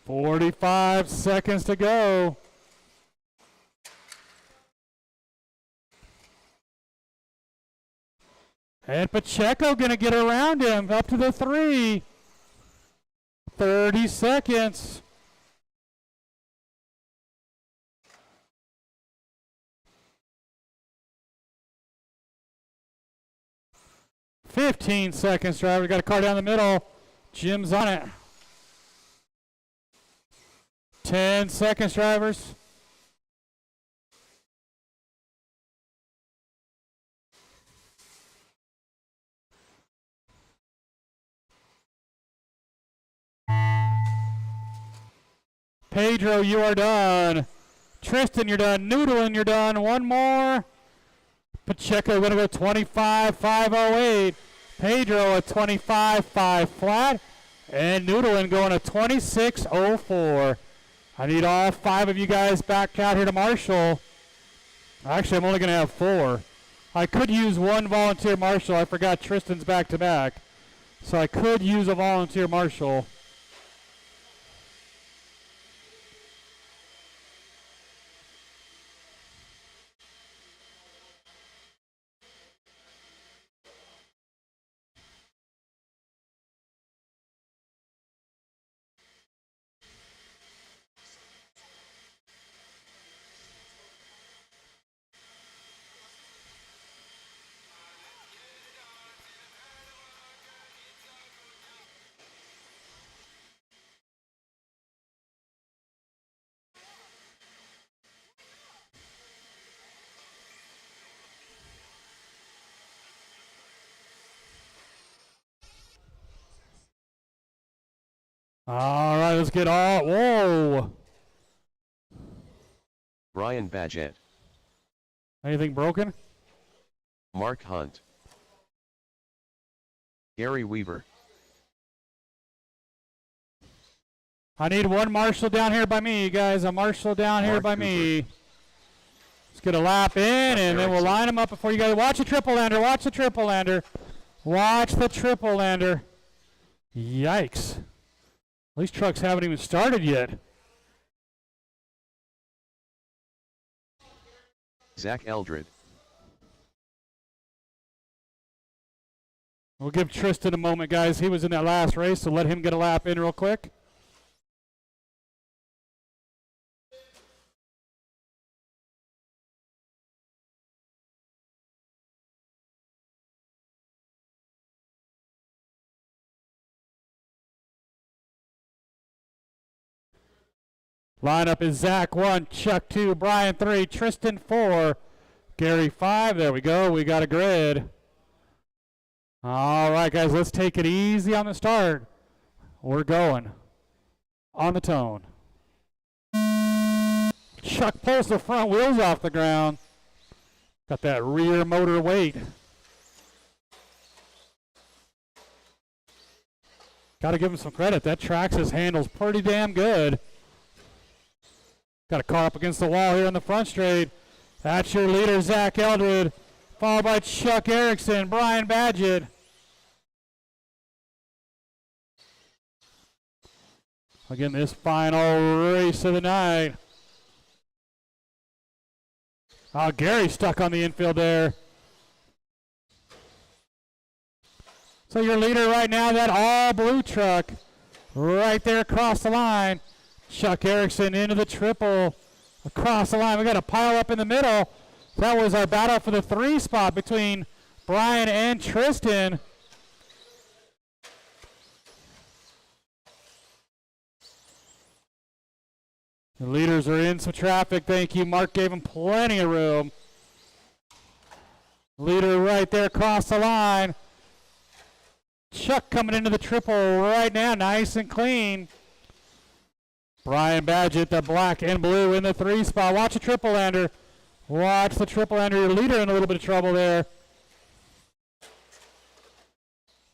$45 seconds to go. And Pacheco gonna get around him up to the 3. 30 seconds. $15 seconds, driver. Got a car down the middle. Jim's on it. 10 seconds, drivers. Pedro, you are done. Tristan, you're done. Noodlin, you're done. One more. Pacheco going to go 25.508. Pedro a 25.5 flat. And Noodlin going to 26.04. I need all 5 of you guys back out here to marshal. Actually, I'm only going to have 4. I could use 1 volunteer marshal. I forgot Tristan's back to back. So I could use a volunteer marshal. All right, let's get all. Whoa. Brian Badgett. Anything broken? Mark Hunt. Gary Weaver. I need 1 marshal down here by me, guys. A marshal down here by me. Let's get a lap in, and then we'll line them up before you guys. Watch the triple lander. Watch the triple lander. Watch the triple lander. Yikes. These trucks haven't even started yet. Zach Eldred. We'll give Tristan a moment, guys. He was in that last race, so let him get a lap in real quick. Lineup is Zach 1, Chuck 2, Brian 3, Tristan 4, Gary 5. There we go. We got a grid. All right, guys, let's take it easy on the start. We're going on the tone. Chuck pulls the front wheels off the ground. Got that rear motor weight. Got to give him some credit. That Traxxas handles pretty damn good. Got a car up against the wall here in the front straight. That's your leader, Zach Eldred, followed by Chuck Erickson, Brian Badgett. Again, this final race of the night. Oh, Gary stuck on the infield there. So your leader right now, that all-blue truck, right there across the line. Chuck Erickson into the triple, across the line. We got a pile up in the middle. That was our battle for the 3 spot between Brian and Tristan. The leaders are in some traffic. Thank you. Mark gave them plenty of room. Leader right there across the line. Chuck coming into the triple right now, nice and clean. Brian Badgett, the black and blue in the 3 spot. Watch the triple lander. Watch the triple lander. Your leader in a little bit of trouble there.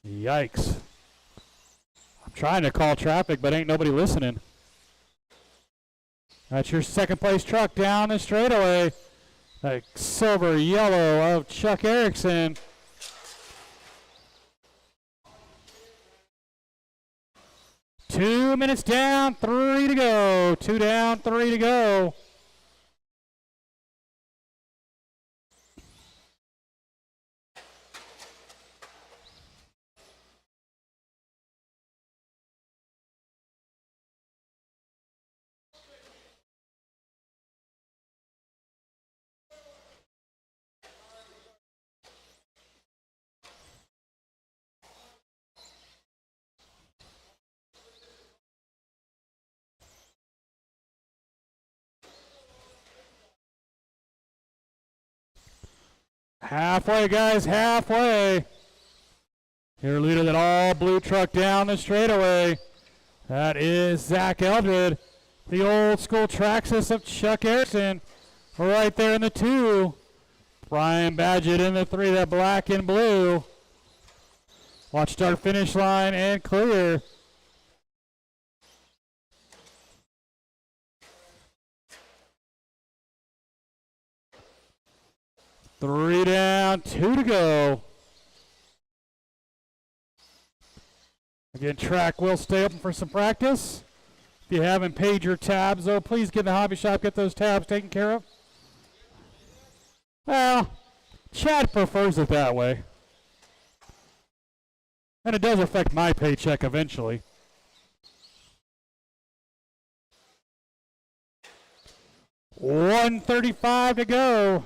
Yikes. I'm trying to call traffic, but ain't nobody listening. That's your second place truck down the straightaway. That silver yellow of Chuck Erickson. Two minutes down, 3 to go. 2 down, 3 to go. Halfway, guys, halfway. Your leader, that all-blue truck down the straightaway. That is Zach Eldred, the old-school Traxxas of Chuck Erickson. Right there in the 2. Brian Badgett in the 3, that black and blue. Watch start finish line and clear. Three down, 2 to go. Again, track will stay open for some practice. If you haven't paid your tabs, though, please get in the hobby shop, get those tabs taken care of. Well, Chad prefers it that way. And it does affect my paycheck eventually. $135 to go.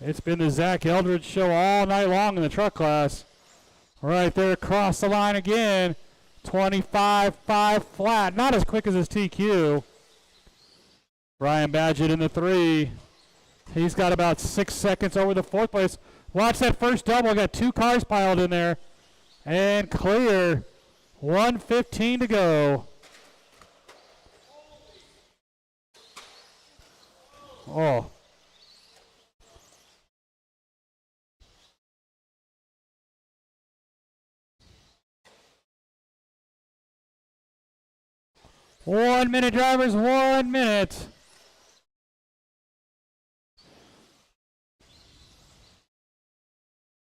It's been the Zach Eldred show all night long in the truck class. Right there across the line again. 25.5 flat. Not as quick as his TQ. Brian Badgett in the 3. He's got about 6 seconds over the 4th place. Watch that first double. Got 2 cars piled in there. And clear. 1:15 to go. Oh. One minute, drivers, 1 minute.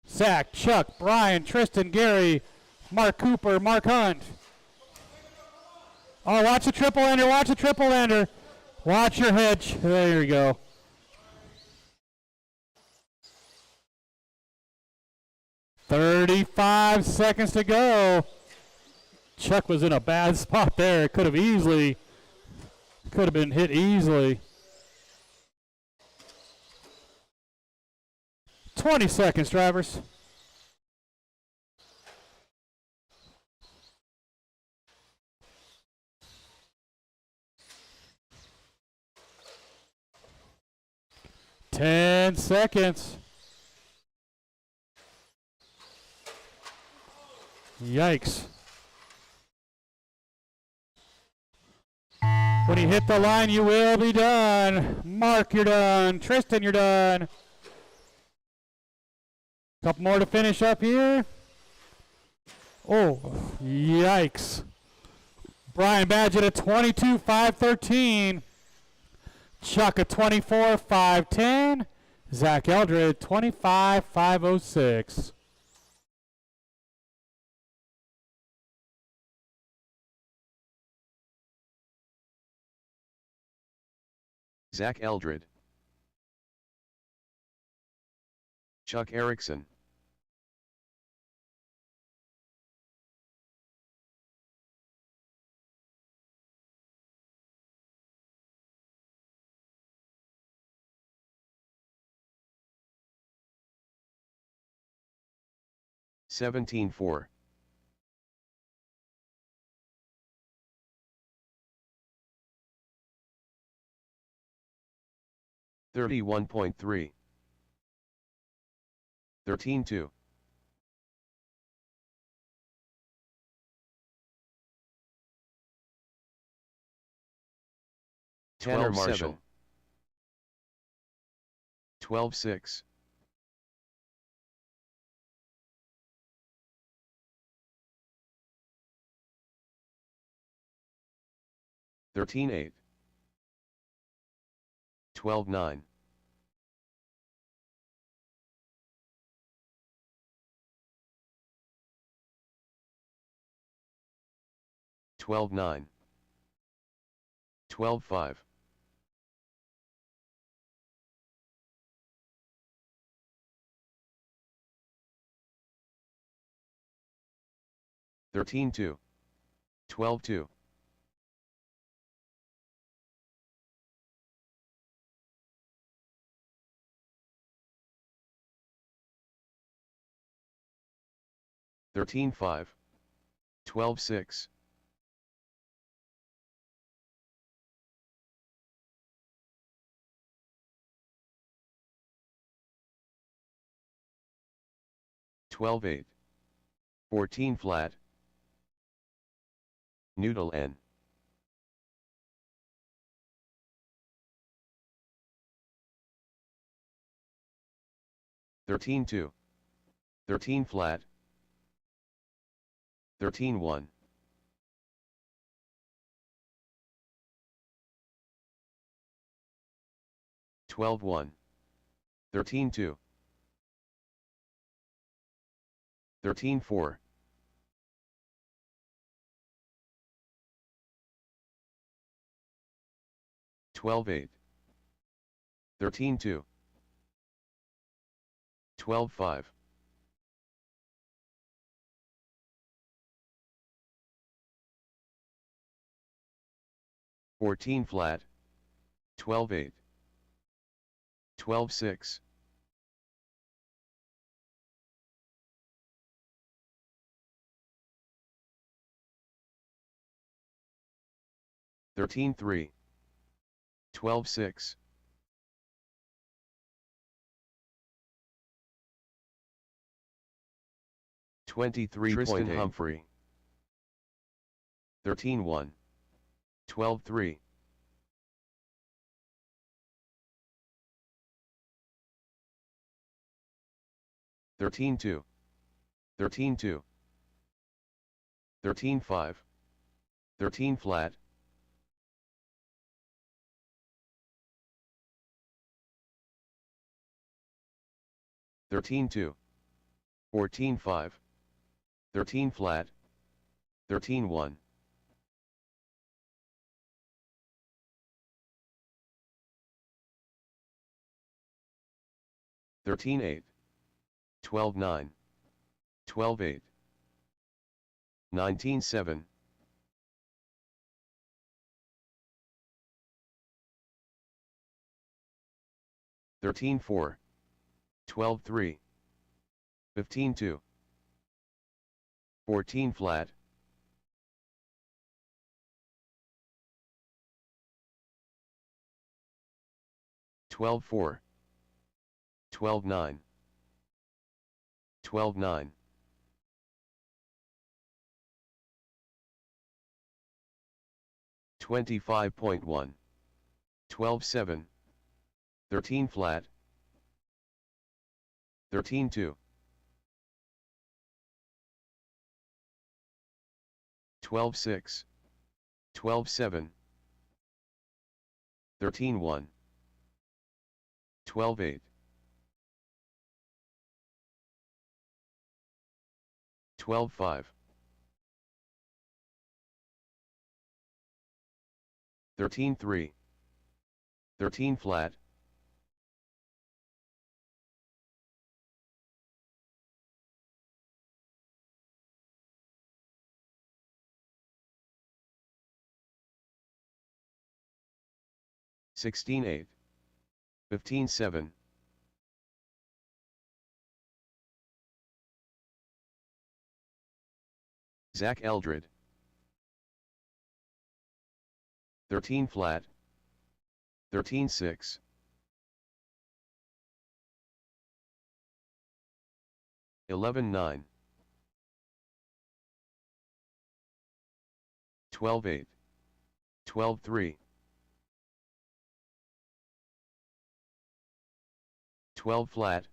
Zach, Chuck, Brian, Tristan, Gary, Mark Cooper, Mark Hunt. Oh, watch the triple lander, watch the triple lander. Watch your hitch. There you go. $35 seconds to go. Chuck was in a bad spot there. It could have been hit easily. 20 seconds, drivers. Ten seconds. Yikes. When you hit the line, you will be done. Mark, you're done. Tristan, you're done. Couple more to finish up here. Oh, yikes. Brian Badgett at 22.513. Chuck at 24.510. Zach Eldred 25.506. Zach Eldred. Chuck Erickson. $17.4. $31.3. $13.2. Tanner Marshall. 12.6. $13.8. $12.9. $12.9. $12.5. $13.2. $12.2. $13.5. $12.6. $12.8. 14 flat. Noodle N. $13.2. 13 flat. 13.1. $12.1. 13.2. 13.4. $12.8. 13.2. 12.5. $14 flat. 12.8. 12.6. $13.3. 12.6. Tristan Humphrey. 13.1. 12.3. $13.2. 13.2. 13.5. 13 flat. $13.2. 14.5. 13 flat. 13.1. $13.8. 12.9. 12.8. 19.7. $13.4. 12.3. 15.2. 14 flat. $12.4. 12.9. 12.9. 25.1, 12.7, 13 flat, 13.2, 12.6, 12.7, 13.1, 12.8, 12.5, 13.3, 13 flat, 16.8, 15.7, Zach Eldred, 13 flat, 13.6, 11.9, 12.8, 12.3, 12 flat,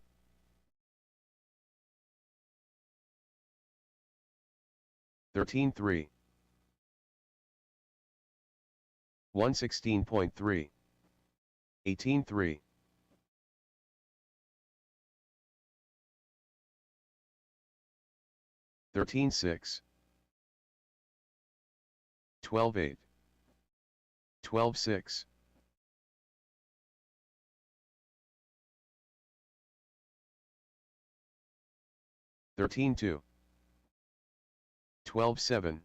13.3, 116.3, 18.3, 13.6, 12.8, 12.6, 13.2, 12.7,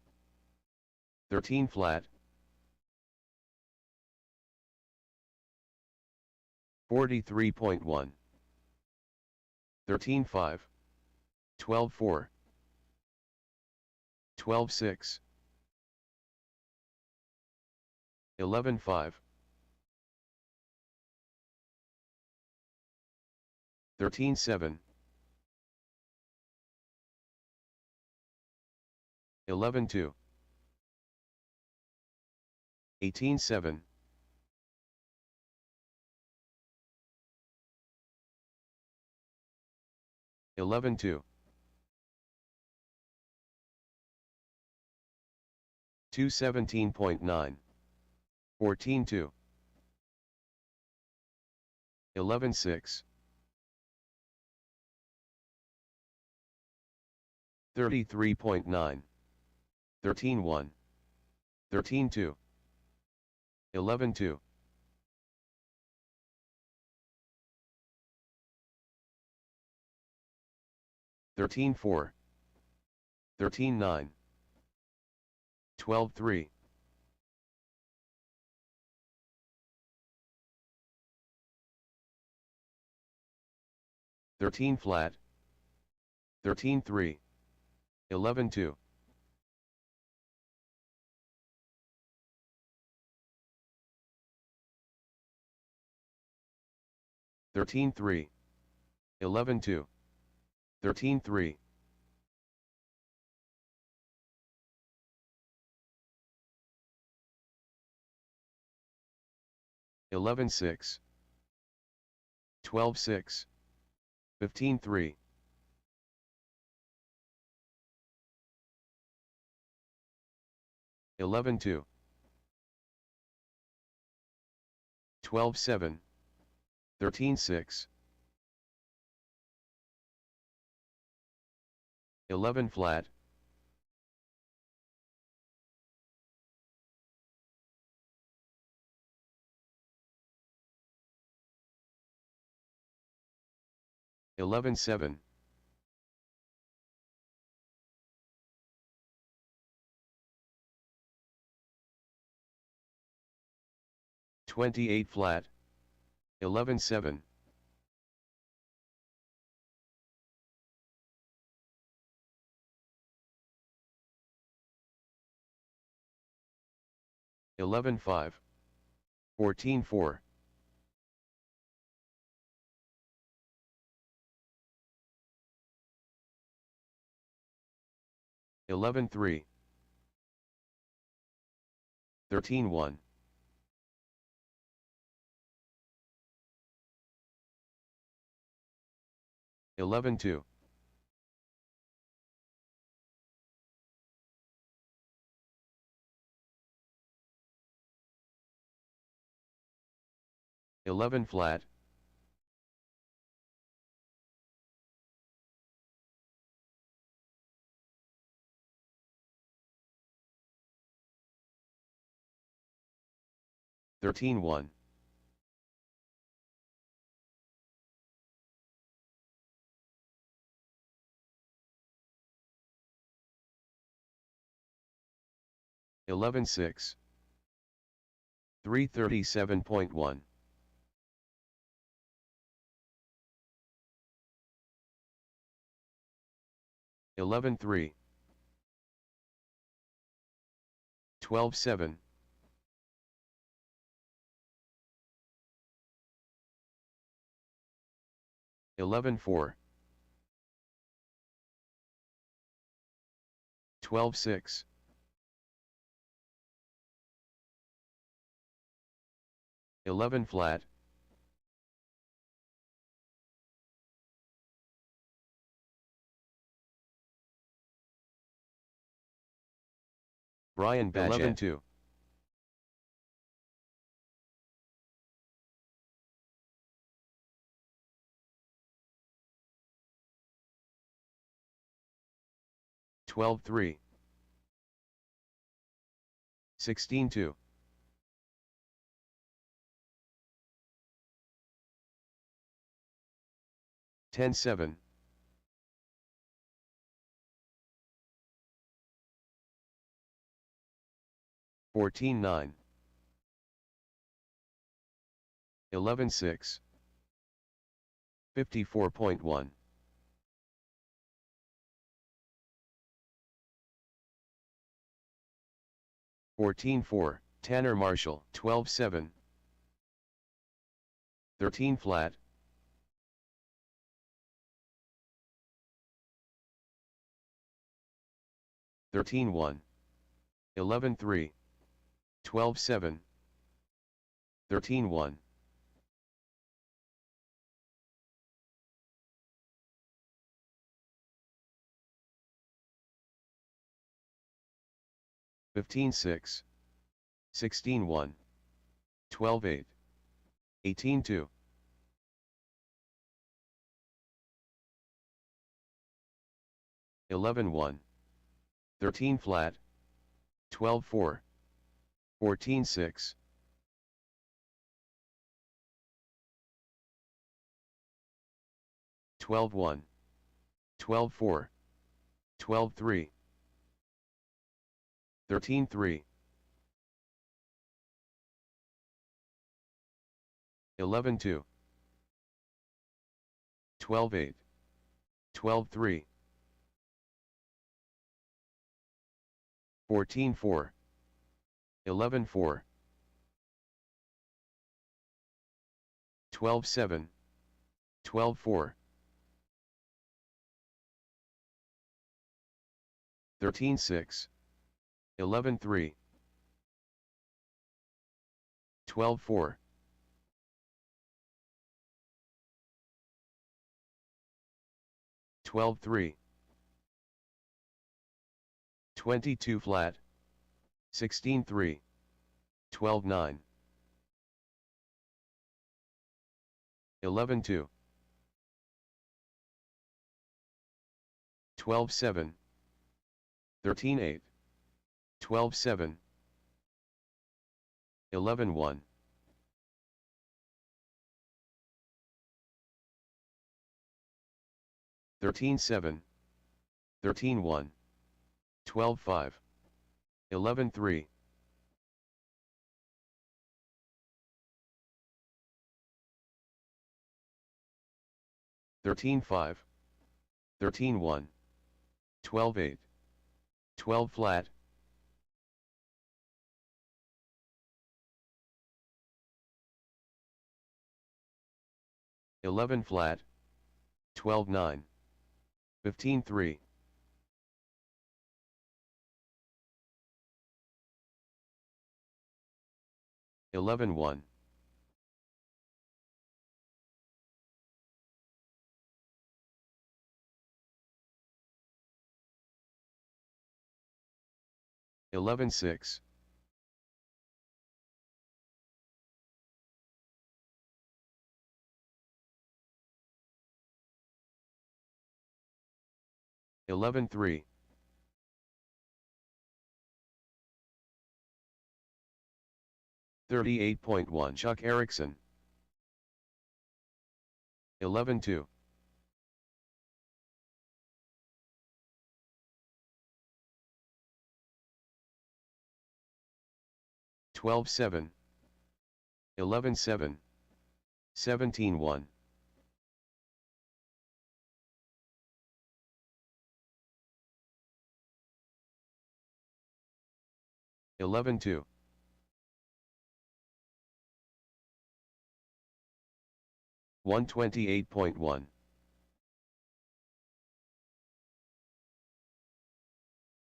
13 flat, 43.1, 13.5, 12.4, 12.6, 11.5, 13.7, 11.2, 18.7, 11.2, 217.9, 14.2, 11.6, 33.9, 13.1, 13.2, 11.2, 13.4, 13.9, 12.3, 13 flat, 13.3, 11.2, 13.3, 11.2, 13.3, 11.6, 12.6, 15.3, 11.2, 12.7, 13.6, 11 flat, 11.7, 28 flat, 11.7, 11.5, 14.4, 11.3, 13-1. 11-2. 11 flat. 13-1. 11-6. 337.1. 11-3. 12-7. 11-4. 12-6. 11 flat. 11-2. 12-3. 16-2. 10-7. 14-9. 11-6. 54.1. 14-4. Tanner Marshall. 12-7. 13 flat. 13-1. 11-3. 12-7. 13-1. 15-6. 16-1. 12-8. 18-2. 11-1. 13 flat. 12-4. 14-6. 12-1. 12-4. 12-3. 13-3. 11-2. 12-8. 12-3. 14-4. 11-4. 12-7. 12-4. 13-6. 11-3. 12-4. 12-3. 22 flat. 16-3. 12-9. 11-2. 12-7. 13-8. 12-7. 11-1. 13-7. 13-1. 12-5. 11-3. 13-5. 13-1. 12-8. 12 flat. 11 flat. 12-9. 15-3. 11-1. 11-6. 11-3. 38.1 Chuck Erickson. 11-2. 12-7. 11-7. 17-1. 11-2. 128.1.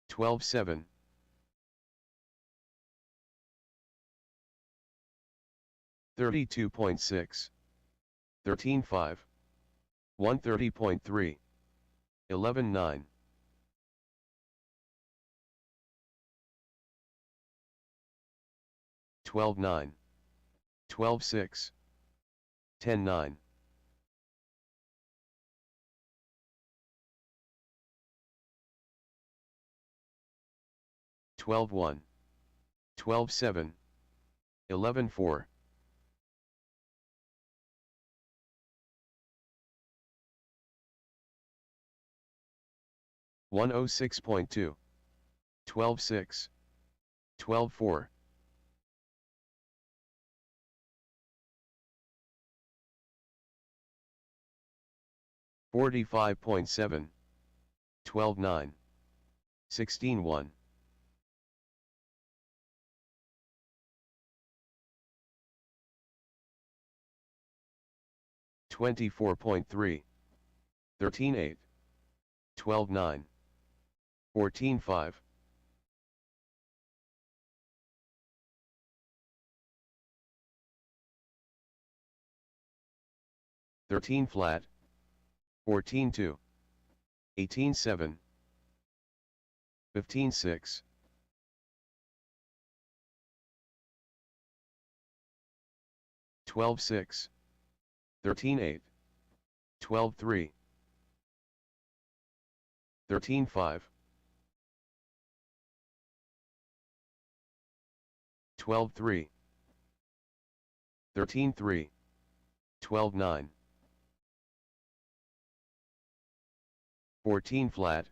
12-7. 32.6. 13-5. 130.3. 11-9. 12-9. 12-6. 10-9. 12-1. 12-7. 11-4. 106.2. 12-6. 12-4. 45.7. 12-9. 16-1. 24.3. 13-8. 12-9. 14-5. 13 flat. 14-2. 18-7. 15-6. 12-6. 13-8. 12-3. 13-5. 12-3. 13-3. 12-9. 14 flat.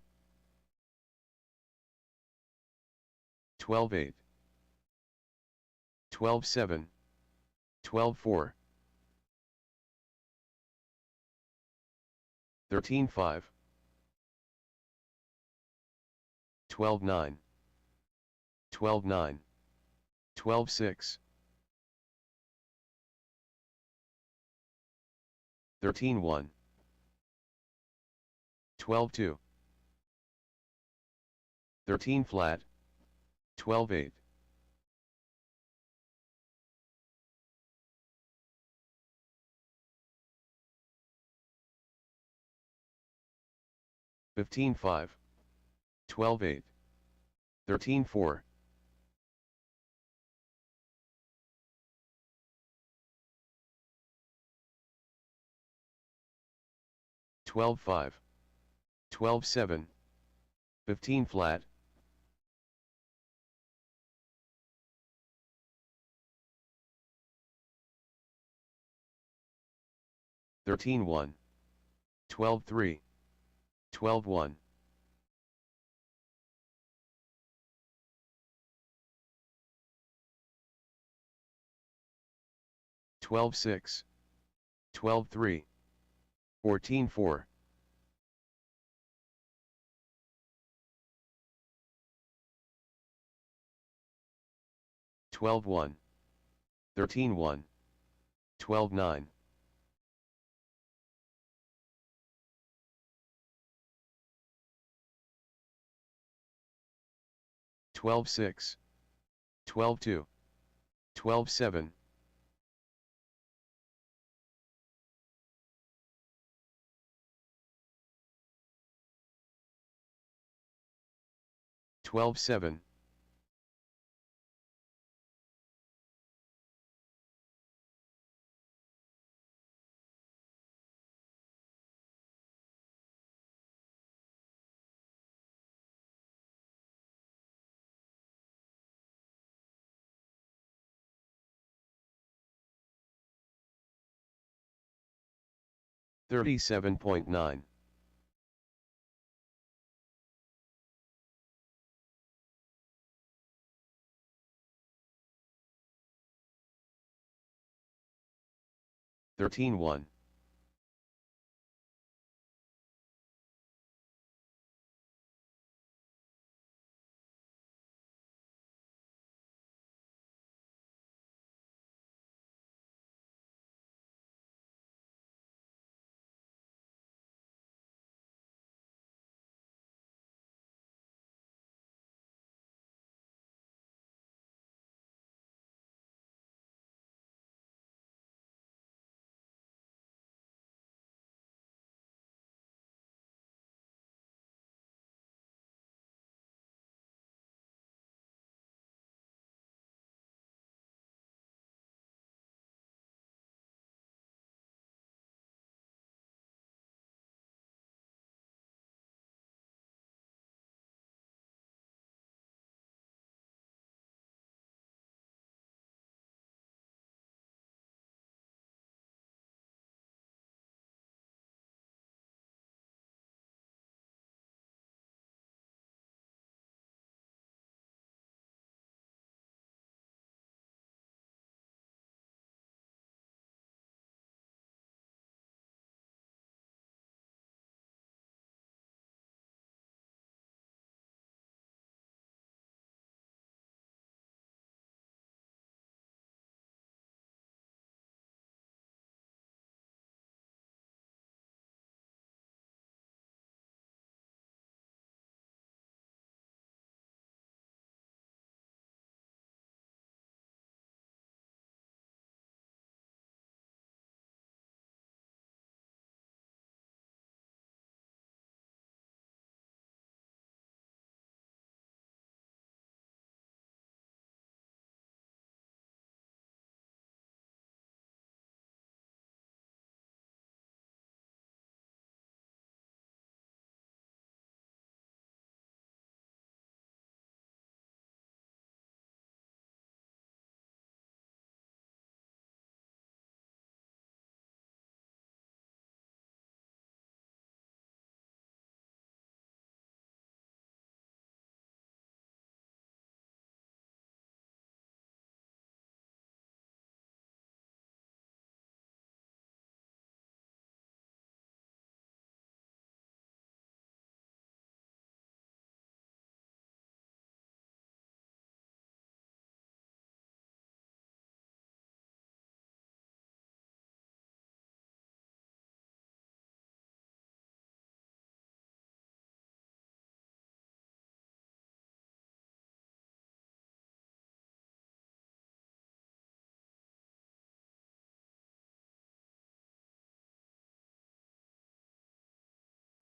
12-8. 12-7. 12-4. 13-5. 12-9. 12-9. 12-6. 13-1. 12-2. 13 flat. 12-8. 15-5. 12-8. 13-4. 12-5. 12-7. 15 flat. 13-1. 12-3. 12-1. 12-6. 12-3. 14-4. 12-1. 13-1. 12-9. 12-6. 12-2. 12-7. 12-7. 37.9. 13-1.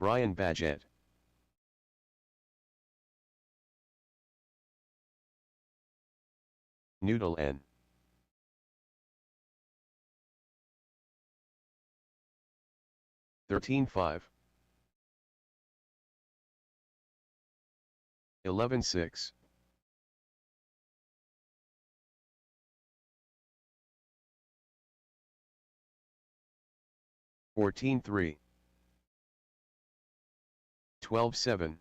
'Brian Badgett. Noodle N. 13-5. 11-6. 14-3. 12-7.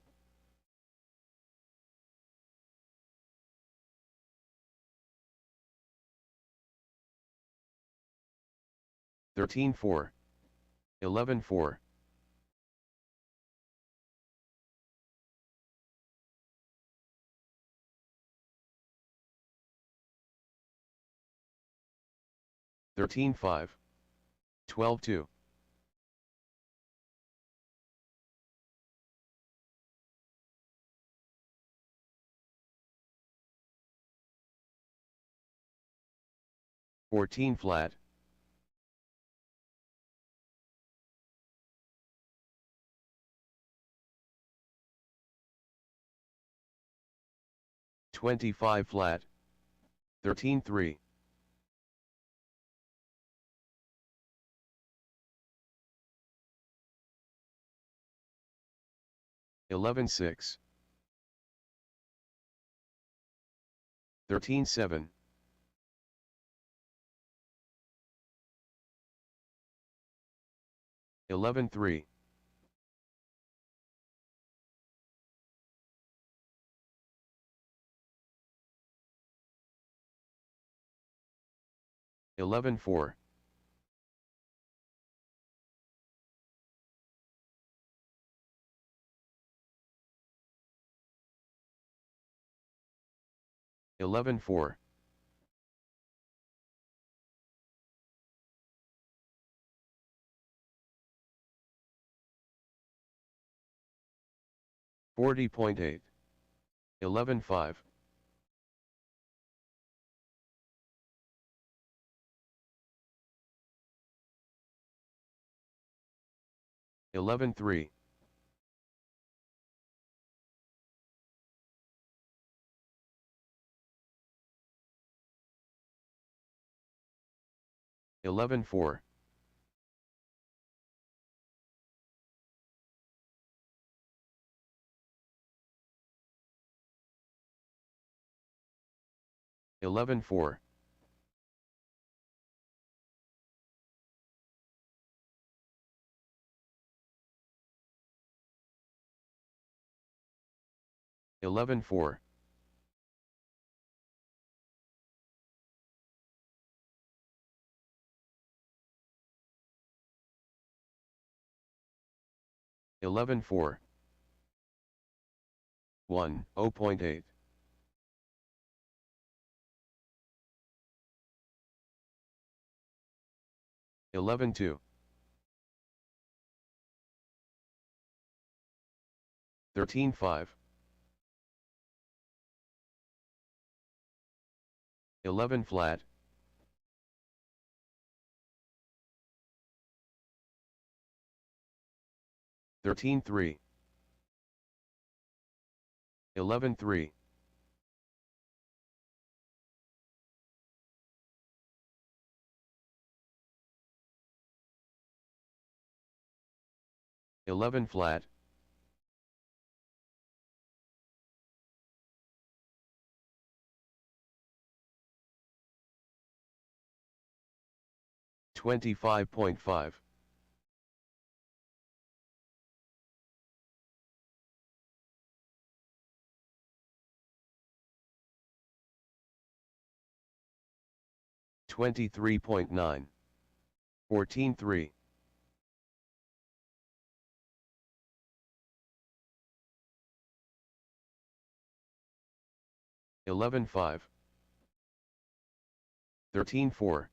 13-4. 11-4. 13-5. 12-2. 14 flat. 25 flat. 13-3. 11-6. 13-7. 11-3. 11-4. 11-4. 40.8. 11-5. 11-3. 11-4. 11-4. 11-4. 11-4. 1, 0.8. 11-2. 13-5. 11 flat. 13-3. 11-3. 11 flat. 25.5. 23.9. 14-3. 11-5. 13-4.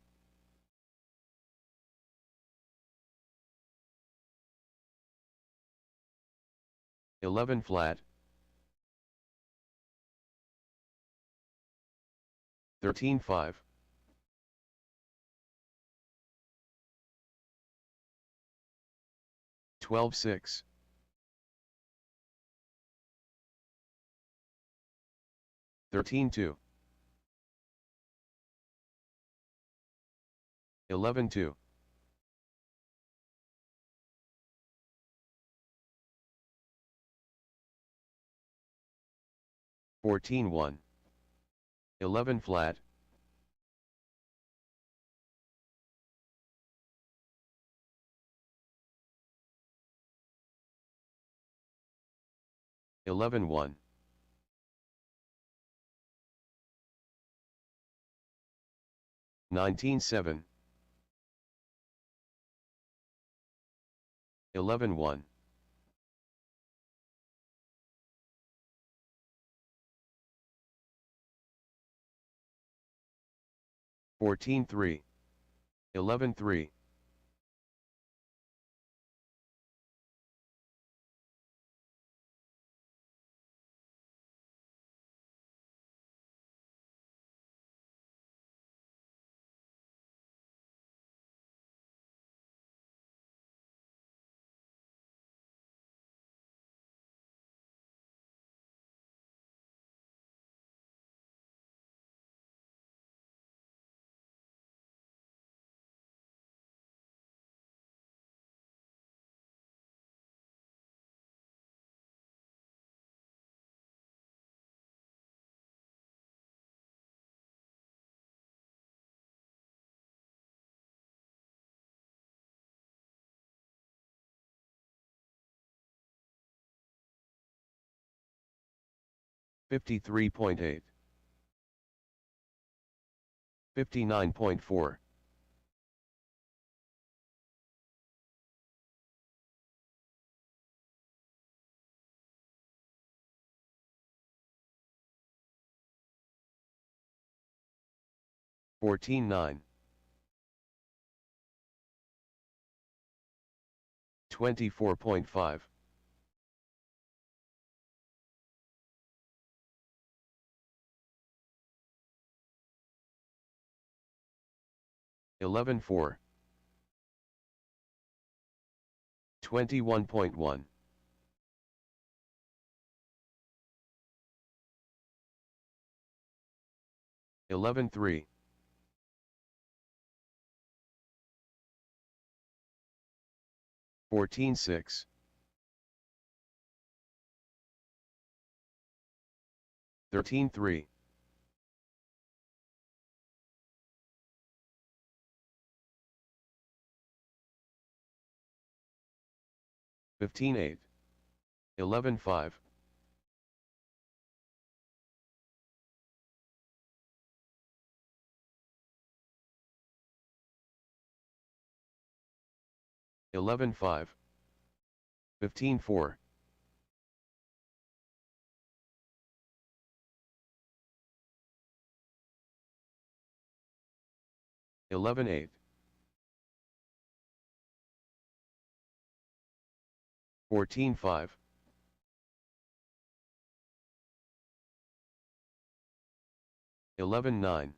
11 flat. 13-5. 12-6. 13-2. 11-2. 14-1. 11 flat. 11-1. 19-7. 11-1. 14-3. 11-3. 53.8. 59.4. 14.9. 24.5. 11.4. 21.1. 11.3. 14.6. 13.3. 15.8. 11.5. 11.5. 15.4. 11.8. 14.5. 11.9.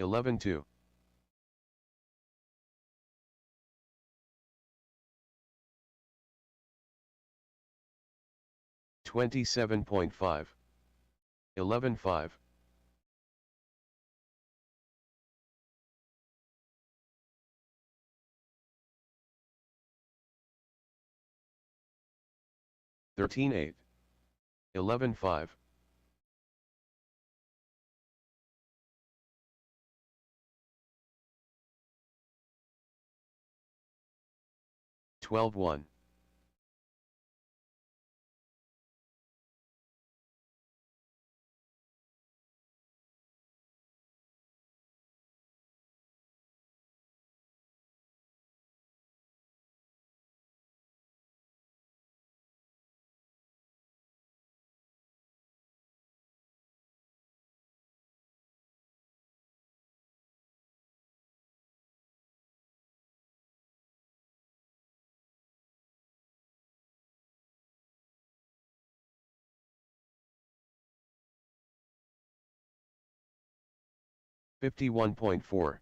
11.2. 27.5. 11.5. 13.8. 11.5. 12.1. 51.4.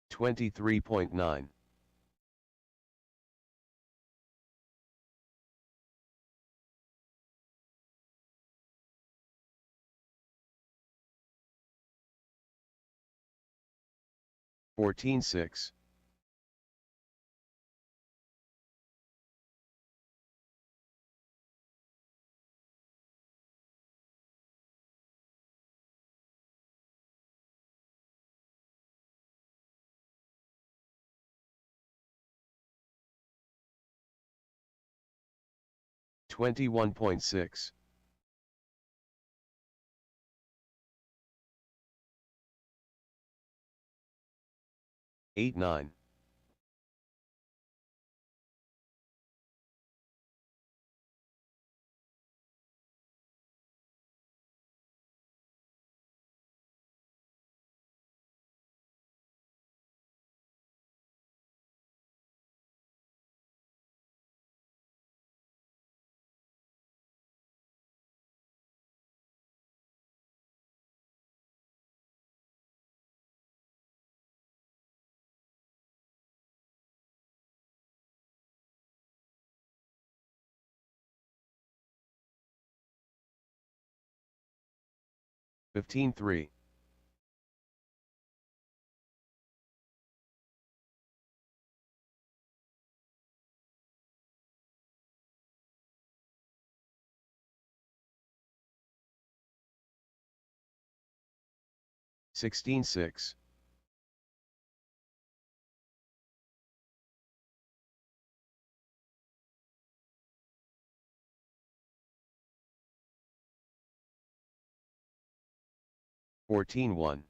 23.9. 14.6. 21.6. 8.9. 15-3. 16-6. 14-1.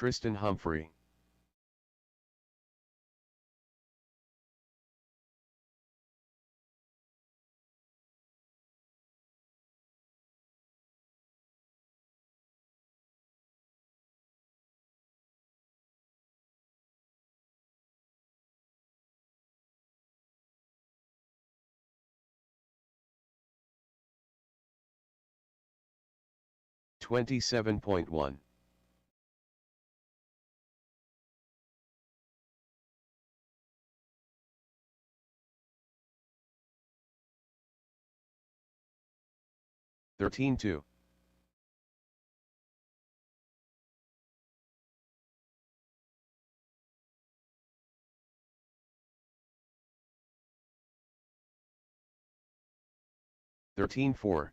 Tristan Humphrey. $27.1. $13.2. $13.4.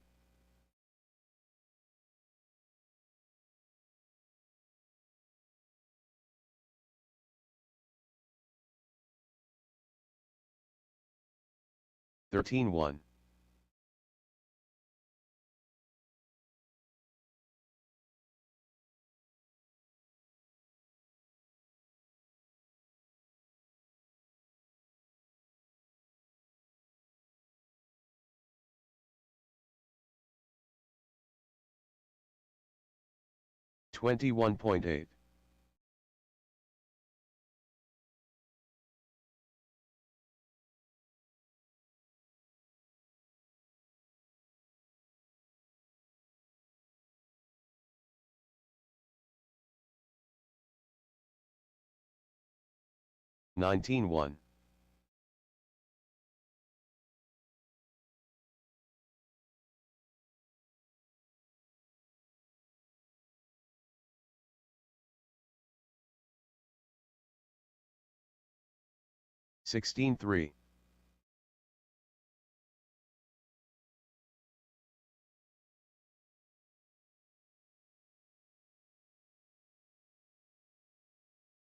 $13.1. $21.8. $19.1. $16.3.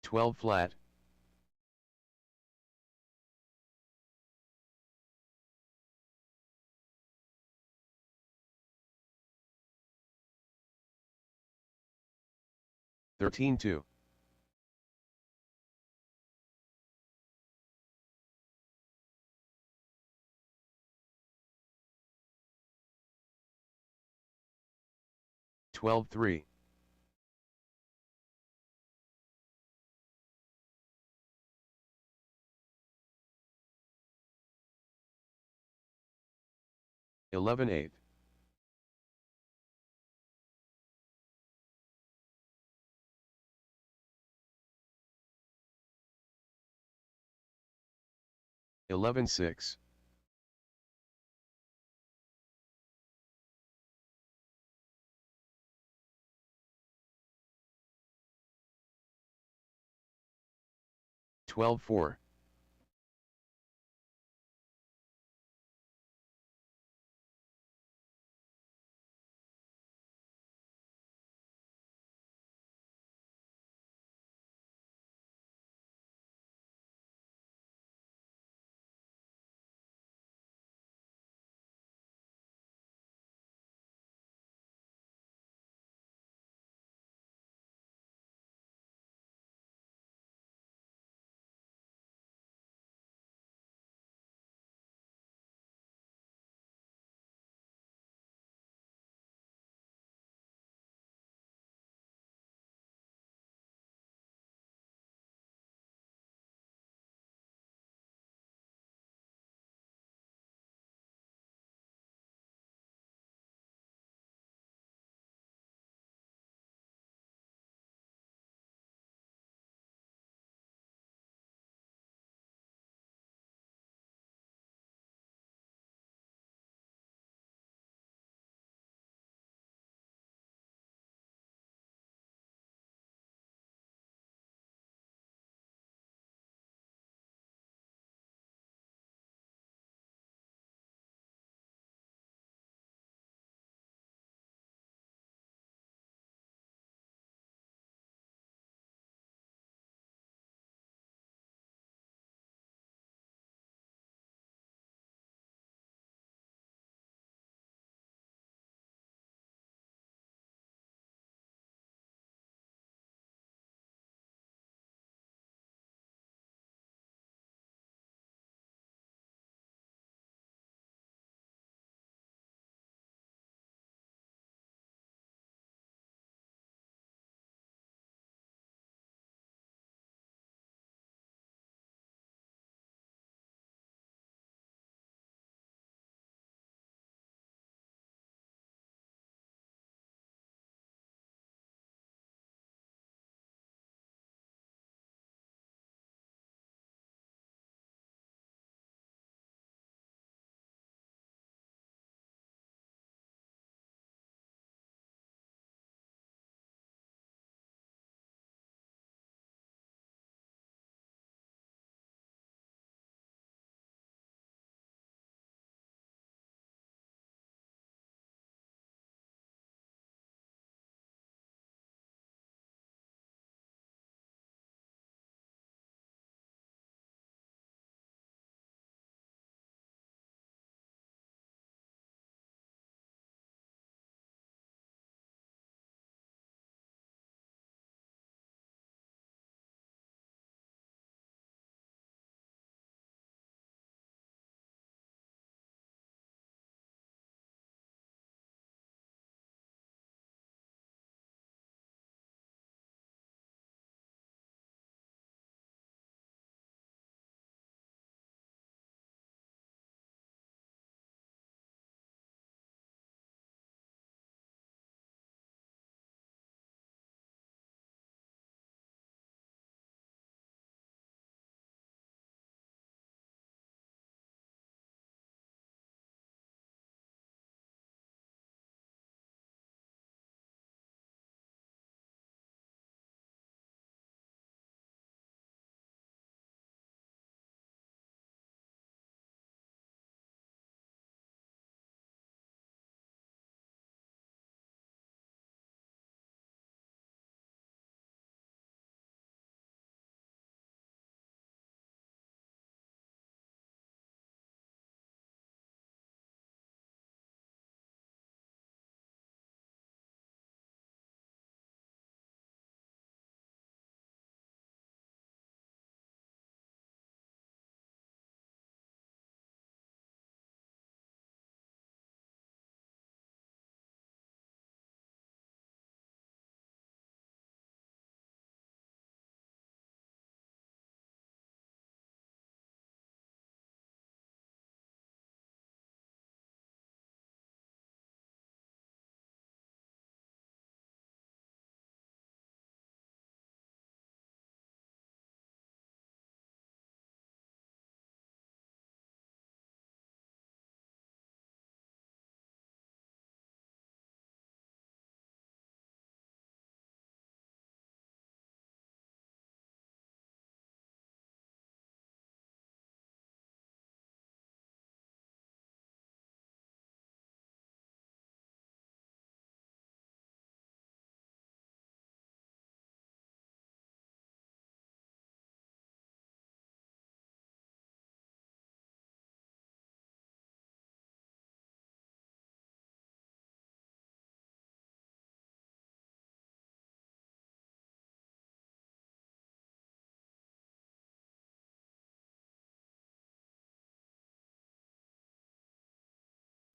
$12 flat. $13.2. $12.3. $11.8. $11.6. $12.4.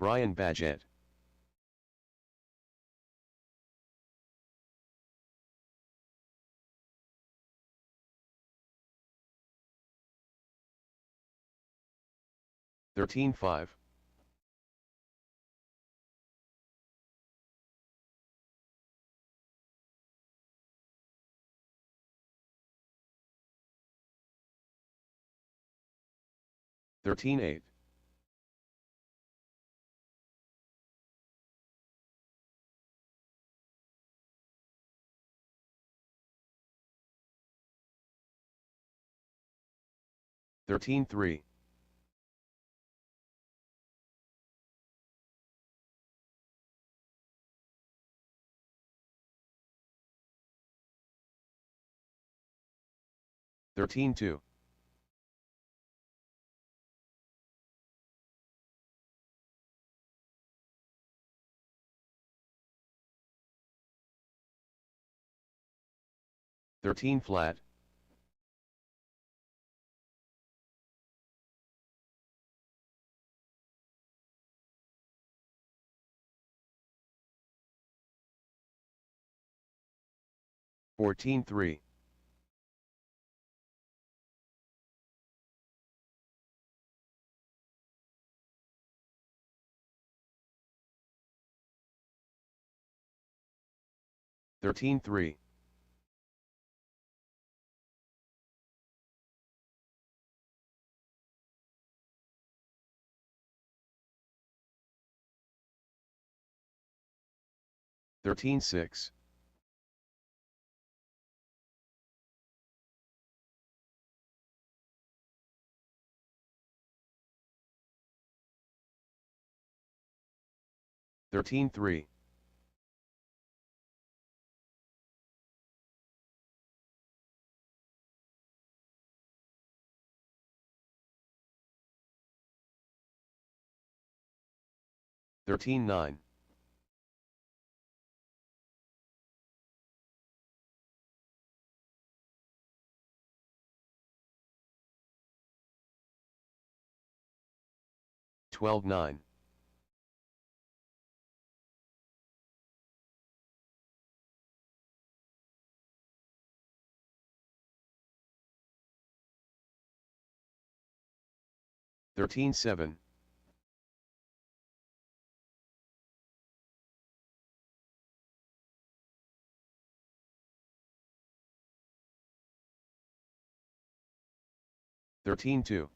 Brian Badgett. $13.5. $13.8. $13.3. $13.2. $13 flat. $14.3. $13.3. $13.6. $13.3. $13.9. $12.9. $13.7. $13.2.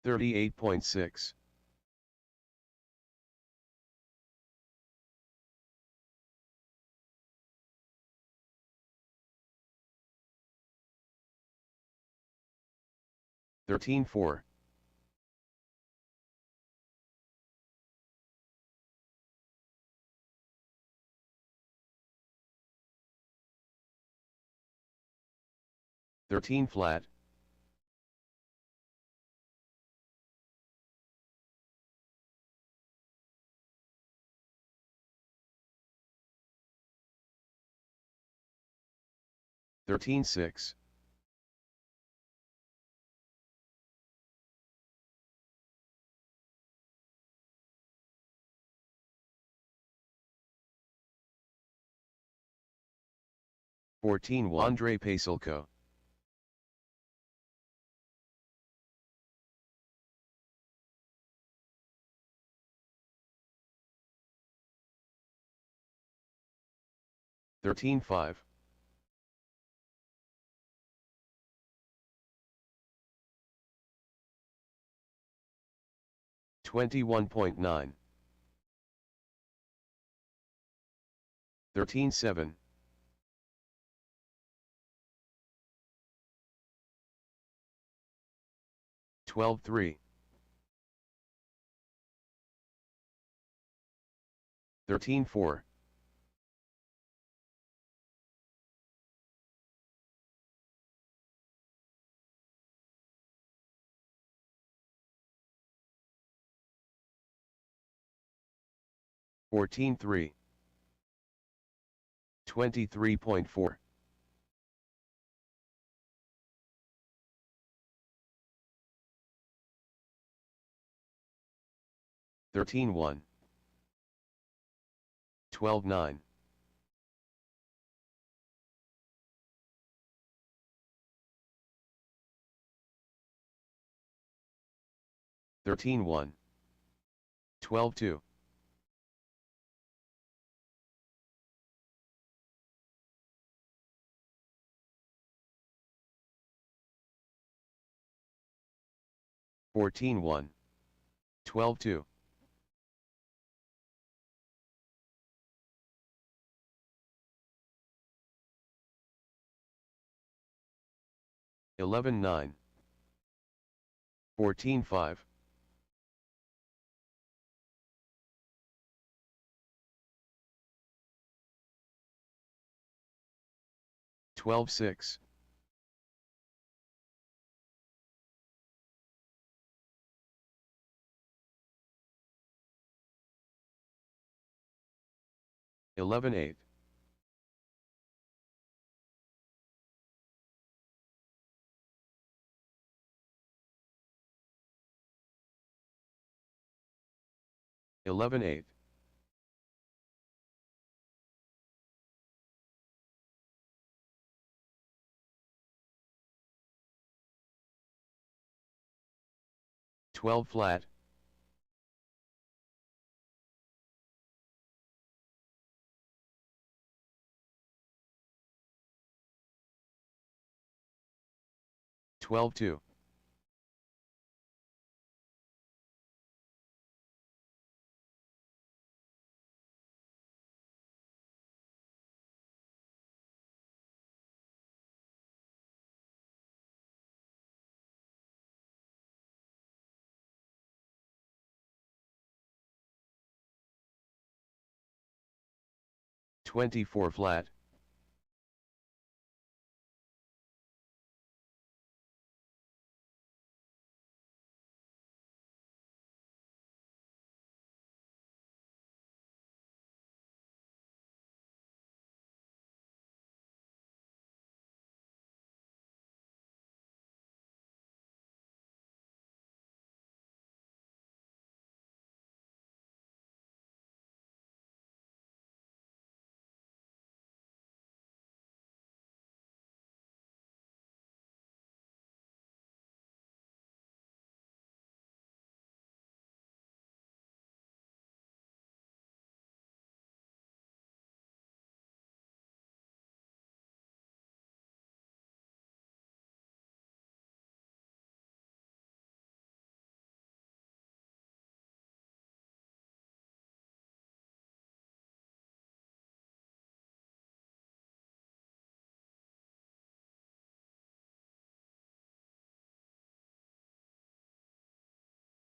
$38.6. $13.4. $13 flat. $13.6. $14 Andre Paselko. $13.5. $21.9. $13.7. 12-3. 13-4. 14-3. 23.4. 13-1. 12-9. 13-1. 12-2. 14-1. 12-2. 11-9. 14-5. 12-6. 11-8. 11-8. 12 flat. 12-2. 24 flat.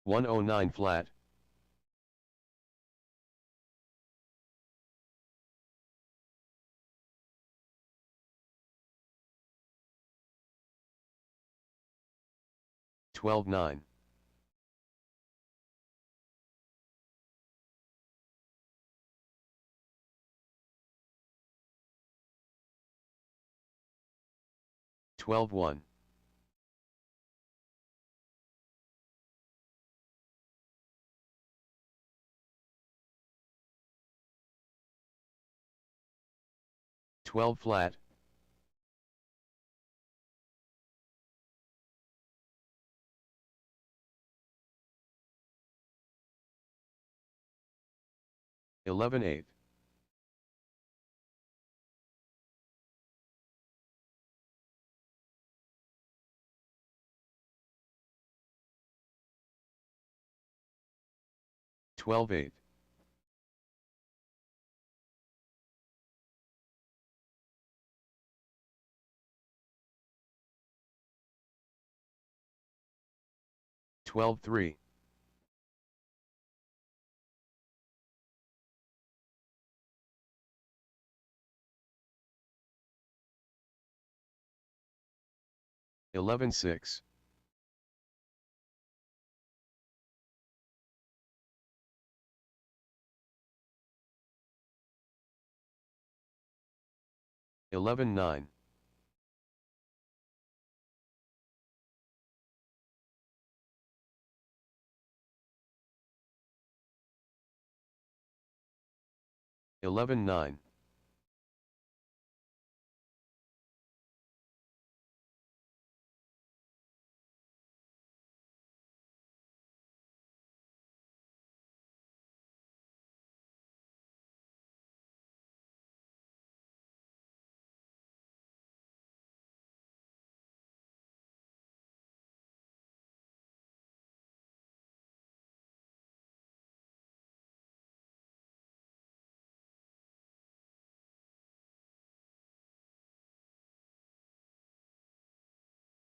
109 flat. 12-9. 12-1. 12 flat. 11-8. 12-8. 12-3. 11-6. 11-9. 11-9.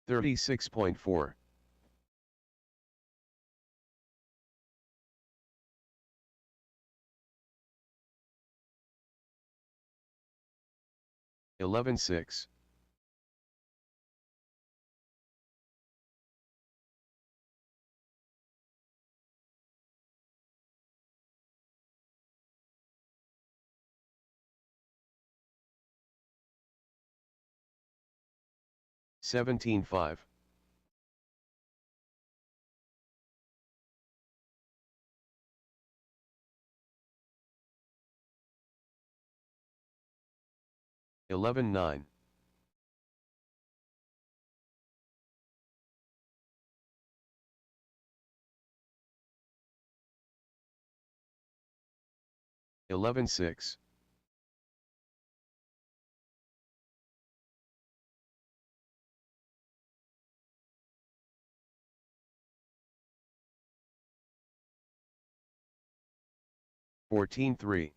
36.4. 11-6. 17-5. 11-9. 11-6. 14-3.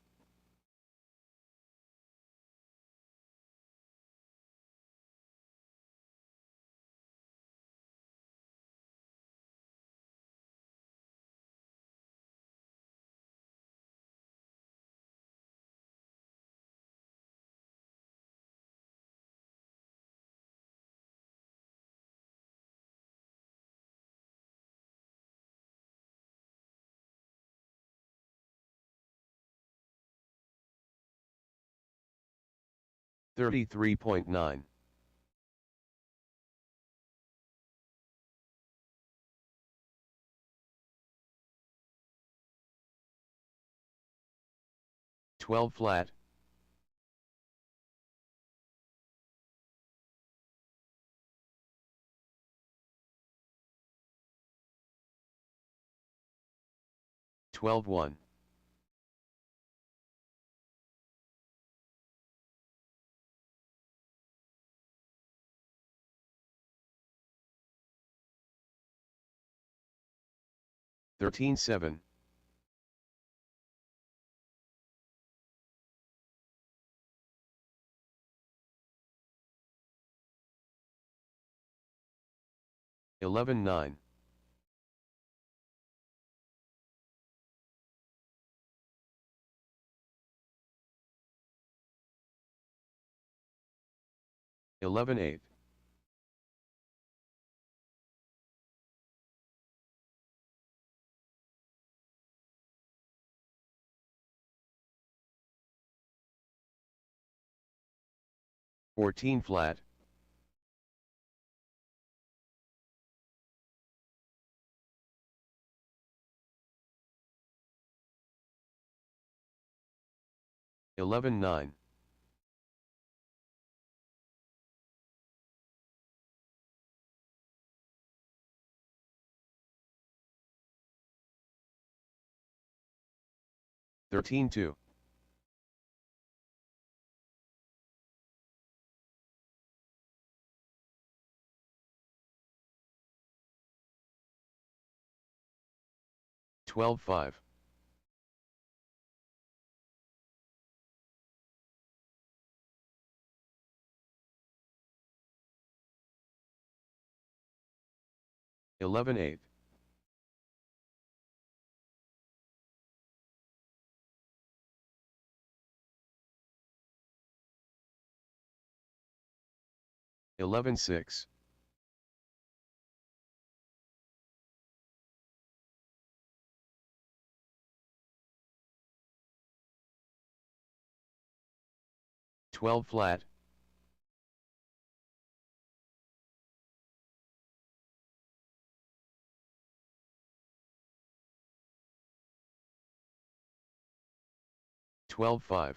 33.9. 12 flat. 12-1. 13-7. 11-9. 11-8. 14 flat. 11-9. 13-2. 12-5. 11-8. 11-6. 12 flat. 12-5.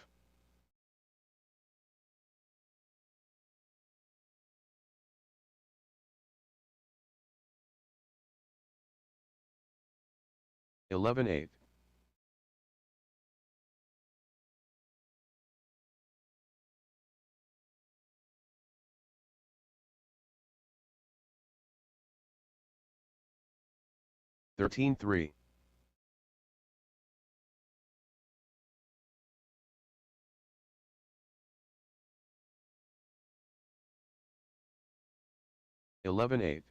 11-8. 13-3. 11-8.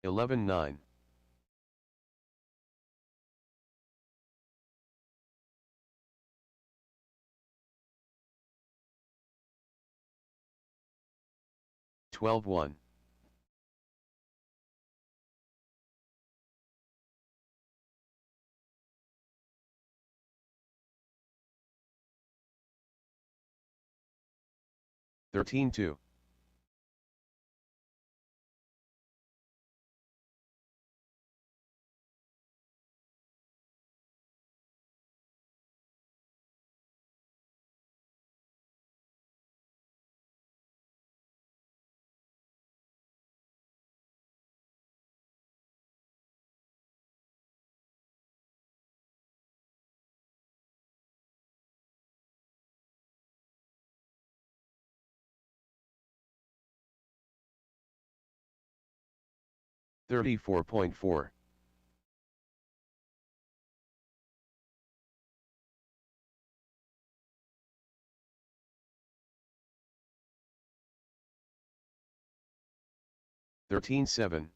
11-9. 12-1. 13-2. 34.4. 13-7.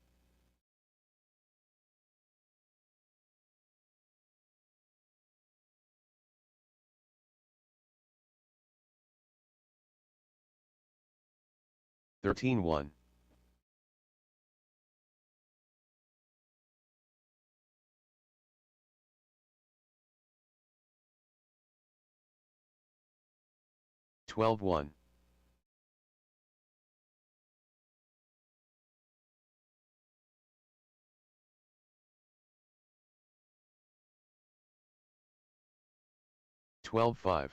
13-1. 12-1. 12-5.